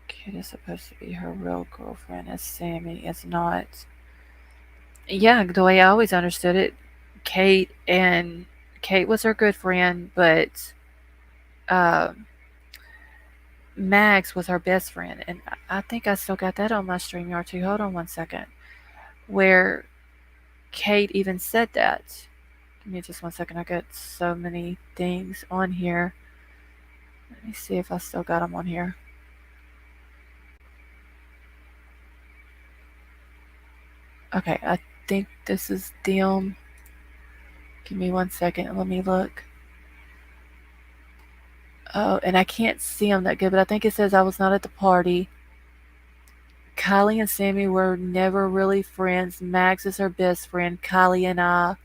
Kid is supposed to be her real girlfriend, as Sammy is not. Yeah, the way I always understood it, Kate was her good friend, but uh, Max was her best friend, and I think I still got that on my StreamYard too. Hold on one second, where Kate even said that. Give me just one second. I got so many things on here. Let me see if I still got them on here. Okay, I think this is them. Give me 1 second and let me look. Oh, and I can't see them that good, but I think it says I was not at the party. Kylie and Sammy were never really friends. Max is her best friend. Kylie and I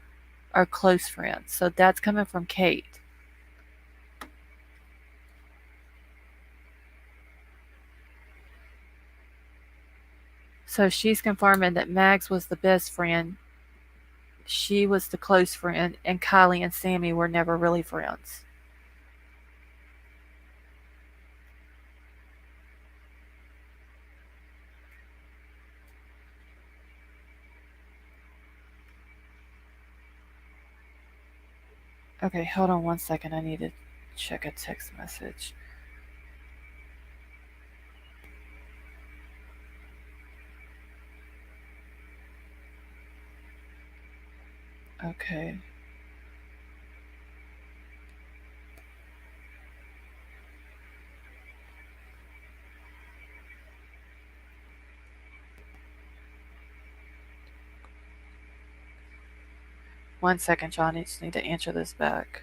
are close friends. So that's coming from Kate. So she's confirming that Max was the best friend, she was the close friend, and Kylie and Sammy were never really friends. Okay, hold on 1 second. I need to check a text message. Okay. One second, John. I just need to answer this back.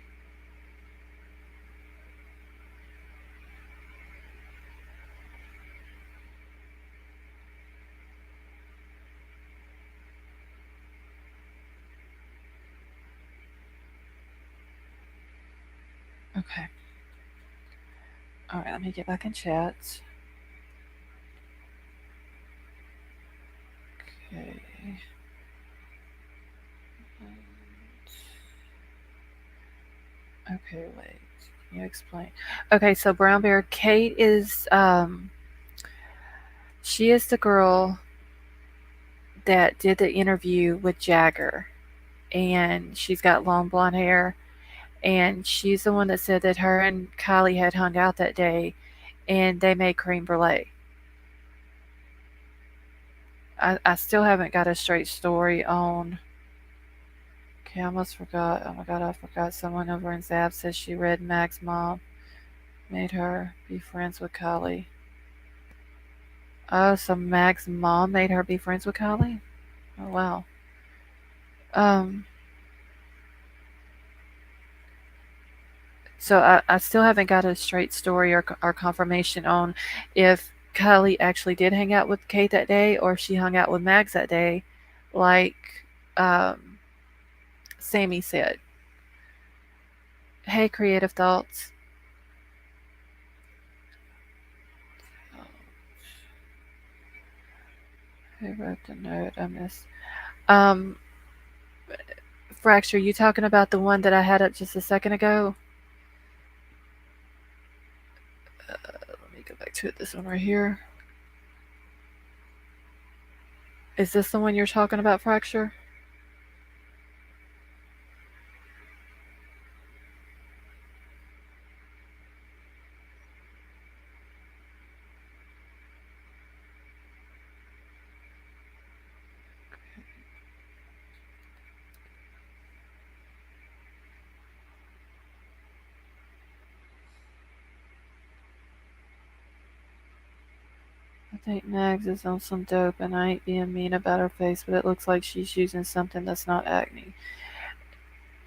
Okay. Alright, let me get back in chat. Okay. Okay, wait. Can you explain? Okay, so Brown Bear, Kate is she is the girl that did the interview with Jagger, and she's got long blonde hair, and she's the one that said that her and Kylie had hung out that day, and they made creme brulee. I still haven't got a straight story on. Okay, I almost forgot. Oh my god, I forgot. Someone over in Zap says she read Mag's mom made her be friends with Kylie. Oh, so Mag's mom made her be friends with Kylie? Oh wow. Um, so I still haven't got a straight story or confirmation on if Kylie actually did hang out with Kate that day or if she hung out with Mags that day, like um, Sammy said. Hey, creative thoughts. Who wrote the note? I missed. Um, Fracture, you talking about the one that I had up just a second ago? Let me go back to it. This one right here. Is this the one you're talking about, Fracture? I think Mags is on some dope, and I ain't being mean about her face, but it looks like she's using something that's not acne.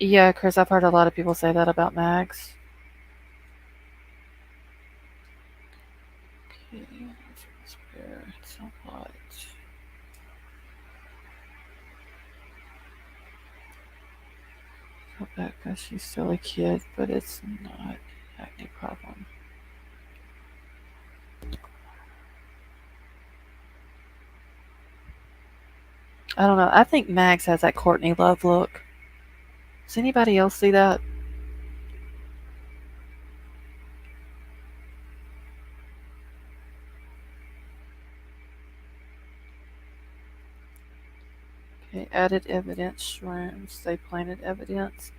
Yeah, Chris, I've heard a lot of people say that about Mags. Okay, it's a lot. Go back because she's still a kid, but it's not acne problem. I don't know. I think Mags has that Courtney Love look. Does anybody else see that? Okay, added evidence, shrooms. They planted evidence.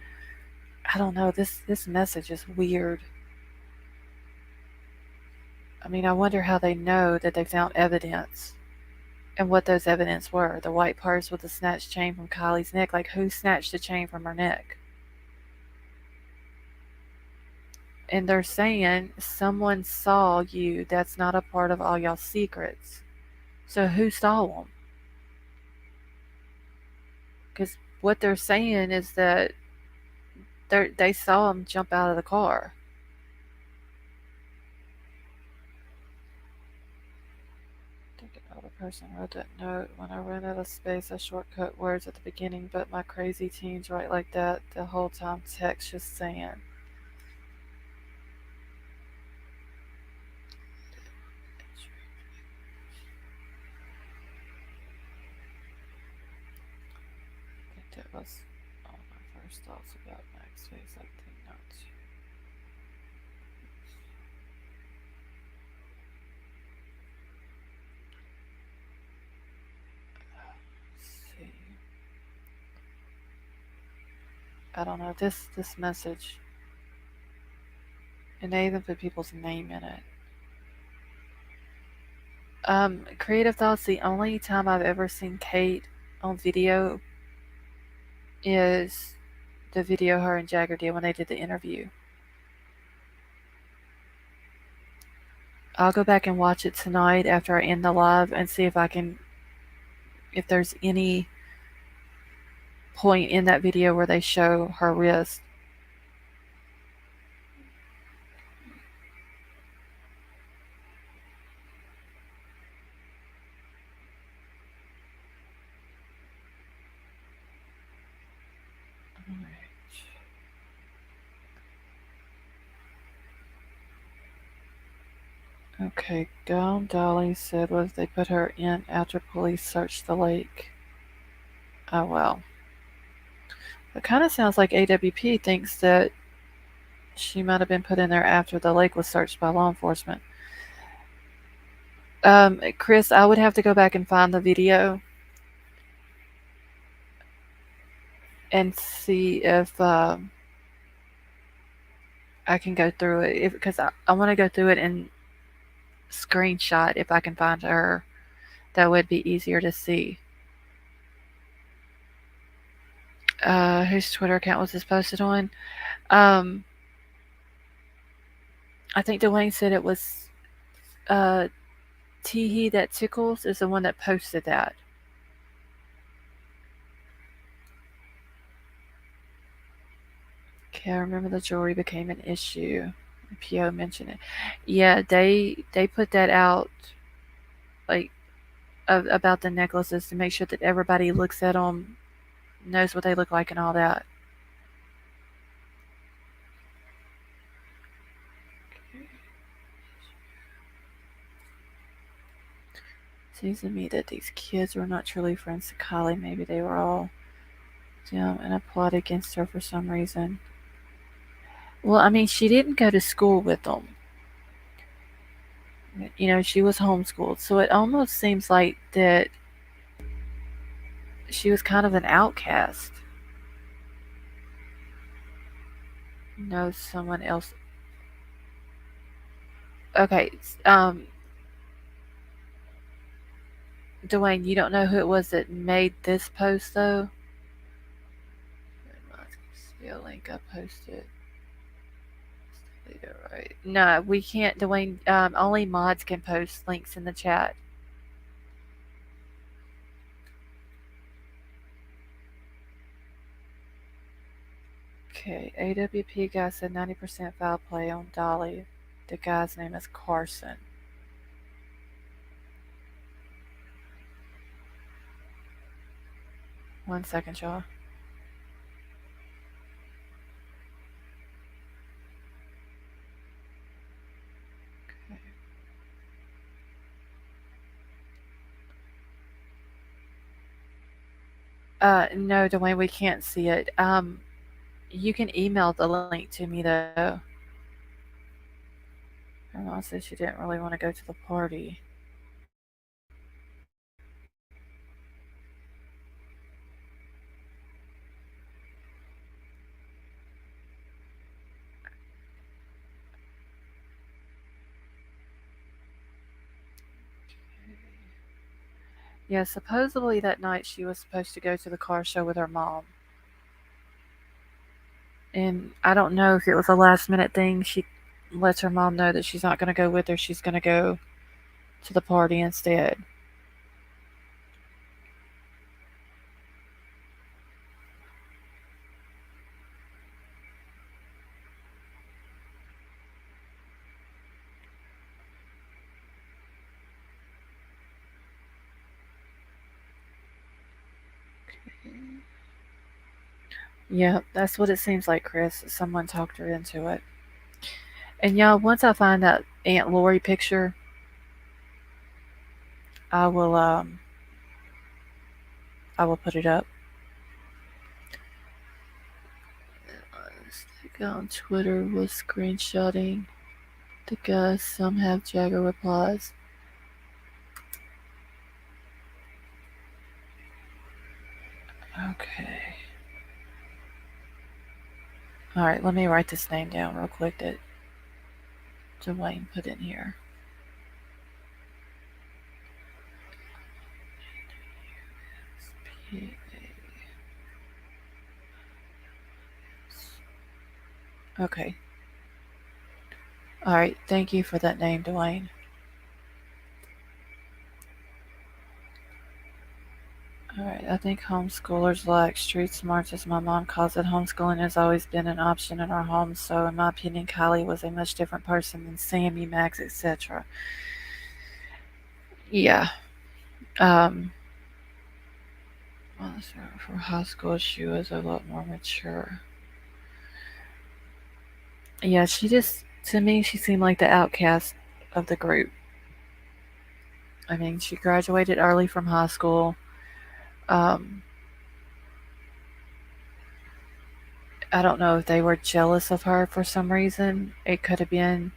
I don't know. This message is weird. I mean, I wonder how they know that they found evidence and what those evidence were. The white purse with the snatched chain from Kylie's neck. Like, who snatched the chain from her neck? And they're saying someone saw you. That's not a part of all y'all's secrets. So who saw them? Because what they're saying is that They saw him jump out of the car. I think another person wrote that note. When I ran out of space, I shortcut words at the beginning, but my crazy teens write like that the whole time. Text just saying. I think that was all my first thoughts about Mac's face. I think not. See. I don't know. This message, and they even put people's name in it. Creative thoughts. The only time I've ever seen Kate on video is the video her and Jagger did when they did the interview. I'll go back and watch it tonight after I end the live and see if there's any point in that video where they show her wrist. Okay, Dolly said was they put her in after police searched the lake. Oh well. It kind of sounds like AWP thinks that she might have been put in there after the lake was searched by law enforcement. Chris, I would have to go back and find the video and see if I can go through it because I want to go through it and screenshot if I can find her. That would be easier to see. Whose Twitter account was this posted on? I think Dwayne said it was Teehee That Tickles is the one that posted that. Okay, I remember the jewelry became an issue. PO mentioned it. Yeah, they put that out like about the necklaces to make sure that everybody looks at them, knows what they look like, and all that. Seems to me that these kids were not truly friends to Kylie. Maybe they were all dumb and a plot against her for some reason. Well, I mean, she didn't go to school with them. You know, she was homeschooled, so it almost seems like that she was kind of an outcast. Know someone else. Okay, Dwayne, you don't know who it was that made this post though? See a link I posted. Right. No, we can't, Dwayne. Only mods can post links in the chat. Okay, AWP guy said 90% foul play on Dolly. The guy's name is Carson. One second, y'all. No, Dwayne, we can't see it. You can email the link to me though. Her mom said she didn't really want to go to the party. Yeah, supposedly that night she was supposed to go to the car show with her mom. And I don't know if it was a last minute thing. She lets her mom know that she's not going to go with her. She's going to go to the party instead. Yeah, that's what it seems like, Chris. Someone talked her into it. And y'all, once I find that Aunt Lori picture, I will um I will put it up. This guy on Twitter was screenshotting the guy. Some have Jagger replies. Okay. All right, let me write this name down real quick that Dwayne put in here. Okay. All right. Thank you for that name, Dwayne. All right. I think homeschoolers lack street smarts, as my mom calls it. Homeschooling has always been an option in our home. So, in my opinion, Kylie was a much different person than Sammy, Max, etc. Yeah. Um. Well, for high school, she was a lot more mature. Yeah, she just, to me, she seemed like the outcast of the group. I mean, she graduated early from high school. Um, I don't know if they were jealous of her for some reason. It could have been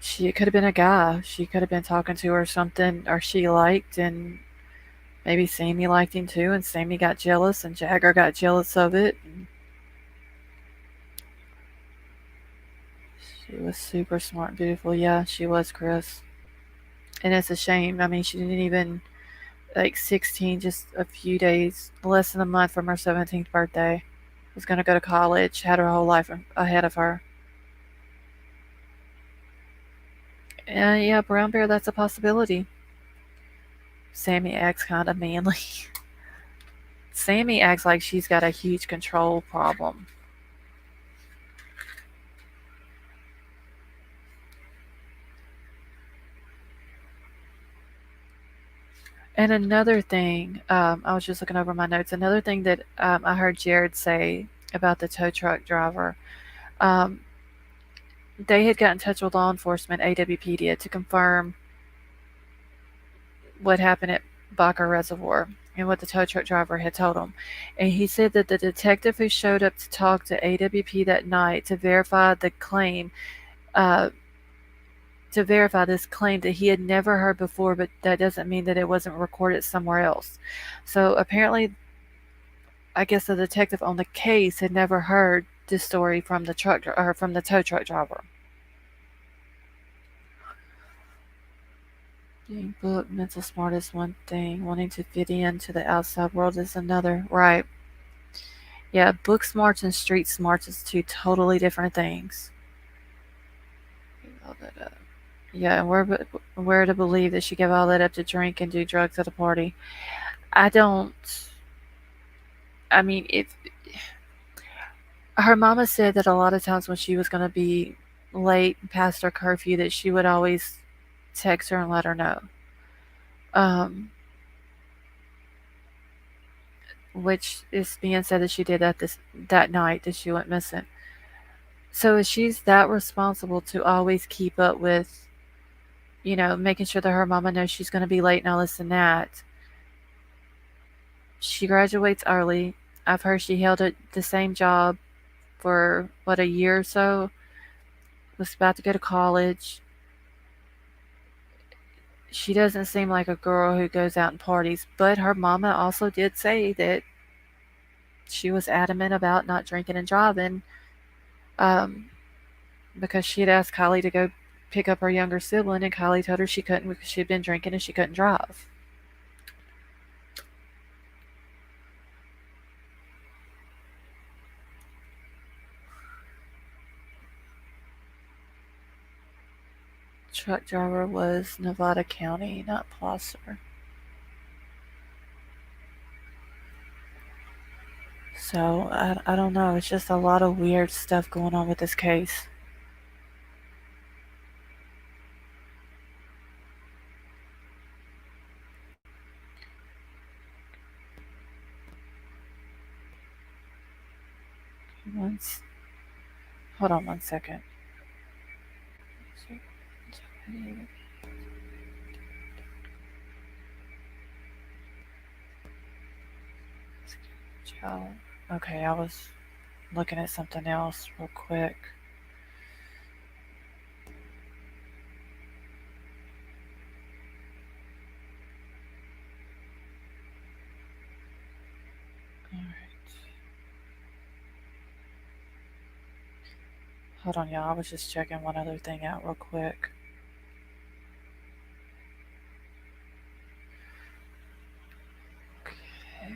a guy. She could have been talking to her something, or she liked, and maybe Sammy liked him too, and Sammy got jealous, and Jagger got jealous of it. And she was super smart and beautiful. Yeah, she was, Chris. And it's a shame. I mean, she didn't even, like 16, just a few days, less than a month from her 17th birthday. Was going to go to college, had her whole life ahead of her. And yeah, Brown Bear, that's a possibility. Sammy acts kind of manly. Sammy acts like she's got a huge control problem. And another thing, I was just looking over my notes. Another thing that I heard Jared say about the tow truck driver, um, they had got in touch with law enforcement, AWP did, to confirm what happened at Baca Reservoir and what the tow truck driver had told him. And he said that the detective who showed up to talk to AWP that night uh, to verify this claim that he had never heard before, but that doesn't mean that it wasn't recorded somewhere else. So apparently, I guess the detective on the case had never heard this story from the from the tow truck driver. Being book mental smart is one thing, wanting to fit into the outside world is another. Right. Yeah, book smarts and street smarts is two totally different things. All that up. Yeah, and we're to believe that she gave all that up to drink and do drugs at a party. I don't. I mean, if her mama said that a lot of times when she was going to be late past her curfew, that she would always text her and let her know. Um, which is being said that she did that night that she went missing. So if she's that responsible to always keep up with, making sure that her mama knows she's going to be late and all this and that. She graduates early. I've heard she held the same job for what, a year or so. Was about to go to college. She doesn't seem like a girl who goes out and parties, but her mama also did say that she was adamant about not drinking and driving, um, because she had asked Kylie to go pick up her younger sibling, and Kylie told her she couldn't because she had been drinking and she couldn't drive. Truck driver was Nevada County, not Placer. So I don't know. It's just a lot of weird stuff going on with this case. Once, hold on 1 second. Okay, I was looking at something else real quick. Hold on, y'all. I was just checking one other thing out real quick. Okay.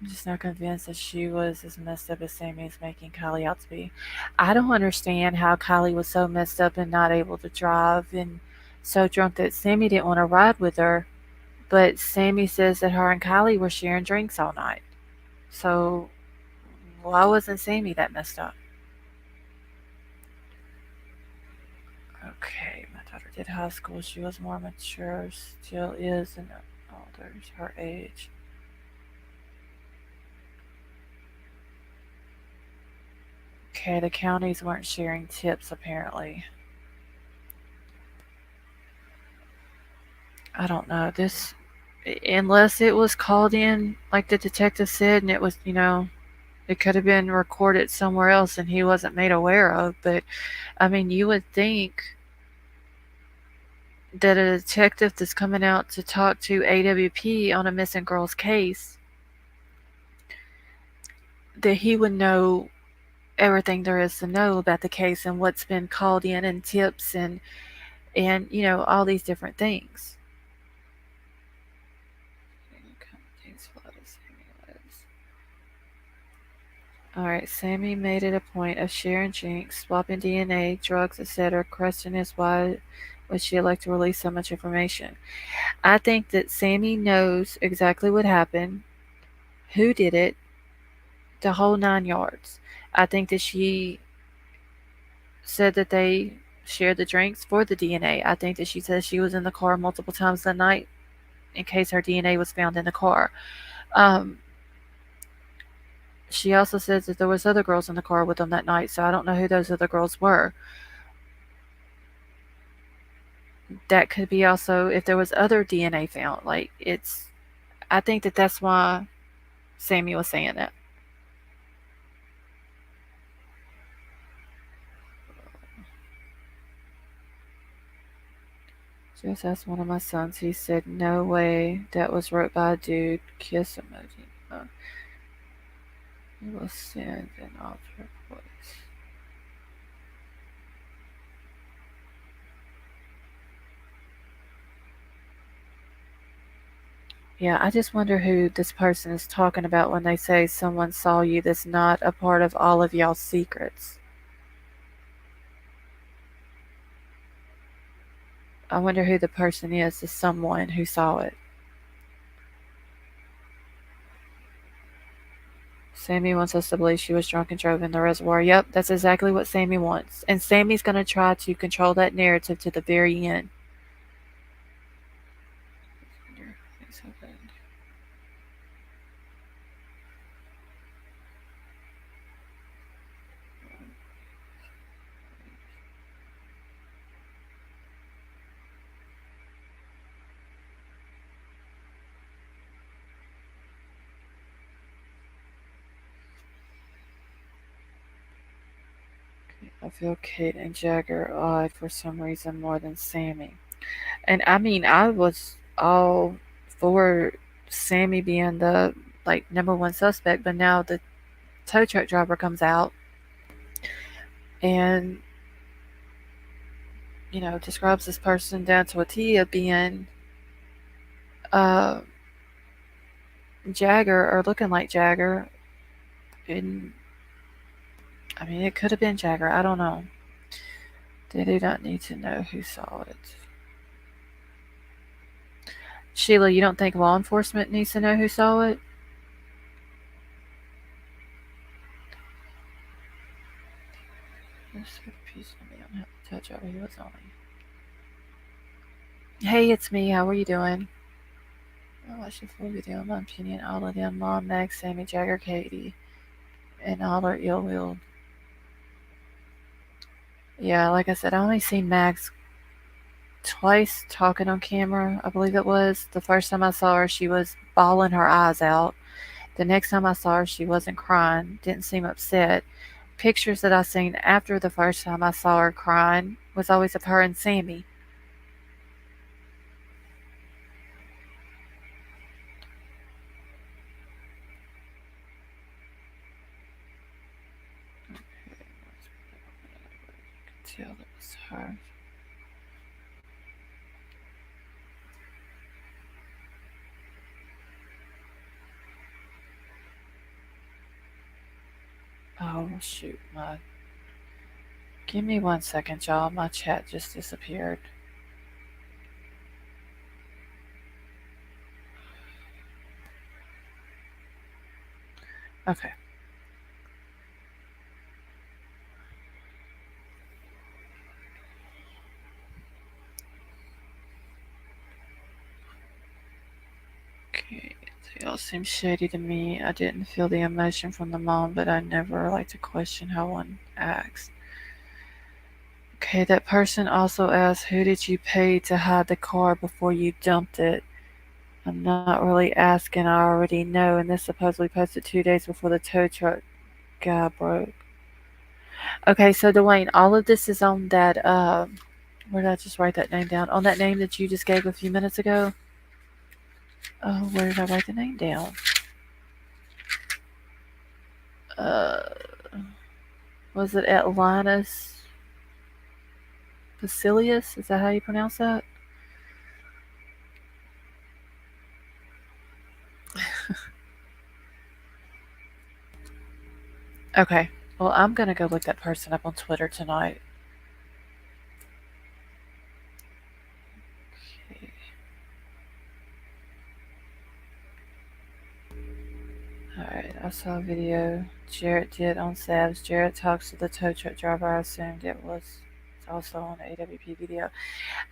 I'm just not convinced that she was as messed up as Sammy is making Kylie out to be. I don't understand how Kylie was so messed up and not able to drive and so drunk that Sammy didn't want to ride with her. But Sammy says that her and Kylie were sharing drinks all night. So why wasn't Sammy that messed up? Okay, my daughter did high school. She was more mature, still is, and older, her age. Okay, the counties weren't sharing tips apparently. I don't know. This, unless it was called in, like the detective said, and it was, it could have been recorded somewhere else and he wasn't made aware of. But, I mean, you would think that a detective that's coming out to talk to AWP on a missing girls case, that he would know everything there is to know about the case and what's been called in and tips and all these different things. Alright, Sammy made it a point of sharing drinks, swapping DNA, drugs, etc. Question is, why would she like to release so much information? I think that Sammy knows exactly what happened, who did it, the whole 9 yards. I think that she said that they shared the drinks for the DNA. I think that she said she was in the car multiple times that night in case her DNA was found in the car. Um, she also says that there was other girls in the car with them that night, so I don't know who those other girls were. That could be also if there was other DNA found. I think that that's why Sammy was saying that. Just asked one of my sons. He said, "No way, that was wrote by a dude." Kiss emoji. He will send an alter voice. Yeah, I just wonder who this person is talking about when they say someone saw you that's not a part of all of y'all's secrets. I wonder who the person is, the someone who saw it. Sammy wants us to believe she was drunk and drove in the reservoir. Yep, that's exactly what Sammy wants. And Sammy's going to try to control that narrative to the very end. I feel Kate and Jagger odd for some reason more than Sammy. And I mean, I was all for Sammy being the number one suspect, but now the tow truck driver comes out and describes this person down to a T of being uh, Jagger or looking like Jagger. And I mean, it could have been Jagger. I don't know. They do not need to know who saw it. Sheila, you don't think law enforcement needs to know who saw it? Hey, it's me. How are you doing? I watched the full video. My opinion, all of them, Mom, Meg, Sammy, Jagger, Katie. and all are ill-willed. Yeah, like I said, I only seen Max twice talking on camera, I believe it was. The first time I saw her, she was bawling her eyes out. The next time I saw her, she wasn't crying, didn't seem upset. Pictures that I seen after the first time I saw her crying was always of her and Sammy. Tell it was her. Oh shoot, my give me 1 second, y'all. My chat just disappeared. Okay. Okay. So y'all seem shady to me. I didn't feel the emotion from the mom, but I never like to question how one acts. Okay, that person also asked, who did you pay to hide the car before you dumped it? I'm not really asking, I already know, and this supposedly posted 2 days before the tow truck guy broke. Okay, so Dwayne, all of this is on that, where did I just write that name down? On that name that you just gave a few minutes ago? Oh, where did I write the name down? Uh, was it Atlantis Basilius? Is that how you pronounce that? Okay. Well, I'm gonna go look that person up on Twitter tonight. Okay. Alright, I saw a video Jarrett did on Sabs. Jarrett talks to the tow truck driver. I assumed it was also on the AWP video.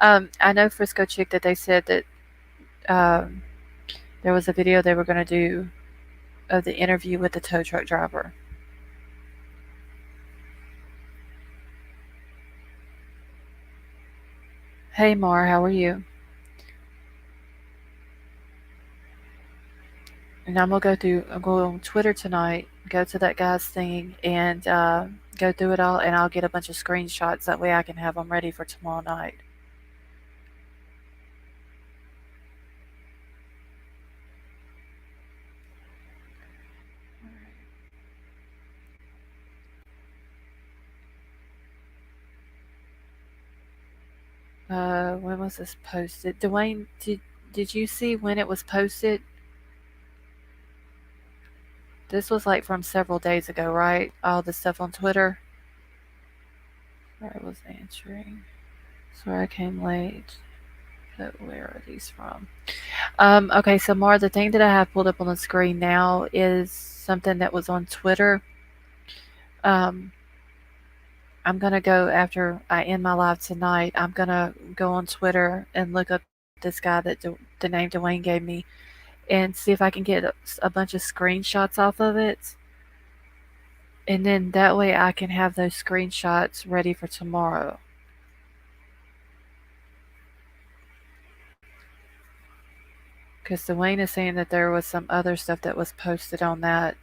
I know Frisco Chick that they said that there was a video they were going to do of the interview with the tow truck driver. Hey Mar, how are you? And I'm gonna go on Twitter tonight, go to that guy's thing, and go through it all, and I'll get a bunch of screenshots. That way I can have them ready for tomorrow night. When was this posted? Dwayne, did you see when it was posted? This was like from several days ago, right? All the stuff on Twitter. Where I was answering. Sorry I came late. But where are these from? Okay, so Mar, the thing that I have pulled up on the screen now is something that was on Twitter. Um, I'm gonna go after I end my live tonight. I'm gonna go on Twitter and look up this guy that the name Dwayne gave me, and see if I can get a bunch of screenshots off of it, and then that way I can have those screenshots ready for tomorrow. Because Dwayne is saying that there was some other stuff that was posted on that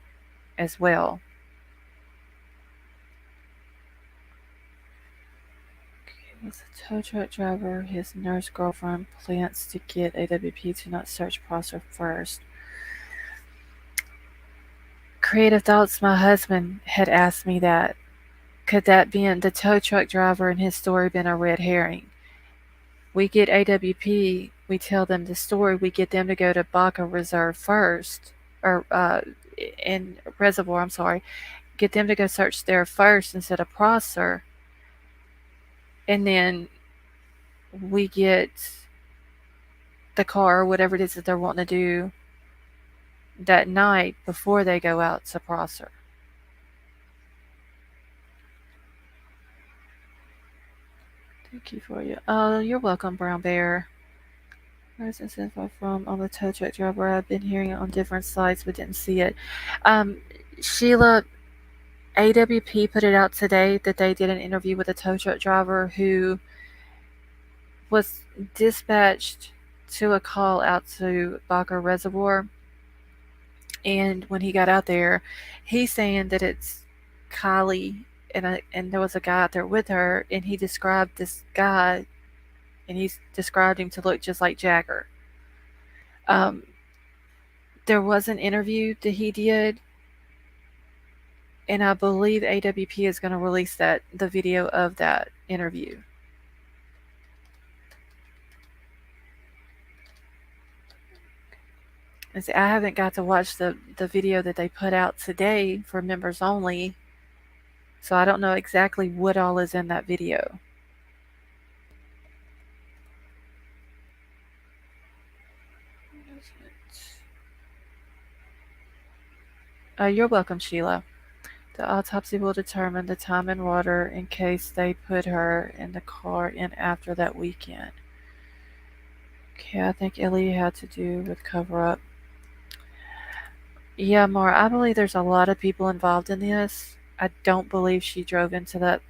as well. Was a tow truck driver. His nurse girlfriend plans to get AWP to not search Prosser first. Creative Thoughts, my husband had asked me that. Could that be the tow truck driver and his story been a red herring? We get AWP, we tell them the story, we get them to go to Baca Reserve first, or in Reservoir, I'm sorry, get them to go search there first instead of Prosser, and then we get the car or whatever it is that they're wanting to do that night before they go out to Prosser. Thank you for you. Oh, you're welcome, Brown Bear. Where's this info from on the tow truck driver? I've been hearing it on different sites but didn't see it. Sheila, AWP put it out today that they did an interview with a tow truck driver who was dispatched to a call out to Baca Reservoir. And when he got out there, he's saying that it's Kylie, and there was a guy out there with her, and he described this guy, and he's described him to look just like Jagger. Um, there was an interview that he did, and I believe AWP is going to release the video of that interview. And see, I haven't got to watch the video that they put out today for members only, so I don't know exactly what all is in that video. You're welcome, Sheila. The autopsy will determine the time and water in case they put her in the car in after that weekend. Okay, I think Ellie had to do with cover up. Yeah, Mar, I believe there's a lot of people involved in this. I don't believe she drove into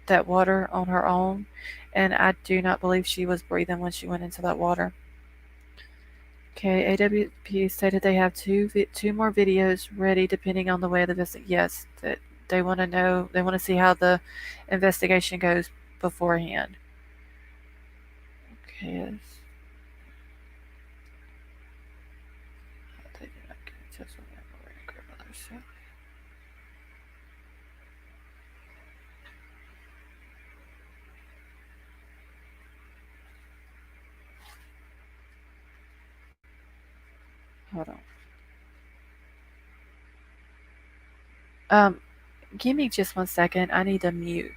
that water on her own, and I do not believe she was breathing when she went into that water. Okay, AWP stated they have two more videos ready depending on the way of the visit. Yes, that they want to know, they want to see how the investigation goes beforehand. Okay, yes. They did not get a test from their grandmother, so. Hold on. Give me just 1 second. I need to mute.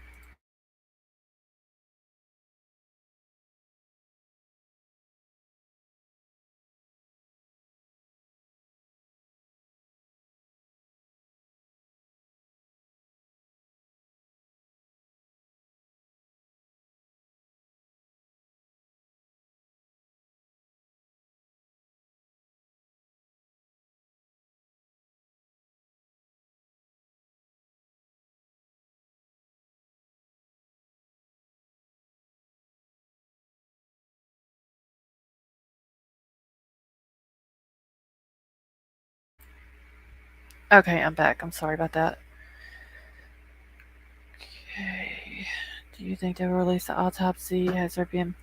Okay, I'm back. I'm sorry about that. Okay. Do you think they will release the autopsy? Has there been...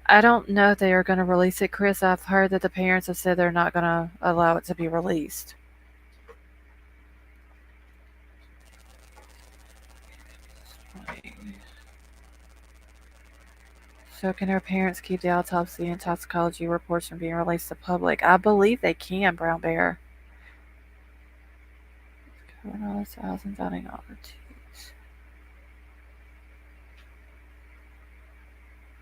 I don't know if they are going to release it, Chris. I've heard that the parents have said they're not going to allow it to be released. So can her parents keep the autopsy and toxicology reports from being released to the public? I believe they can, Brown Bear. $1,000 opportunities.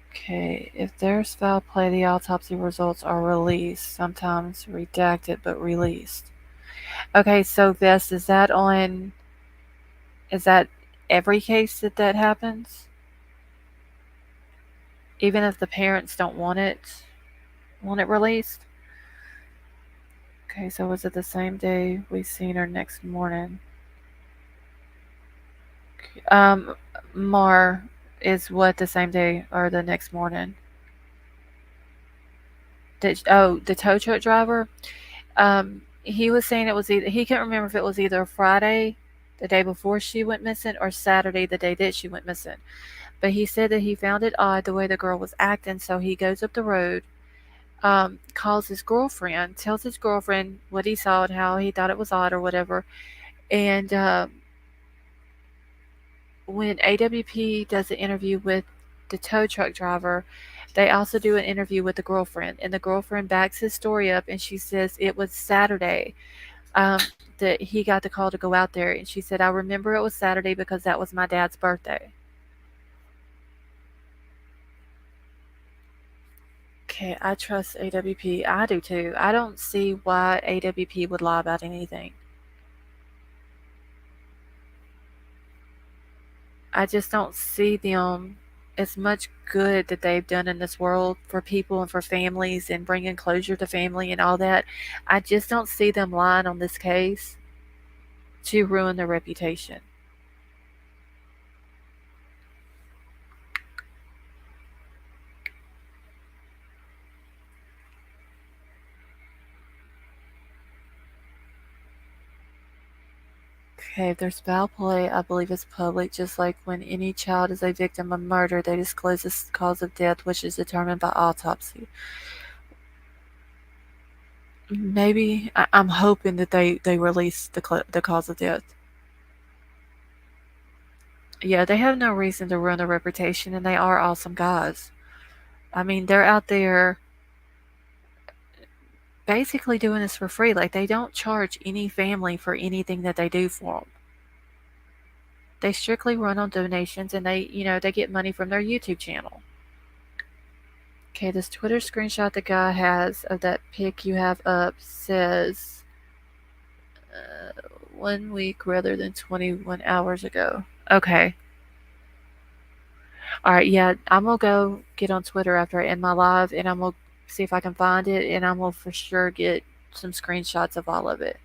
Okay, if there's foul play, the autopsy results are released. Sometimes redacted, but released. Okay, so Vess, is that every case that happens? Even if the parents don't want it released? Okay, so was it the same day we seen her next morning? Mar is what, the same day or the next morning? The tow truck driver? He was saying it was either, he can't remember if it was either Friday, the day before she went missing, or Saturday, the day that she went missing. But he said that he found it odd the way the girl was acting, so he goes up the road, calls his girlfriend, tells his girlfriend what he saw and how he thought it was odd or whatever. And when AWP does an interview with the tow truck driver, they also do an interview with the girlfriend, and the girlfriend backs his story up, and she says it was Saturday that he got the call to go out there, and she said, I remember it was Saturday because that was my dad's birthday. Okay, I trust AWP. I do too. I don't see why AWP would lie about anything. I just don't see them as much good that they've done in this world for people and for families and bringing closure to family and all that. I just don't see them lying on this case. to ruin their reputation. Okay, if there's foul play, I believe it's public, just like when any child is a victim of murder, they disclose the cause of death, which is determined by autopsy. Maybe I'm hoping that they release the cause of death. Yeah, they have no reason to ruin their reputation, and they are awesome guys. I mean, they're out there basically doing this for free. Like, they don't charge any family for anything that they do for them. They strictly run on donations, and they get money from their YouTube channel. Okay, this Twitter screenshot the guy has of that pic you have up says 1 week rather than 21 hours ago. Okay. All right, yeah, I'm gonna go get on Twitter after I end my live, and I'm gonna see if I can find it, and I'm gonna for sure get some screenshots of all of it.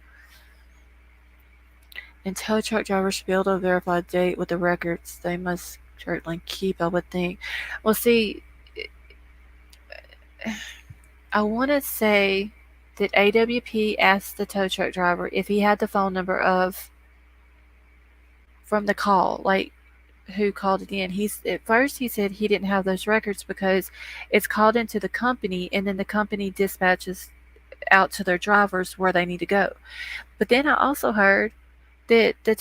And tow truck drivers should be able to verify date with the records they must certainly keep, I would think. Well, see, I want to say that AWP asked the tow truck driver if he had the phone number from the call, like who called it in. At first he said he didn't have those records because it's called into the company, and then the company dispatches out to their drivers where they need to go. But then I also heard that the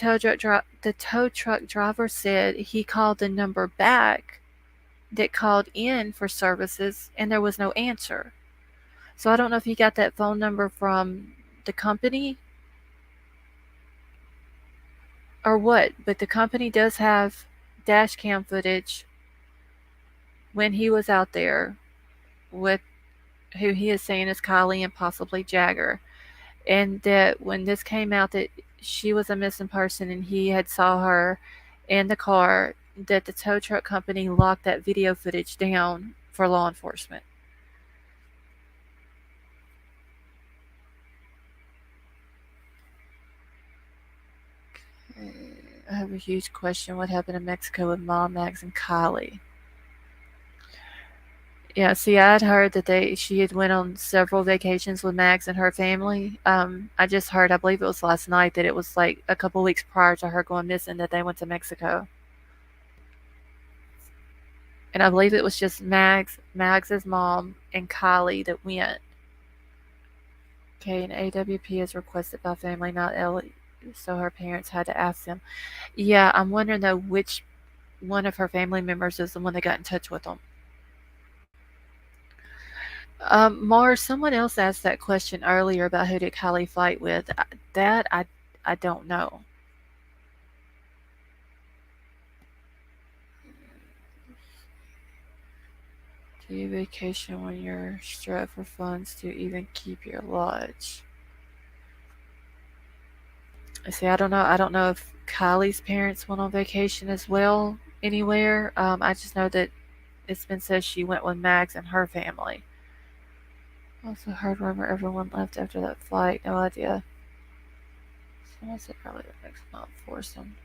tow truck driver said he called the number back that called in for services, and there was no answer. So I don't know if he got that phone number from the company or what, but the company does have dash cam footage when he was out there with who he is saying is Kylie and possibly Jagger. And that when this came out that she was a missing person and he had saw her in the car, that the tow truck company locked that video footage down for law enforcement. I have a huge question. What happened in Mexico with Mom, Max, and Kylie? Yeah, see, I had heard that she had went on several vacations with Max and her family. I just heard, I believe it was last night, that it was like a couple weeks prior to her going missing that they went to Mexico. And I believe it was just Max's mom, and Kylie that went. Okay, and AWP is requested by family, not Ellie, so her parents had to ask them. Yeah, I'm wondering though which one of her family members is the one that got in touch with them. Mars, someone else asked that question earlier about who did Kylie fight with. That I don't know. Do you vacation when you're strapped for funds to even keep your lodge? See, I don't know. I don't know if Kylie's parents went on vacation as well anywhere. I just know that it's been said she went with Max and her family. Also heard rumor everyone left after that fight. No idea. Someone said earlier Max not force them.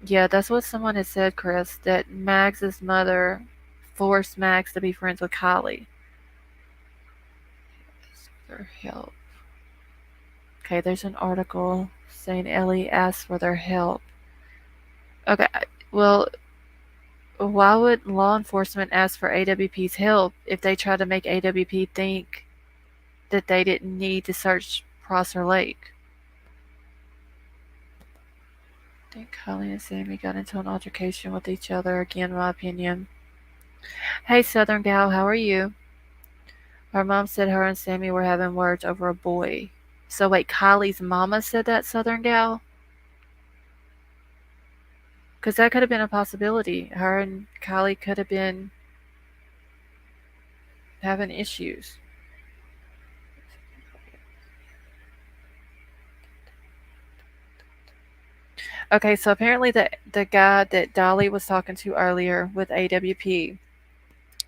Yeah, that's what someone had said, Chris, that Max's mother forced Max to be friends with Kylie. Ask for their help. Okay, there's an article saying Ellie asked for their help. Okay, well, why would law enforcement ask for AWP's help if they try to make AWP think that they didn't need to search Prosser Lake? I think Kylie and Sammy got into an altercation with each other, again, my opinion. Hey, Southern Gal, how are you? Her mom said her and Sammy were having words over a boy. So wait, Kylie's mama said that, Southern Gal? Because that could have been a possibility. Her and Kylie could have been having issues. Okay, so apparently the guy that Dolly was talking to earlier with AWP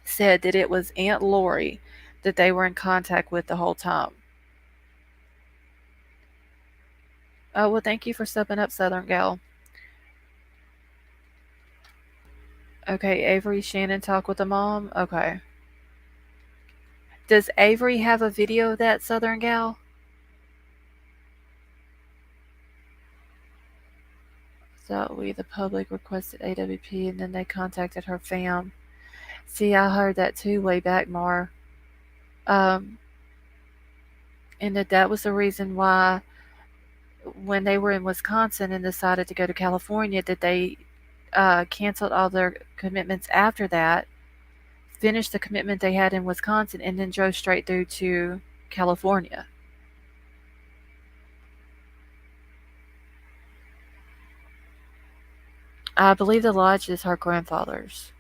said that it was Aunt Lori that they were in contact with the whole time. Oh, well, thank you for stepping up, Southern Gal. Okay, Avery Shannon talk with the mom? Okay. Does Avery have a video of that, Southern Gal? Thought we, the public, requested AWP and then they contacted her fam. See, I heard that too way back, Mar. Um, and that was the reason why when they were in Wisconsin and decided to go to California that they canceled all their commitments after that, finished the commitment they had in Wisconsin, and then drove straight through to California. I believe the lodge is her grandfather's.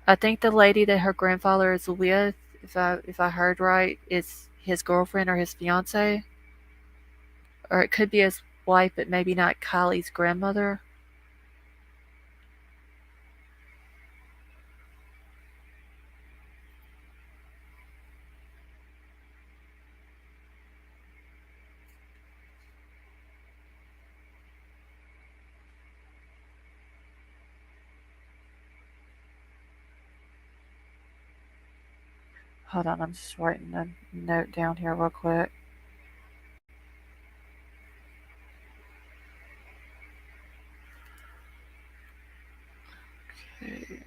I think the lady that her grandfather is with, if I heard right, is his girlfriend or his fiance, or it could be his wife, but maybe not Kylie's grandmother. Hold on, I'm just writing a note down here real quick. Okay.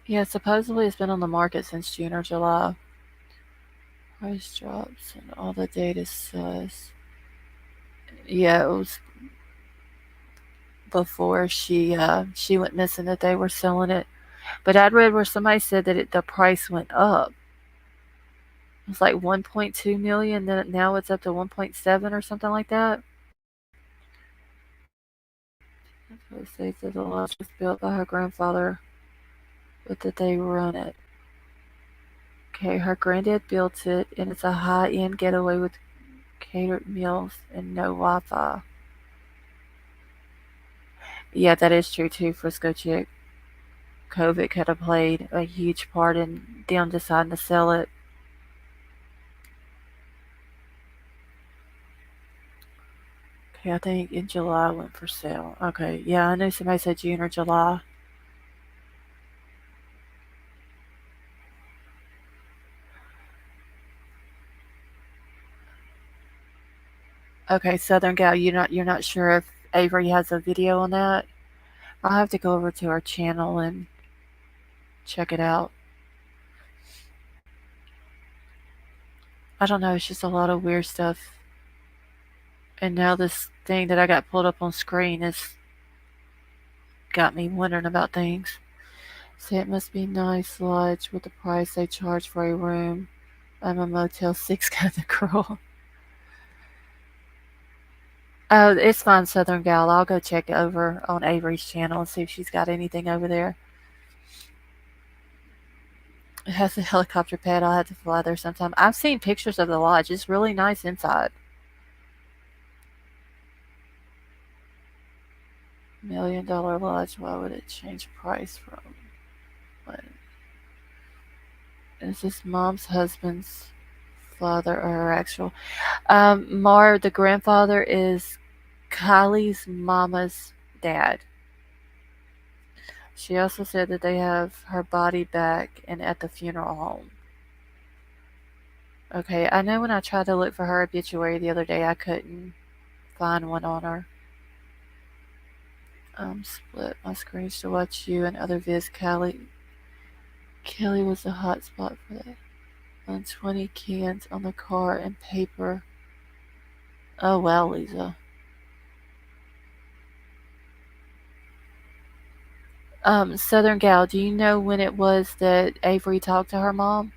Yeah, supposedly it's been on the market since June or July. Price drops and all the data says. Yeah, it was before she went missing that they were selling it. But I'd read where somebody said that the price went up. It was like 1.2 million, then now it's up to 1.7 or something like that. It states that the lodge was built by her grandfather, but that they run it. Okay, her granddad built it, and it's a high-end getaway with catered meals and no Wi-Fi. Yeah, that is true too, Frisco Chick. COVID could have played a huge part in them deciding to sell it. Okay, I think in July it went for sale. Okay, yeah, I know somebody said June or July. Okay, Southern Gal, you're not sure if Avery has a video on that? I'll have to go over to our channel and check it out. I don't know, it's just a lot of weird stuff. And now this thing that I got pulled up on screen has got me wondering about things. Say it must be nice lodge with the price they charge for a room. I'm a Motel 6 kind of girl. Oh, it's fine, Southern Gal. I'll go check over on Avery's channel and see if she's got anything over there. It has a helicopter pad. I'll have to fly there sometime. I've seen pictures of the lodge. It's really nice inside. $1 million lodge. Why would it change price from? What? Is this mom's husband's father or her actual? Mar, the grandfather, is Kylie's mama's dad. She also said that they have her body back and at the funeral home. Okay, I know when I tried to look for her obituary the other day, I couldn't find one on her. Split my screens to watch you and other vids. Kelly was the hot spot for that. On 20 cans on the car and paper. Oh wow, Lisa. Southern Gal, do you know when it was that Avery talked to her mom?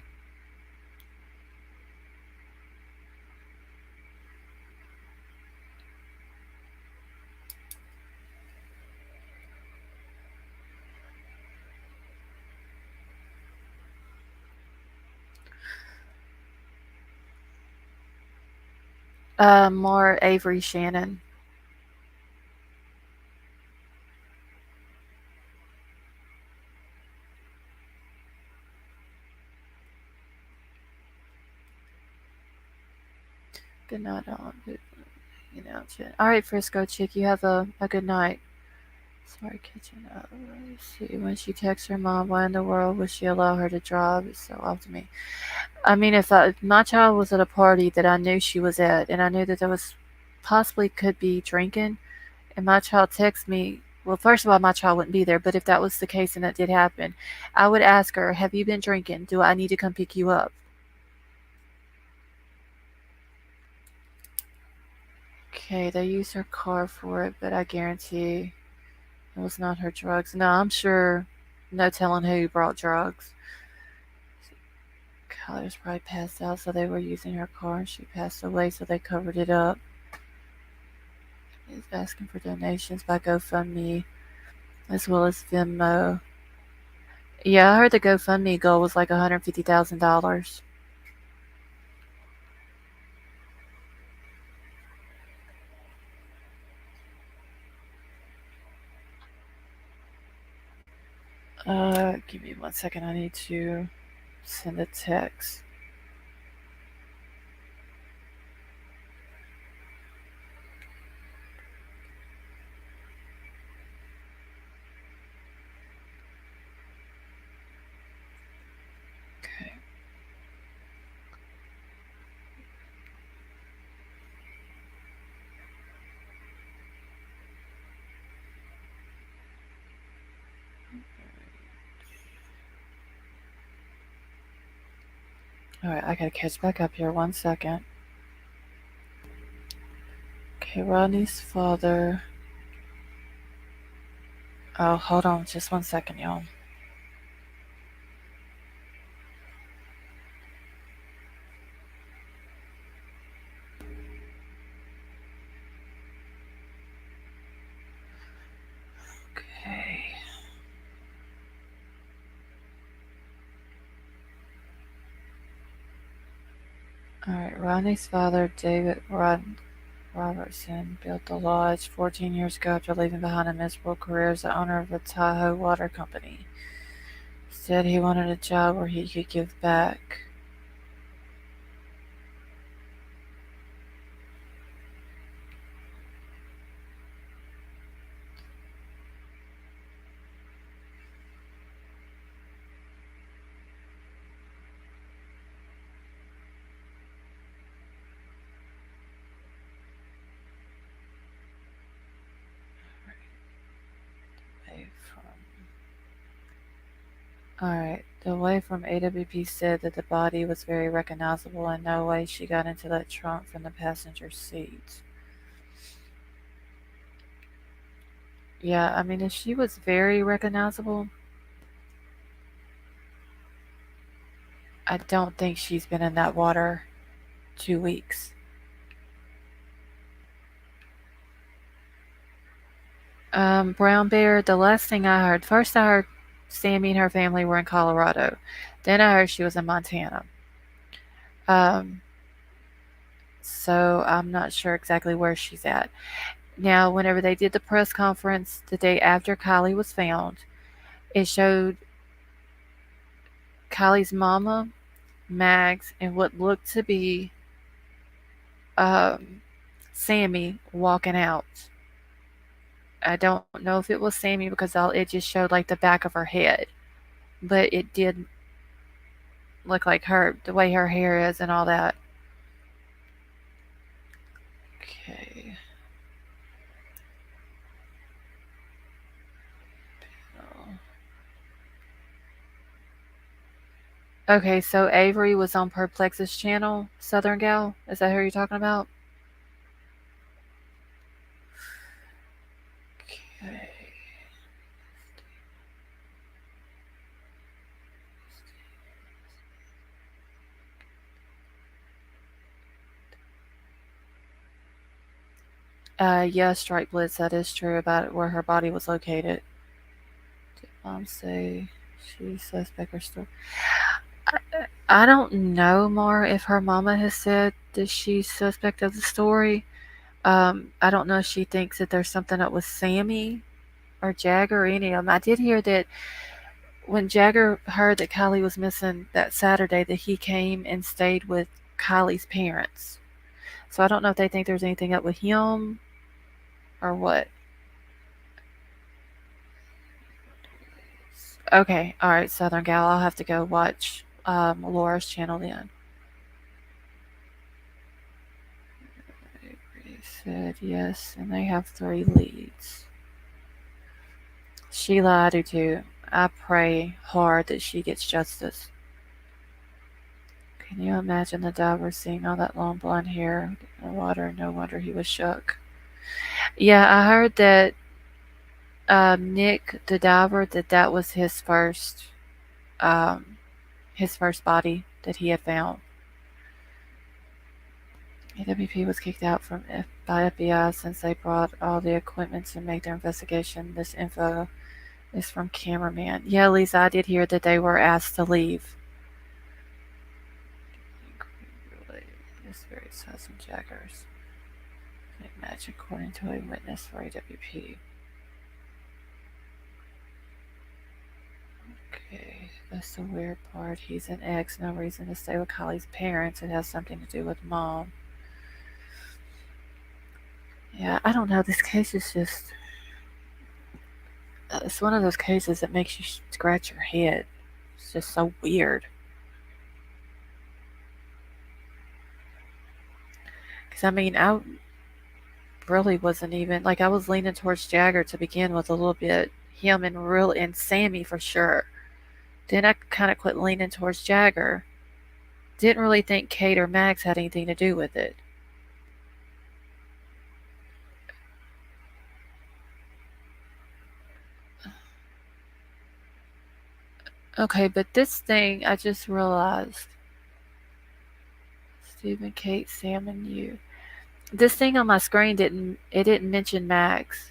More Avery Shannon. Good night, all. All right, Frisco chick, you have a good night. Sorry, catching up. Let's see. When she texts her mom, why in the world would she allow her to drive? It's so off to me. I mean, if my child was at a party that I knew she was at, and I knew that there was possibly could be drinking, and my child texts me, well, first of all, my child wouldn't be there, but if that was the case and that did happen, I would ask her, have you been drinking? Do I need to come pick you up? Okay, they used her car for it, but I guarantee it was not her drugs. No, I'm sure no telling who brought drugs. Kylie was probably passed out, so they were using her car, and she passed away, so they covered it up. He's asking for donations by GoFundMe as well as Venmo. Yeah, I heard the GoFundMe goal was like $150,000. Give me 1 second. I need to send a text. Okay. Alright, I gotta catch back up here 1 second. Okay, Rodney's father. Oh, hold on just 1 second, y'all. Okay. Alright, Rodney's father, David Robertson, built the lodge 14 years ago after leaving behind a miserable career as the owner of a Tahoe water company. Said he wanted a job where he could give back. Alright, the way from AWP said that the body was very recognizable and no way she got into that trunk from the passenger seat. Yeah, I mean, if she was very recognizable, I don't think she's been in that water 2 weeks. Brown Bear, the last thing I heard, first I heard Sammy and her family were in Colorado. Then I heard she was in Montana. So I'm not sure exactly where she's at. Now, whenever they did the press conference the day after Kylie was found, it showed Kylie's mama, Mags, and what looked to be Sammy walking out. I don't know if it was Sammy because it just showed like the back of her head, but it did look like her, the way her hair is and all that. Okay. Okay, so Avery was on Perplex's channel, Southern Gal. Is that who you're talking about? Okay. Yeah, Strike Blitz, that is true about where her body was located. Did mom say she's suspect or still? I don't know, Mar, if her mama has said that she's suspect of the story. I don't know if she thinks that there's something up with Sammy or Jagger or any of them. I did hear that when Jagger heard that Kylie was missing that Saturday, that he came and stayed with Kylie's parents. So I don't know if they think there's anything up with him or what. Okay, alright, Southern Gal, I'll have to go watch Laura's channel then. They said yes, and they have 3 leads. Sheila, I do too. I pray hard that she gets justice. Can you imagine the diver seeing all that long blonde hair in the water? No wonder he was shook. Yeah, I heard that Nick, the diver, that was um, his first body that he had found. AWP was kicked out by FBI since they brought all the equipment to make their investigation. This info is from Cameraman. Yeah, Lisa, I did hear that they were asked to leave. This very says some jackers. Match according to a witness for AWP. Okay, that's the weird part. He's an ex, no reason to stay with Kylie's parents. It has something to do with mom. Yeah, I don't know. This case is just. It's one of those cases that makes you scratch your head. It's just so weird. Because, I mean, I really wasn't even. Like, I was leaning towards Jagger to begin with a little bit. Him and Sammy for sure. Then I kind of quit leaning towards Jagger. Didn't really think Kate or Max had anything to do with it. Okay, but this thing I just realized. Stephen, Kate, Sam, and you. This thing on my screen didn't mention Max.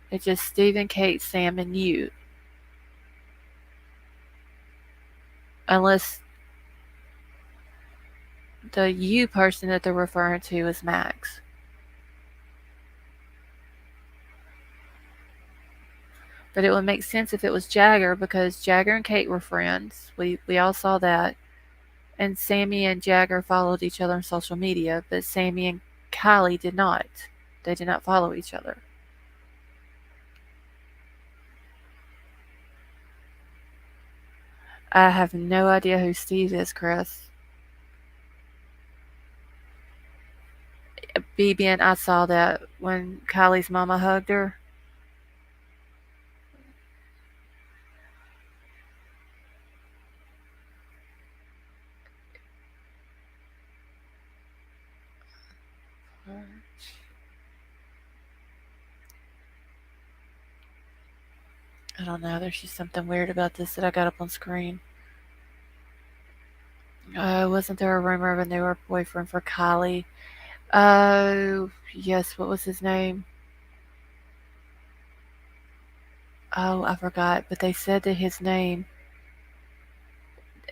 It's just Stephen, Kate, Sam, and you. Unless the you person that they're referring to is Max. But it would make sense if it was Jagger because Jagger and Kate were friends. We all saw that. And Sammy and Jagger followed each other on social media, but Sammy and Kylie did not. They did not follow each other. I have no idea who Steve is, Chris. BB, I saw that when Kylie's mama hugged her. I don't know. There's just something weird about this that I got up on screen. Wasn't there a rumor of a newer boyfriend for Kylie? Yes. What was his name? Oh, I forgot. But they said that his name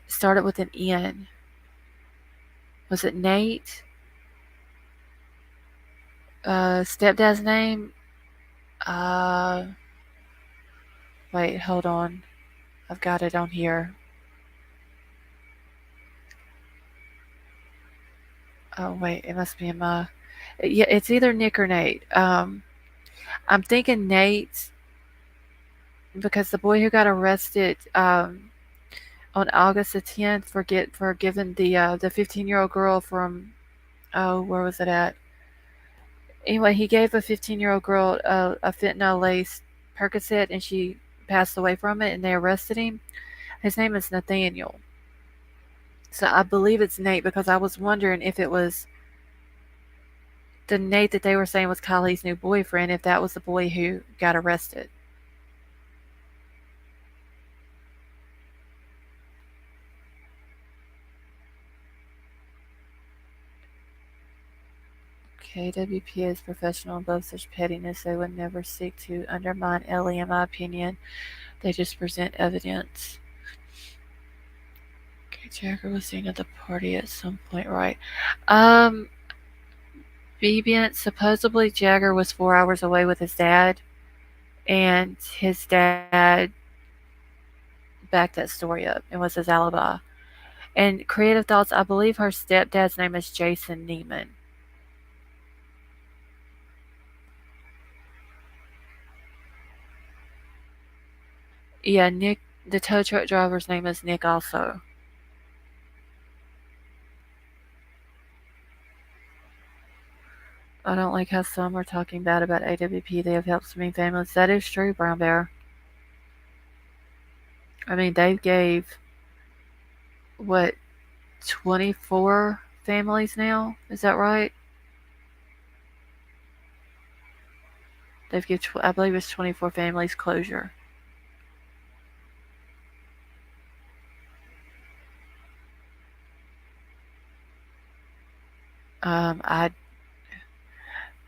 started with an N. Was it Nate? Stepdad's name? Uh, Wait, hold on. I've got it on here. Oh, wait, it must be in my. Yeah, it's either Nick or Nate. I'm thinking Nate because the boy who got arrested on August the 10th for giving the 15-year-old girl from where was it at? Anyway, he gave a 15-year-old girl a fentanyl laced Percocet and she passed away from it and they arrested him. His name is Nathaniel. So I believe it's Nate because I was wondering if it was the Nate that they were saying was Kylie's new boyfriend, if that was the boy who got arrested. KWP is professional above such pettiness. They would never seek to undermine Ellie, in my opinion. They just present evidence. Okay, Jagger was seen at the party at some point, right? Vivian, supposedly Jagger was 4 hours away with his dad, and his dad backed that story up and was his alibi. And Creative Thoughts, I believe her stepdad's name is Jason Neiman. Yeah, Nick, the tow truck driver's name is Nick also. I don't like how some are talking bad about AWP. They have helped so many families. That is true, Brown Bear. I mean, they gave, what, 24 families now? Is that right? They've given, I believe it's 24 families closure. Um, I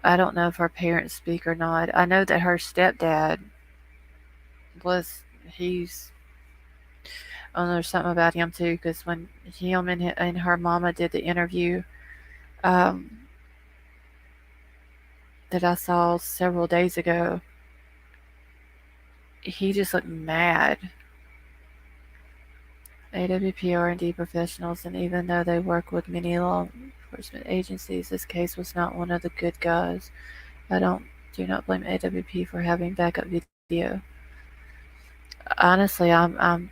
I don't know if her parents speak or not. I know that her stepdad was he's oh there's something about him too because when him and her mama did the interview um, that I saw several days ago, he just looked mad. AWP R&D professionals, and even though they work with many law enforcement agencies, this case was not one of the good guys. I do not blame AWP for having backup video. Honestly, I'm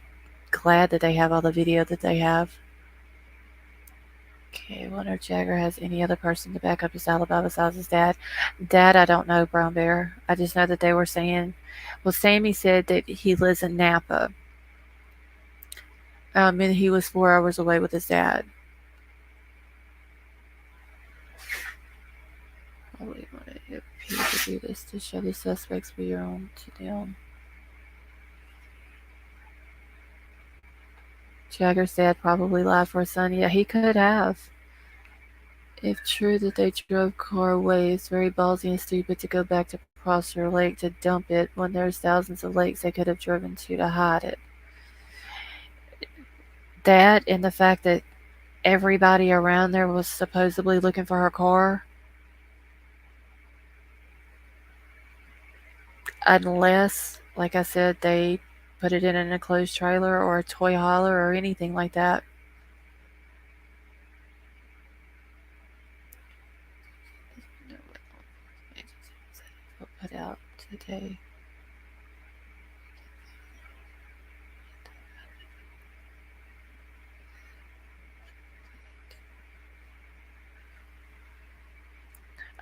glad that they have all the video that they have. Okay, I wonder if Jagger has any other person to back up his alibi besides his dad. Dad, I don't know, Brown Bear. I just know that they were saying, well, Sammy said that he lives in Napa. And he was 4 hours away with his dad. Probably want to appear to do this to show the suspects we are on to them. Jagger's dad probably lied for his son. Yeah, he could have. If true that they drove car away, it's very ballsy and stupid to go back to Prosser Lake to dump it when there's thousands of lakes they could have driven to hide it. That and the fact that everybody around there was supposedly looking for her car, unless, like I said, they put it in an enclosed trailer or a toy hauler or anything like that. Put out today.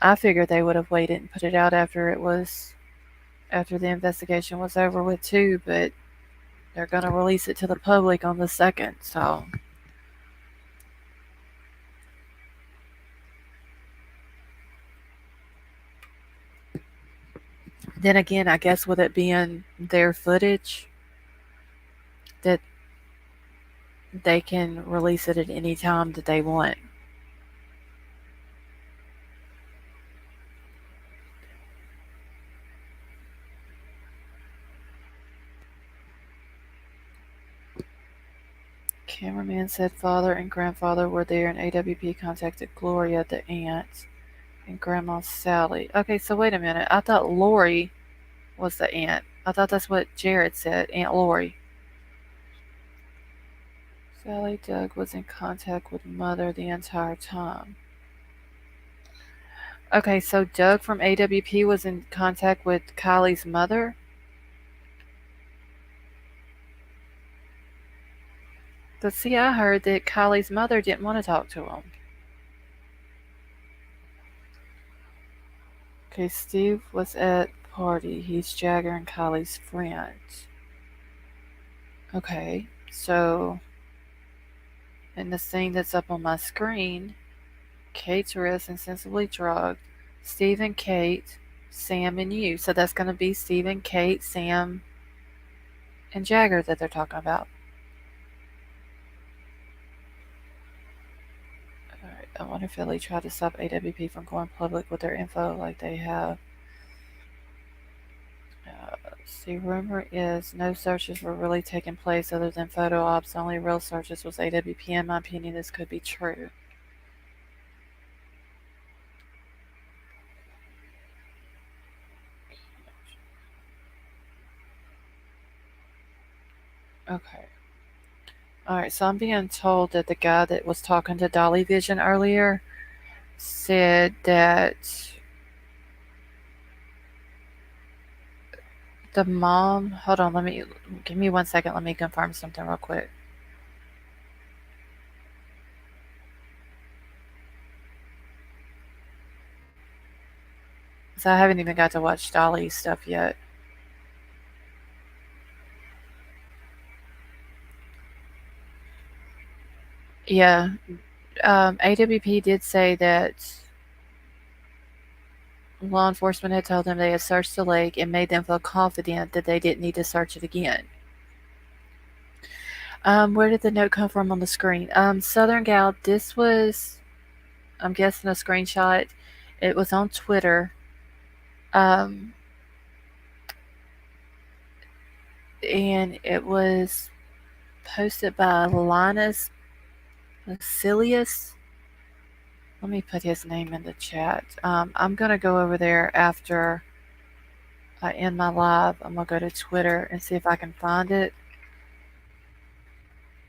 I figured they would have waited and put it out after the investigation was over with too, but they're gonna release it to the public on the 2nd, so then again, I guess with it being their footage, that they can release it at any time that they want. Cameraman said father and grandfather were there, and AWP contacted Gloria, the aunt, and Grandma Sally. Okay, so wait a minute. I thought Lori was the aunt. I thought that's what Jared said, Aunt Lori. Sally Doug was in contact with Mother the entire time. Okay, so Doug from AWP was in contact with Kylie's mother? But see, I heard that Kylie's mother didn't want to talk to him. Okay, Steve was at party. He's Jagger and Kylie's friend. Okay, so in the scene that's up on my screen, Kate's arrested and sensibly drugged. Steve and Kate, Sam and you. So that's going to be Steve and Kate, Sam and Jagger that they're talking about. Alright, I wonder if Philly tried to stop AWP from going public with their info like they have. See, rumor is no searches were really taking place other than photo ops. The only real searches was AWP. In my opinion, this could be true. Okay. Alright, so I'm being told that the guy that was talking to Dolly Vision earlier said that the mom, hold on, give me 1 second. Let me confirm something real quick. So I haven't even got to watch Dolly's stuff yet. Yeah, AWP did say that law enforcement had told them they had searched the lake and made them feel confident that they didn't need to search it again. Where did the note come from on the screen? Southern Gal, this was, I'm guessing, a screenshot. It was on Twitter. Um, and it was posted by Linus Basilius. Let me put his name in the chat. I'm going to go over there after I end my live. I'm going to go to Twitter and see if I can find it.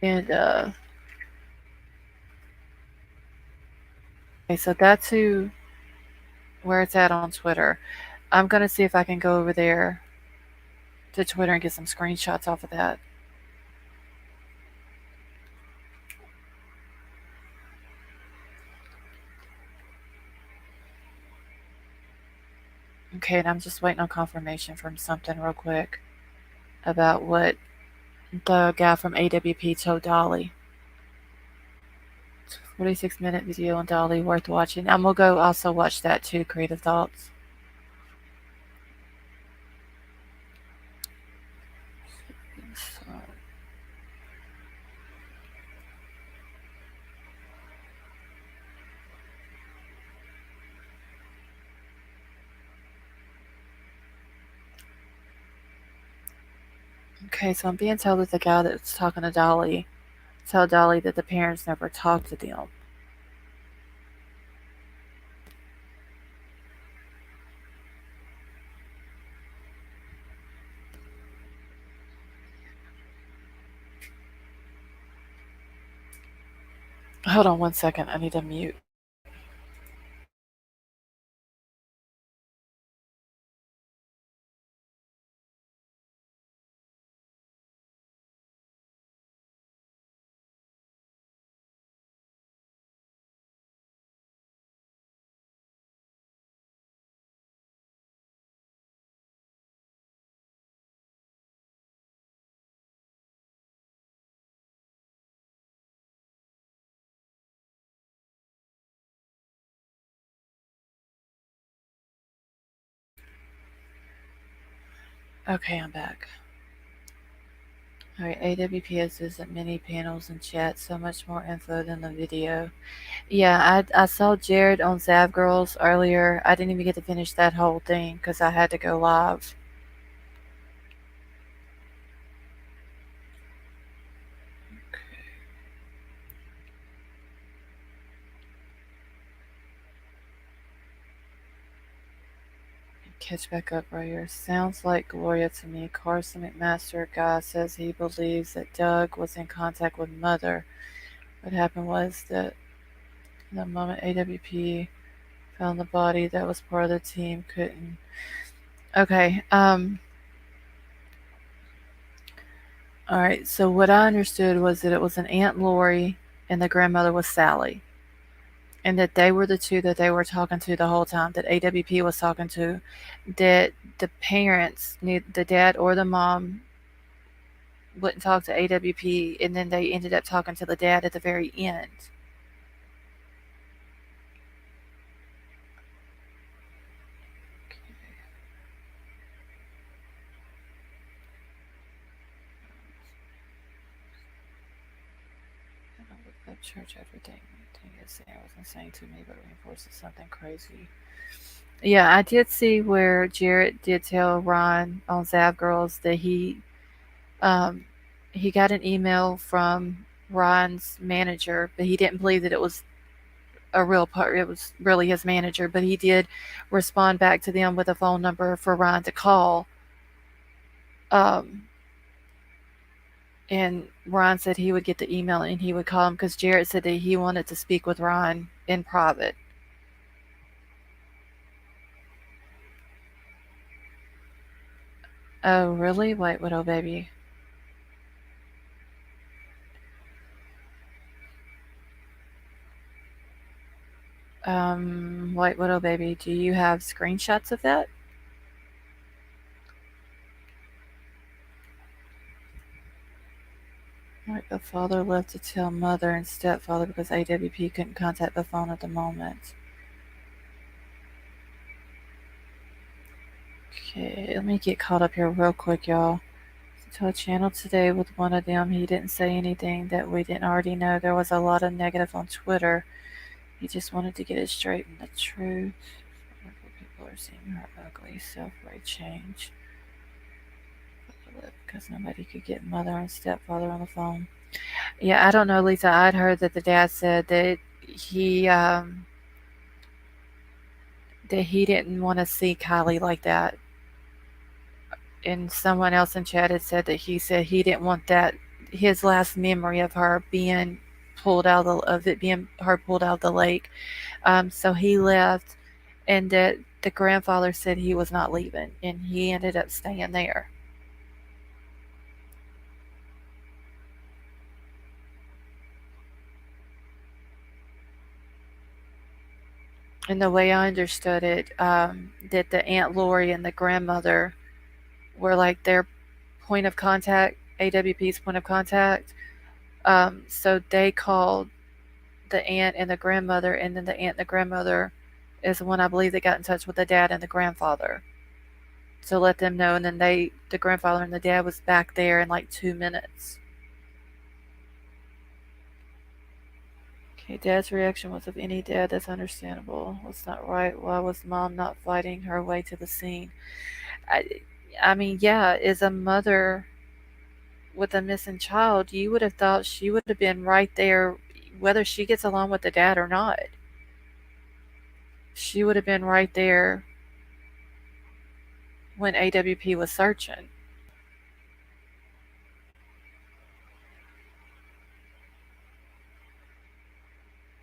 And, okay, so that's where it's at on Twitter. I'm going to see if I can go over there to Twitter and get some screenshots off of that. Okay, and I'm just waiting on confirmation from something real quick about what the guy from AWP told Dolly. 46-minute video on Dolly, worth watching. I'm gonna go also watch that too, Creative Thoughts. Okay, so I'm being told that the guy that's talking to Dolly told Dolly that the parents never talked to them. Hold on 1 second, I need to mute. Okay, I'm back. Alright, AWP has visited many panels and chats, so much more info than the video. Yeah, I saw Jared on Zav Girls earlier. I didn't even get to finish that whole thing because I had to go live. Catch back up right here. Sounds like Gloria to me. Carson McMaster guy says he believes that Doug was in contact with Mother. What happened was that the moment AWP found the body that was part of the team couldn't. Okay. Alright, so what I understood was that it was an Aunt Lori and the grandmother was Sally. And that they were the two that they were talking to the whole time, that AWP was talking to, that the parents, the dad or the mom, wouldn't talk to AWP, and then they ended up talking to the dad at the very end. Church everything is saying was insane to me, but reinforces something crazy. Yeah, I did see where Jarrett did tell Ron on Zav Girls that he got an email from Ron's manager, but he didn't believe that it was a real part. It was really his manager, but he did respond back to them with a phone number for Ron to call. And Ron said he would get the email and he would call him because Jarrett said that he wanted to speak with Ron in private. Oh, really? White Widow Baby. White Widow Baby, do you have screenshots of that? Like the father left to tell mother and stepfather because AWP couldn't contact the phone at the moment. Okay, let me get caught up here real quick, y'all. To a channel today with one of them. He didn't say anything that we didn't already know. There was a lot of negative on Twitter. He just wanted to get it straight and the truth. People are seeing her ugly self-right change. Because nobody could get mother and stepfather on the phone. Yeah, I don't know, Lisa. I'd heard that the dad said that he didn't want to see Kylie like that. And someone else in chat had said that he said he didn't want that his last memory of her being pulled out of it being her pulled out of the lake. So he left, and that the grandfather said he was not leaving, and he ended up staying there. And the way I understood it, that the Aunt Lori and the grandmother were like their point of contact, AWP's point of contact. So they called the aunt and the grandmother, and then the aunt and the grandmother is the one I believe that got in touch with the dad and the grandfather to let them know. And then the grandfather and the dad was back there in like 2 minutes. Okay, dad's reaction was of any dad, that's understandable. That's not right. Why was mom not fighting her way to the scene? I mean, yeah, as a mother with a missing child, you would have thought she would have been right there, whether she gets along with the dad or not. She would have been right there when AWP was searching.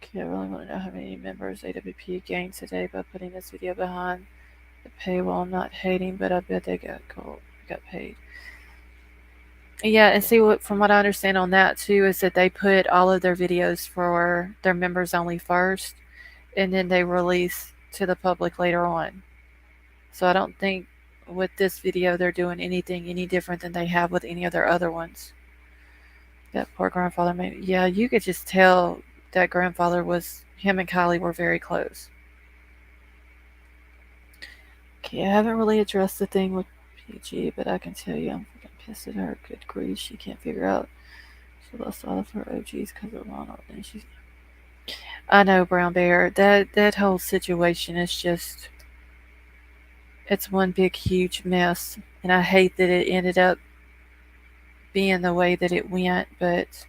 Okay, I really want to know how many members AWP gained today by putting this video behind the paywall. I'm not hating, but I bet they got paid. Yeah, and see, what from what I understand on that too is that they put all of their videos for their members only first, and then they release to the public later on. So I don't think with this video they're doing anything any different than they have with any of their other ones. That poor grandfather, maybe. Yeah, you could just tell that grandfather was, him and Kylie were very close. Okay, I haven't really addressed the thing with PG, but I can tell you I'm fucking pissed at her. Good grief, she can't figure out. She lost all of her OGs because of Ronald, and she's. I know, Brown Bear. That whole situation is just, it's one big huge mess, and I hate that it ended up being the way that it went. But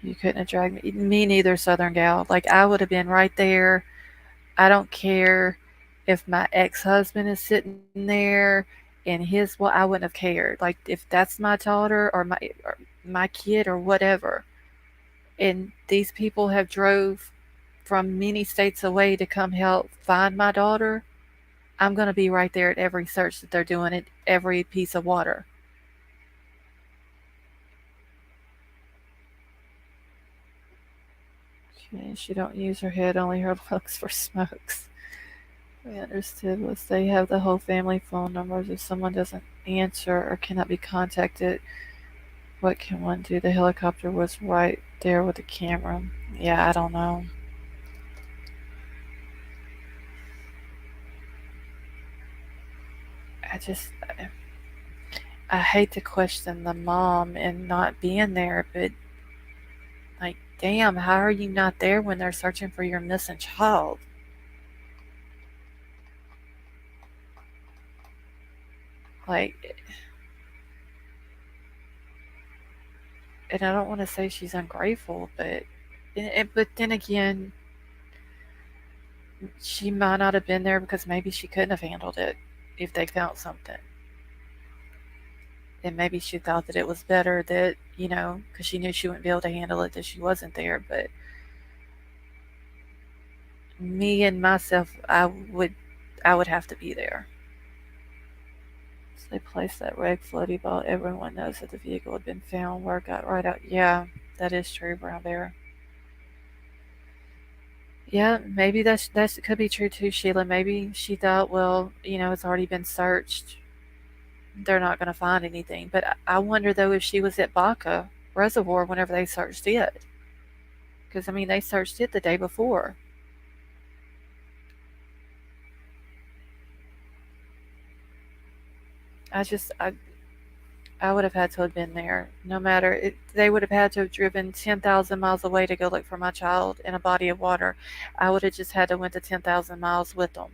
you couldn't have dragged me neither, Southern Gal. Like, I would have been right there. I don't care if my ex-husband is sitting there and his, well, I wouldn't have cared. Like, if that's my daughter or my kid or whatever, and these people have drove from many states away to come help find my daughter, I'm going to be right there at every search that they're doing at every piece of water. Okay, she don't use her head, only her looks for smokes. We understood was they have the whole family phone numbers. If someone doesn't answer or cannot be contacted, what can one do? The helicopter was right there with the camera. Yeah, I don't know. I just, I hate to question the mom and not being there, but like, damn, how are you not there when they're searching for your missing child? Like, and I don't want to say she's ungrateful, but then again, she might not have been there because maybe she couldn't have handled it if they found something. And maybe she thought that it was better that, because she knew she wouldn't be able to handle it, that she wasn't there. But me and myself, I would have to be there. So they placed that red floaty while everyone knows that the vehicle had been found. Word got right out. Yeah, that is true, Brown Bear. Yeah, maybe that could be true too, Sheila. Maybe she thought, well, it's already been searched. They're not going to find anything. But I wonder though if she was at Baca Reservoir whenever they searched it, because they searched it the day before. I just I would have had to have been there. No matter they would have had to have driven 10,000 miles away to go look for my child in a body of water. I would have just had to went to 10,000 miles with them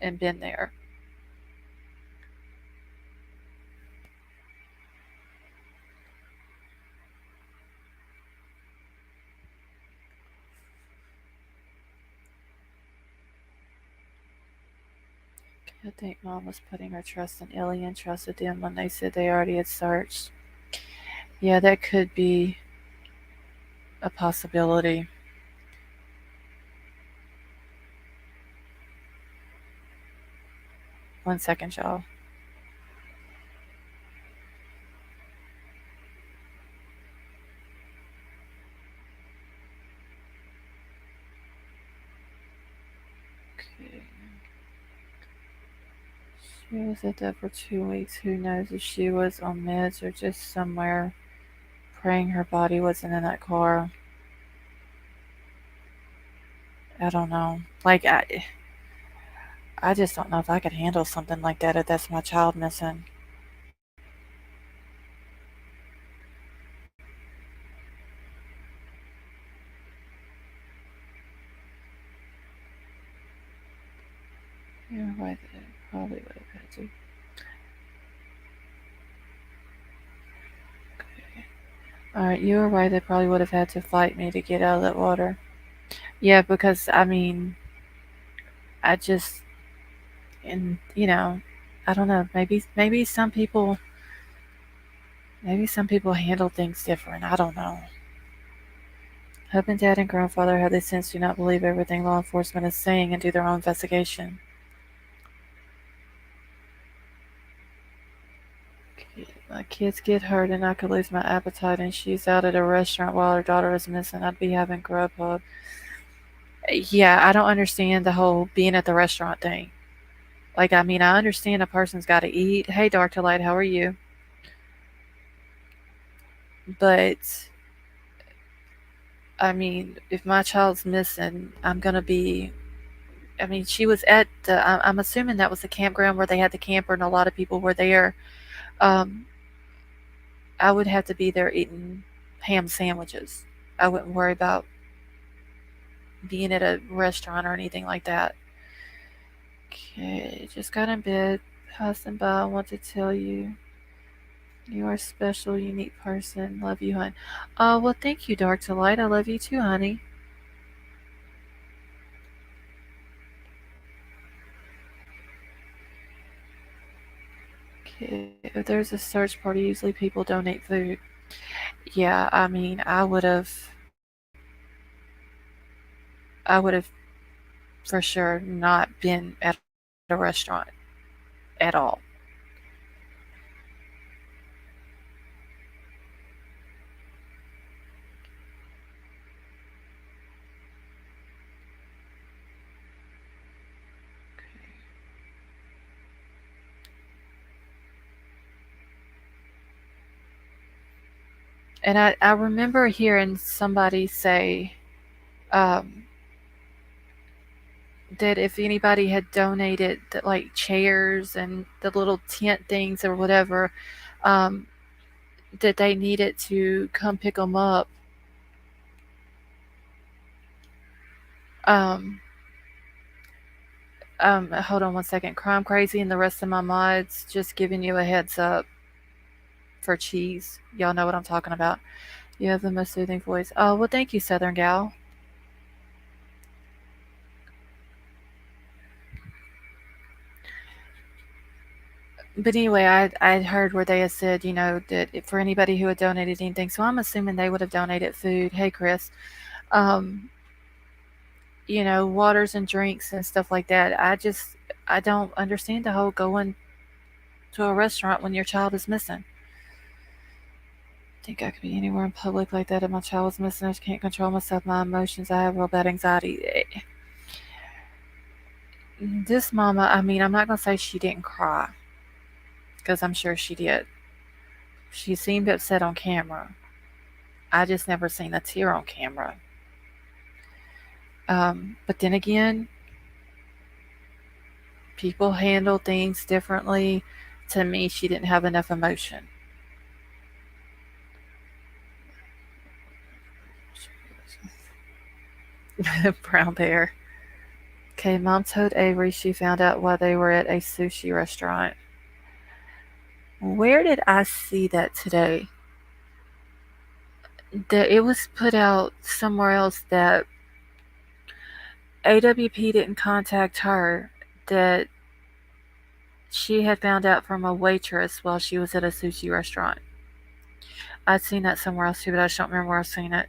and been there. I think mom was putting her trust in Ellie and trusted them when they said they already had searched. Yeah, that could be a possibility. 1 second, y'all. Okay. She was at that for 2 weeks. Who knows if she was on meds or just somewhere praying her body wasn't in that car. I don't know. I just don't know if I could handle something like that if that's my child missing. Yeah, right. They probably would have had to. Alright, you were right. They probably would have had to fight me to get out of that water. Yeah, because I just and I don't know. Maybe some people handle things different. I don't know. Husband, dad, and grandfather have the sense do not believe everything law enforcement is saying and do their own investigation. My kids get hurt and I could lose my appetite and she's out at a restaurant while her daughter is missing. I'd be having Grubhub. Yeah, I don't understand the whole being at the restaurant thing. I understand a person's got to eat. Hey, Dark to Light, how are you? But, if my child's missing, I'm going to be. She was at I'm assuming that was the campground where they had the camper and a lot of people were there. Um, I would have to be there eating ham sandwiches. I wouldn't worry about being at a restaurant or anything like that. Okay, just got in bed. Passing by, I want to tell you you are a special, unique person. Love you, hon. Well, thank you, Dark to Light. I love you too, honey. Okay, if there's a search party, usually people donate food. Yeah, I would have for sure not been at a restaurant at all. And I remember hearing somebody say um, that if anybody had donated like chairs and the little tent things or whatever, um, that they needed to come pick them up. Um, hold on 1 second. Crime Crazy and the rest of my mods just giving you a heads up for cheese. Y'all know what I'm talking about. You have the most soothing voice. Oh, well, thank you, Southern Gal. But anyway, I heard where they had said, that for anybody who had donated anything, so I'm assuming they would have donated food. Hey, Chris. Um, waters and drinks and stuff like that. I don't understand the whole going to a restaurant when your child is missing. Think I could be anywhere in public like that if my child was missing. I just can't control myself, my emotions. I have real bad anxiety. This mama, I mean, I'm not going to say she didn't cry, because I'm sure she did. She seemed upset on camera. I just never seen a tear on camera. But then again, people handle things differently. To me, she didn't have enough emotion. Brown bear. Okay, mom told Avery she found out why they were at a sushi restaurant. Where did I see that today? That it was put out somewhere else that AWP didn't contact her, that she had found out from a waitress while she was at a sushi restaurant. I'd seen that somewhere else too, but I just don't remember where I've seen it.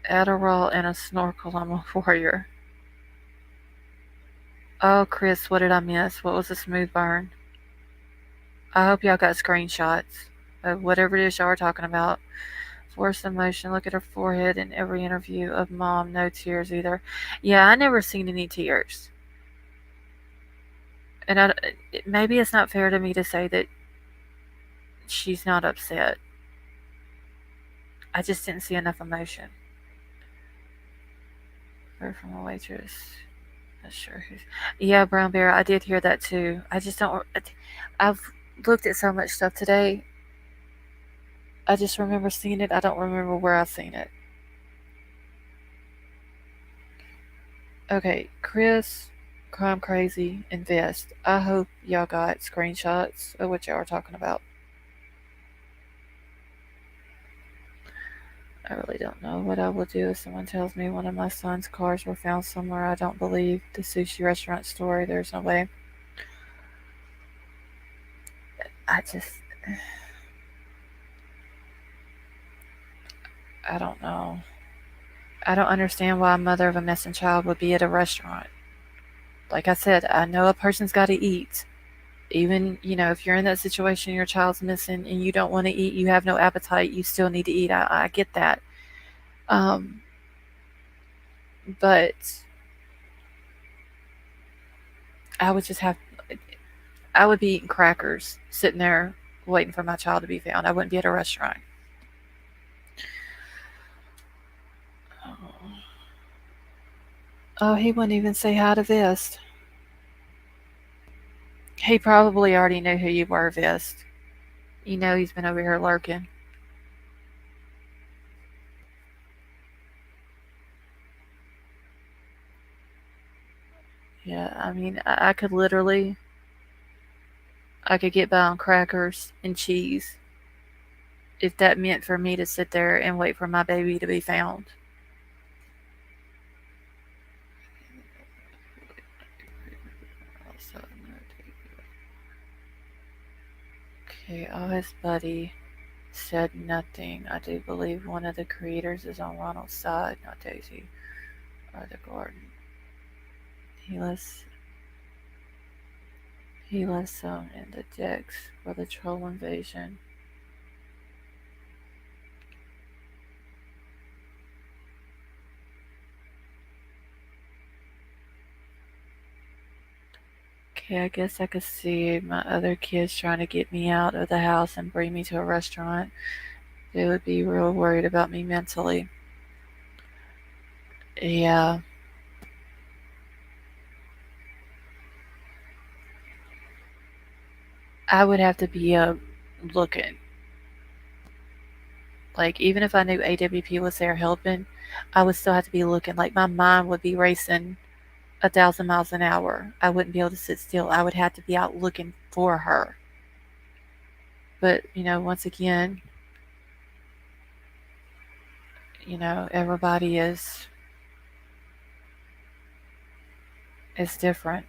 Adderall and a snorkel, I'm a warrior. Oh, Chris, what did I miss? What was a smooth burn? I hope y'all got screenshots of whatever it is y'all are talking about. Forced emotion. Look at her forehead in every interview of mom. No tears either. Yeah, I never seen any tears. And maybe it's not fair to me to say that she's not upset. I just didn't see enough emotion. Heard from a waitress. Not sure who's. Yeah, Brown Bear. I did hear that too. I just don't. I've looked at so much stuff today. I just remember seeing it. I don't remember where I've seen it. Okay, Chris, Crime Crazy, Invest. I hope y'all got screenshots of what y'all are talking about. I really don't know what I will do if someone tells me one of my son's cars were found somewhere I don't believe the sushi restaurant story. There's no way. I just. I don't know. I don't understand why a mother of a missing child would be at a restaurant. Like I said, I know a person's got to eat. Even, if you're in that situation, your child's missing and you don't want to eat, you have no appetite, you still need to eat. I get that. Um, but I would just have, I would be eating crackers, sitting there waiting for my child to be found. I wouldn't be at a restaurant. Oh, he wouldn't even say hi to Vest. He probably already knew who you were, Vest. He's been over here lurking. Yeah, I mean, I could literally, I could get by on crackers and cheese if that meant for me to sit there and wait for my baby to be found. Okay, oh, his buddy said nothing. I do believe one of the creators is on Ronald's side, not Daisy or the garden. He lists some in the decks for the troll invasion. Okay, I guess I could see my other kids trying to get me out of the house and bring me to a restaurant. They would be real worried about me mentally. Yeah, I would have to be looking. Like, even if I knew AWP was there helping, I would still have to be looking. Like, my mind would be racing 1,000 miles an hour. I wouldn't be able to sit still. I would have to be out looking for her. But, once again, everybody is different.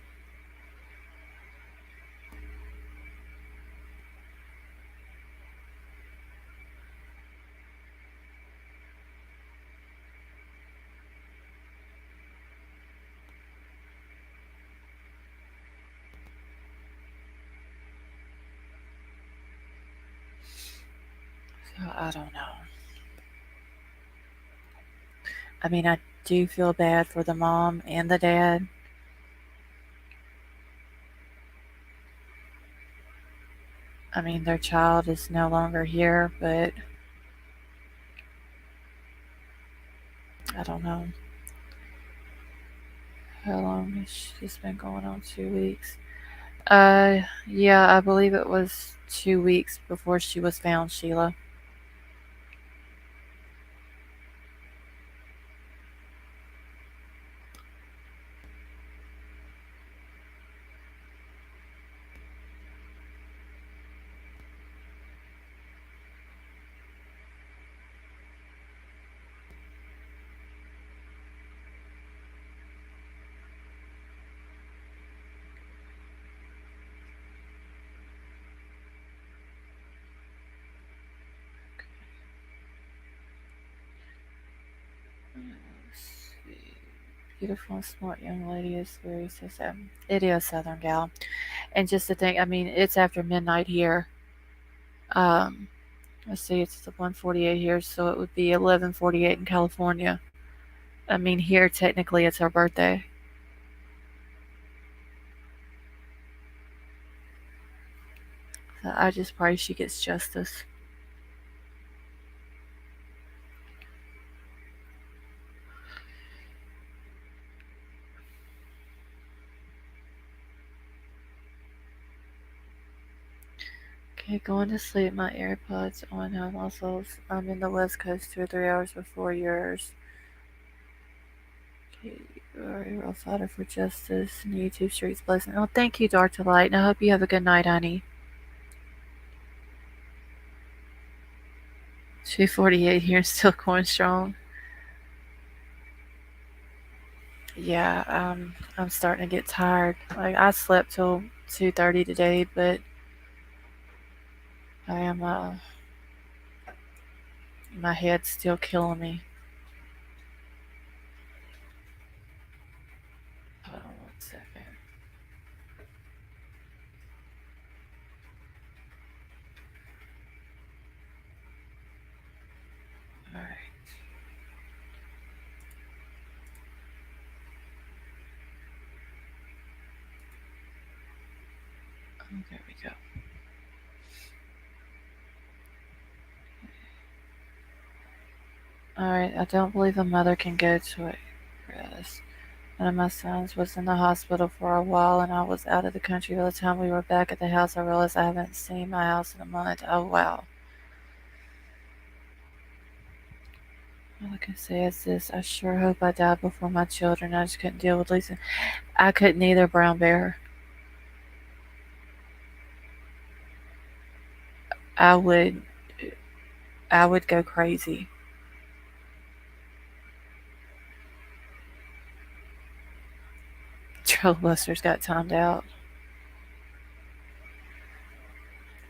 So I don't know. I mean, I do feel bad for the mom and the dad. I mean, their child is no longer here, but I don't know. How long has this been going on? 2 weeks. Yeah, I believe it was 2 weeks before she was found, Sheila. Let's see. Beautiful and smart young lady is very so sad. It is Southern Gal. And just to think, I mean, it's after midnight here. Um, let's see, it's 1:48 here, so it would be 11:48 in California. I mean, here technically it's our birthday. So I just pray she gets justice. Okay, going to sleep. My AirPods on now muscles. I'm in the West Coast 2 or 3 hours before yours. Okay, you are a fighter for justice and YouTube streets blessing. Oh, thank you, Dark to Light, and I hope you have a good night, honey. 2:48 here, still going strong. Yeah, I'm starting to get tired. Like I slept till 2:30 today, but I am my head's still killing me. Hold on 1 second. All right. Oh, there we go. All right. I don't believe a mother can go to a rest. One of my sons was in the hospital for a while, and I was out of the country. By the time we were back at the house, I realized I haven't seen my house in a month. Oh wow. All I can say is this: I sure hope I die before my children. I just couldn't deal with losing. I couldn't either, Brown Bear. I would I would go crazy. Trailbusters got timed out.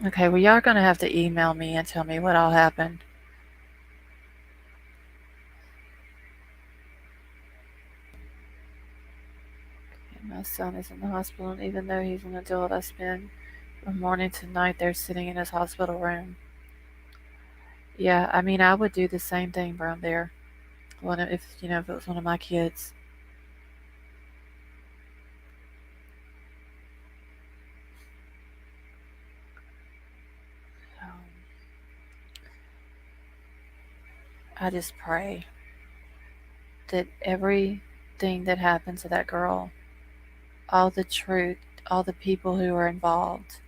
Okay, well, y'all are gonna have to email me and tell me what all happened. My son is in the hospital, and even though he's an adult, I spend from morning to night there sitting in his hospital room. Yeah, I mean, I would do the same thing, Brown Bear. If if it was one of my kids. I just pray that everything that happened to that girl, all the truth, all the people who are involved,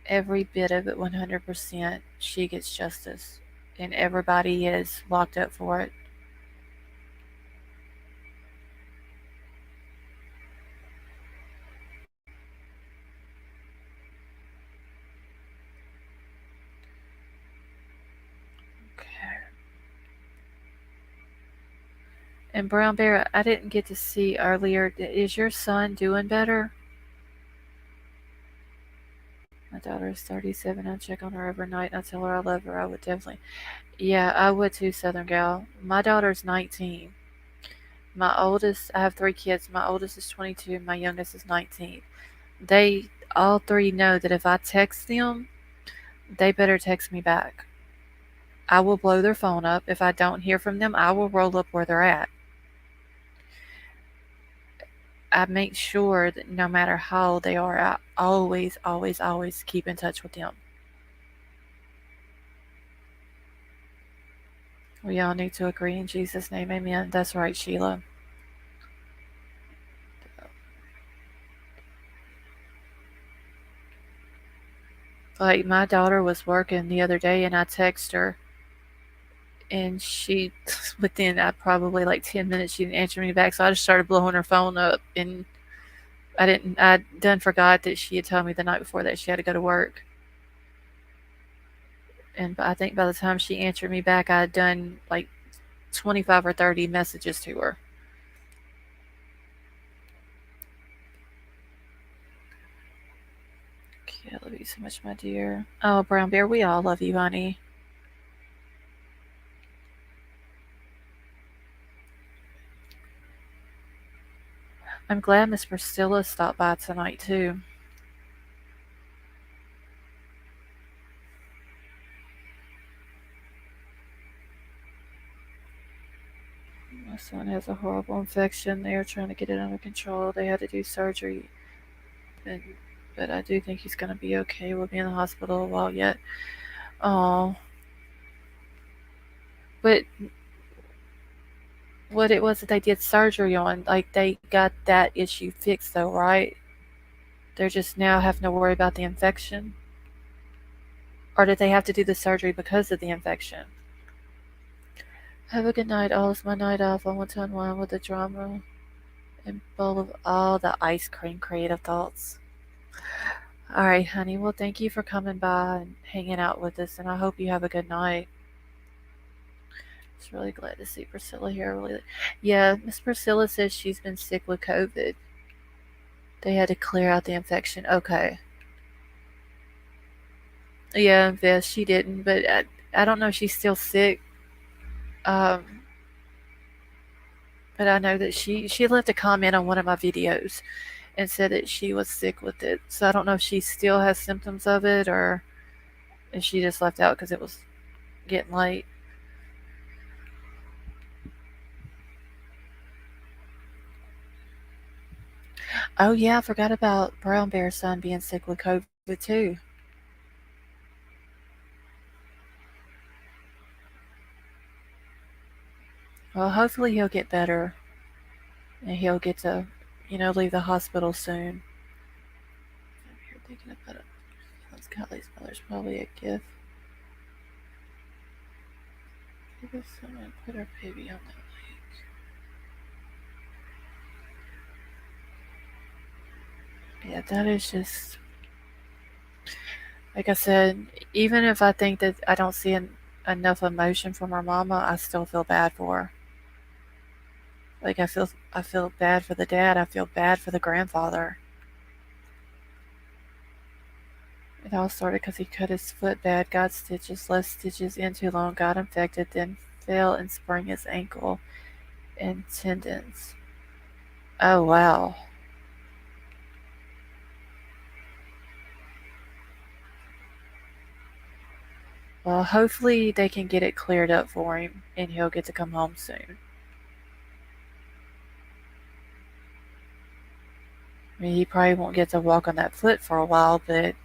every bit of it 100%, she gets justice. And everybody is locked up for it. Okay. And Brown Bear, I didn't get to see earlier. Is your son doing better? My daughter is 37. I check on her overnight. I tell her I love her. I would definitely. Yeah, I would too, Southern Gal. My daughter's 19. My oldest, I have 3 kids. My oldest is 22. My youngest is 19. They all three know that if I text them, they better text me back. I will blow their phone up. If I don't hear from them, I will roll up where they're at. I make sure that no matter how old they are, I always, always, always keep in touch with them. We all need to agree in Jesus' name. Amen. That's right, Sheila. Like my daughter was working the other day and I text her and she within probably like 10 minutes she didn't answer me back, so I just started blowing her phone up. And I done forgot that she had told me the night before that she had to go to work. And I think by the time she answered me back I had done like 25 or 30 messages to her. Okay, I love you so much, my dear. Oh, Brown Bear, we all love you, honey. I'm glad Miss Priscilla stopped by tonight too. My son has a horrible infection. They are trying to get it under control. They had to do surgery, and, but I do think he's going to be okay. We'll be in the hospital a while yet. Oh, but what it was that they did surgery on, like they got that issue fixed though, right? They're just now having to worry about the infection? Or did they have to do the surgery because of the infection? Have a good night. All is my night off. I want to unwind with the drama and bowl of all the ice cream creative thoughts. All right, honey. Well, thank you for coming by and hanging out with us, and I hope you have a good night. Just really glad to see Priscilla here. Really, yeah. Miss Priscilla says she's been sick with COVID. They had to clear out the infection. Okay. Yeah, Vess, she didn't, but I don't know if she's still sick. Um, but I know that she left a comment on one of my videos and said that she was sick with it. So I don't know if she still has symptoms of it or if she just left out because it was getting late. Oh yeah, I forgot about Brown Bear's son being sick with COVID too. Well, hopefully he'll get better and he'll get to, leave the hospital soon. I'm here thinking about it. Kylie's mother's probably a gift. Give us someone put our baby on that lake. Yeah, that is just like I said. Even if I think that I don't see enough emotion from her mama, I still feel bad for her. Like I feel bad for the dad. I feel bad for the grandfather. It all started because he cut his foot bad, got stitches, left stitches in too long, got infected, then fell and sprained his ankle and tendons. Oh wow. Well, hopefully they can get it cleared up for him and he'll get to come home soon. I mean, he probably won't get to walk on that foot for a while, but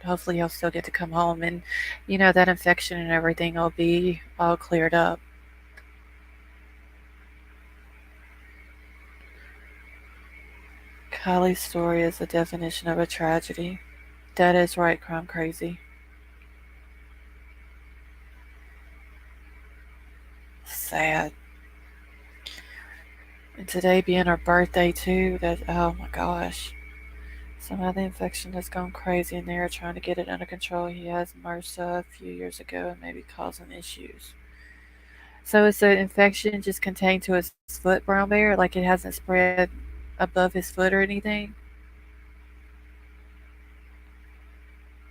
hopefully he'll still get to come home and, that infection and everything will be all cleared up. Kylie's story is the definition of a tragedy. That is right, Crime Crazy. Sad. And today being her birthday too, that oh my gosh. Somehow the infection has gone crazy and they are trying to get it under control. He has MRSA a few years ago and maybe causing issues. So is the infection just contained to his foot, Brown Bear? Like it hasn't spread above his foot or anything?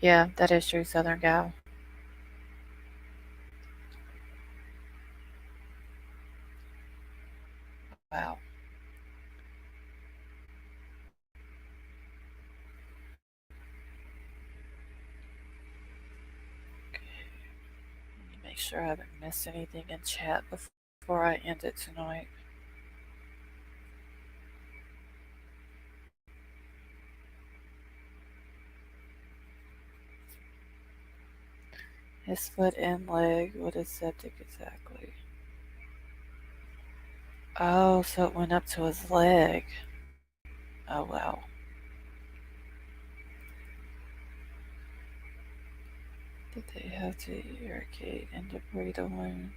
Yeah, that is true, Southern Gal. Wow. sure I haven't missed anything in chat before I end it tonight. His foot and leg. What is septic exactly? Oh, so it went up to his leg. Oh, wow. Did they have to irrigate and debris the wound?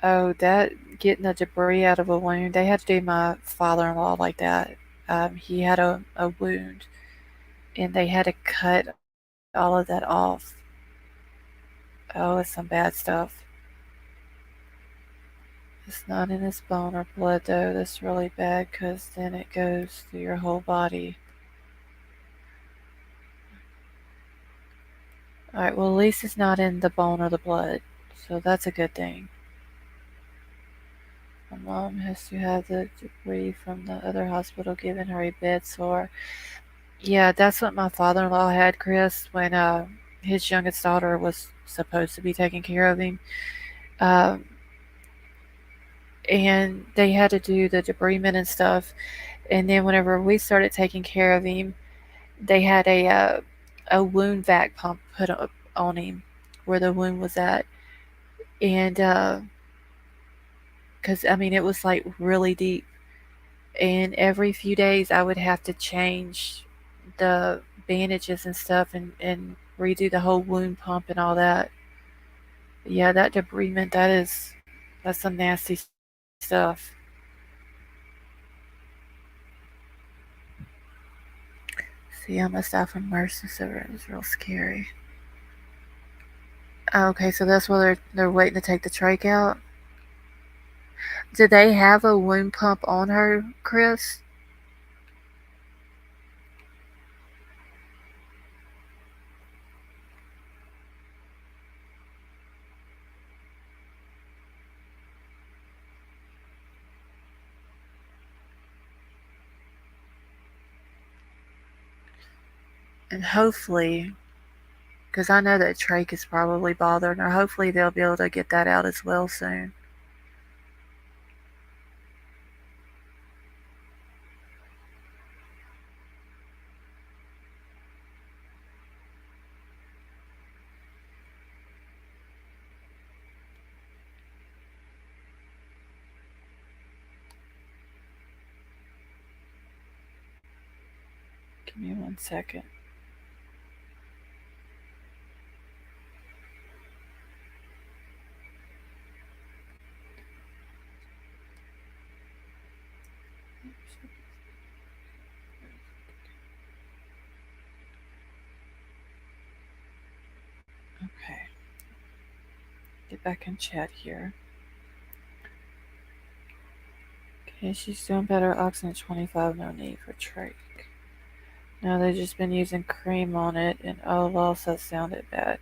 Oh, that getting the debris out of a wound. They had to do my father-in-law like that. He had a wound, and they had to cut all of that off. Oh, it's some bad stuff. It's not in his bone or blood though. That's really bad because then it goes through your whole body. Alright, well, at least it's not in the bone or the blood, so that's a good thing. My mom has to have the debris from the other hospital given her a bed sore. Yeah, that's what my father in law had, Chris, when his youngest daughter was supposed to be taking care of him. Um, and they had to do the debridement and stuff. And then whenever we started taking care of him, they had a wound vac pump put up on him where the wound was at, and because I mean it was like really deep, and every few days I would have to change the bandages and stuff and redo the whole wound pump and all that. Yeah, that debridement that's some nasty stuff. See, I must die from MRSA, so it was real scary. Oh, okay, so that's why they're waiting to take the trach out. Did they have a wound pump on her, Chris? And hopefully, because I know that trach is probably bothering her, hopefully they'll be able to get that out as well soon. Give me 1 second. Okay, get back in chat here. Okay, she's doing better. Oxygen 25, no need for trach. No, they've just been using cream on it, and oh, loss, that sounded bad.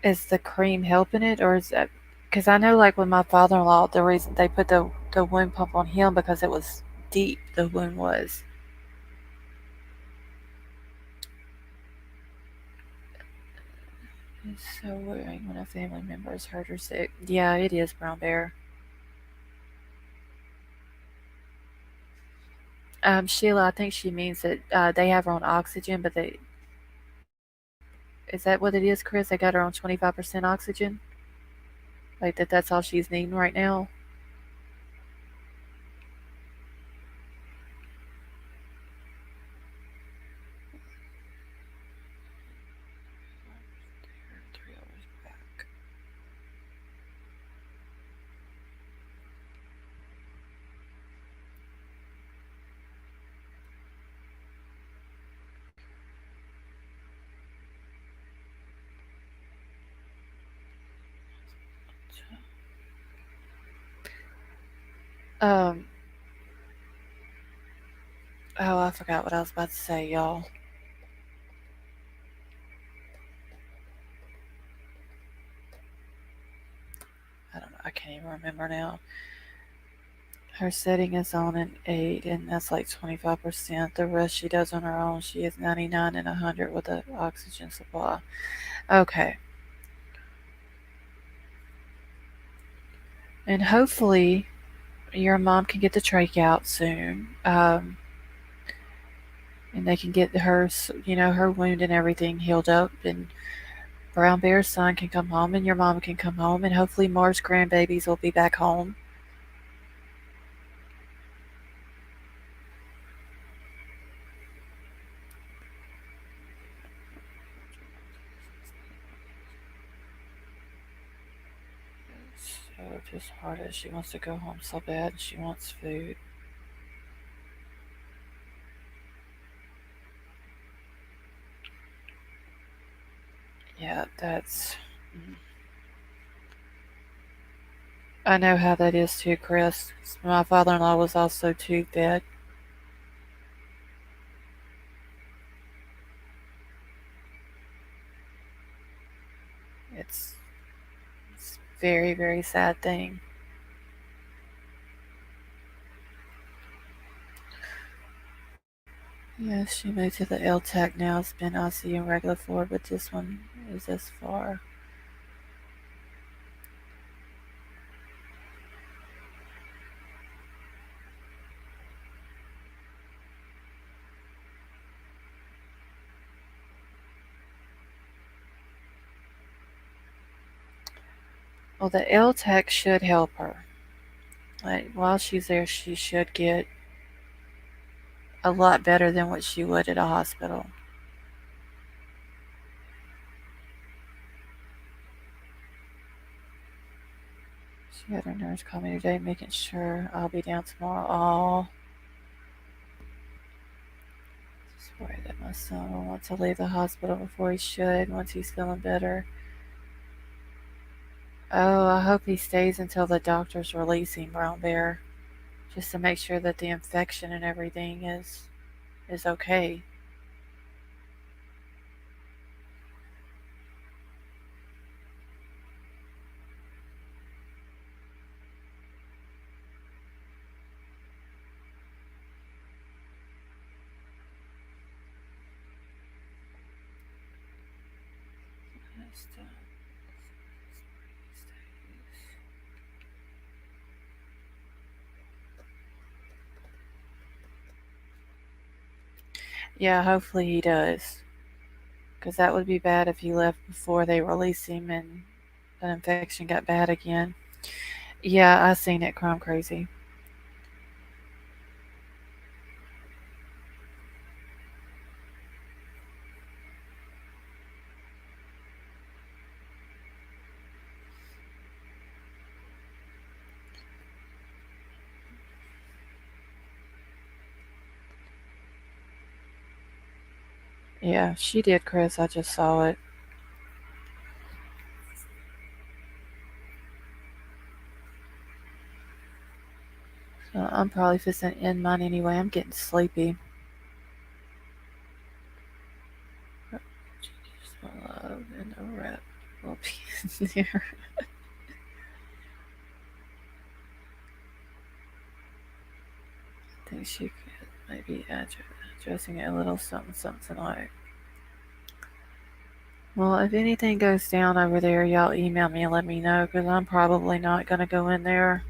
Is the cream helping it, or is that because I know, like with my father-in-law, the reason they put the wound pump on him because it was deep. The wound was. It's so worrying when a family member is hurt or sick. Yeah, it is, Brown Bear. Sheila, I think she means that they have her on oxygen, but they is that what it is, Chris? They got her on 25% oxygen. Like that's all she's needing right now. Um. Oh, I forgot what I was about to say, y'all. I can't even remember now. Her setting is on an 8, and that's like 25%. The rest she does on her own. She is 99 and 100 with the oxygen supply. Okay. And hopefully your mom can get the trach out soon. And they can get her, her wound and everything healed up. And Brown Bear's son can come home, and your mom can come home. And hopefully Mars' grandbabies will be back home. So disheartened. She wants to go home so bad. She wants food. Yeah, that's. I know how that is too, Chris. My father-in-law was also too fed. It's a very, very sad thing. Yeah, she moved to the LTAC now. It's been ICU and regular floor, but this one is as far. Well, the LTAC should help her. Like, while she's there, she should get a lot better than what she would at a hospital. She had her nurse call me today, making sure I'll be down tomorrow. Oh, just worried that my son will want to leave the hospital before he should once he's feeling better. Oh, I hope he stays until the doctors release him, Brown Bear, just to make sure that the infection and everything is okay. Yeah, hopefully he does. Because that would be bad if he left before they released him and an infection got bad again. Yeah, I seen it, Crime Crazy. Yeah, she did, Chris. I just saw it. So I'm probably fixing to end mine anyway. I'm getting sleepy. Just my love and the rep will be in there. I think she could maybe addressing it a little something something tonight. Well, if anything goes down over there, y'all email me and let me know because I'm probably not going to go in there.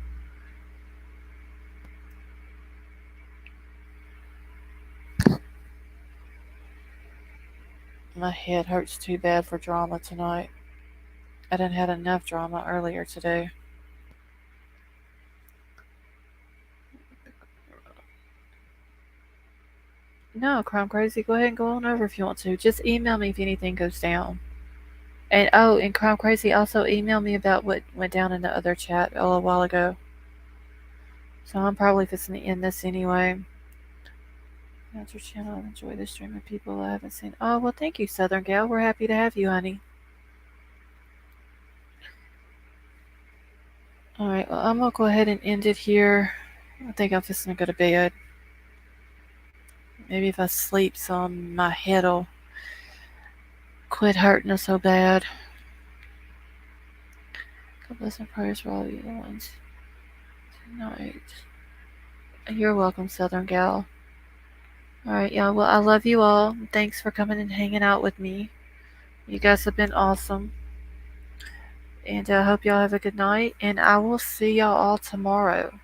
My head hurts too bad for drama tonight. I didn't have enough drama earlier today. No, Crime Crazy, go ahead and go on over if you want to. Just email me if anything goes down. And oh, and Crime Crazy also emailed me about what went down in the other chat a little while ago. So I'm probably fixing to end this anyway. That's your channel. I enjoy the stream of people I haven't seen. Oh, well, thank you, Southern Gal. We're happy to have you, honey. Alright, well, I'm going to go ahead and end it here. I think I'm fixing to go to bed. Maybe if I sleep some, my head'll quit hurting so bad. God bless and prayers for all you other ones tonight. You're welcome, Southern Gal. Alright, yeah, well, I love you all. Thanks for coming and hanging out with me. You guys have been awesome. And I hope y'all have a good night. And I will see y'all all tomorrow.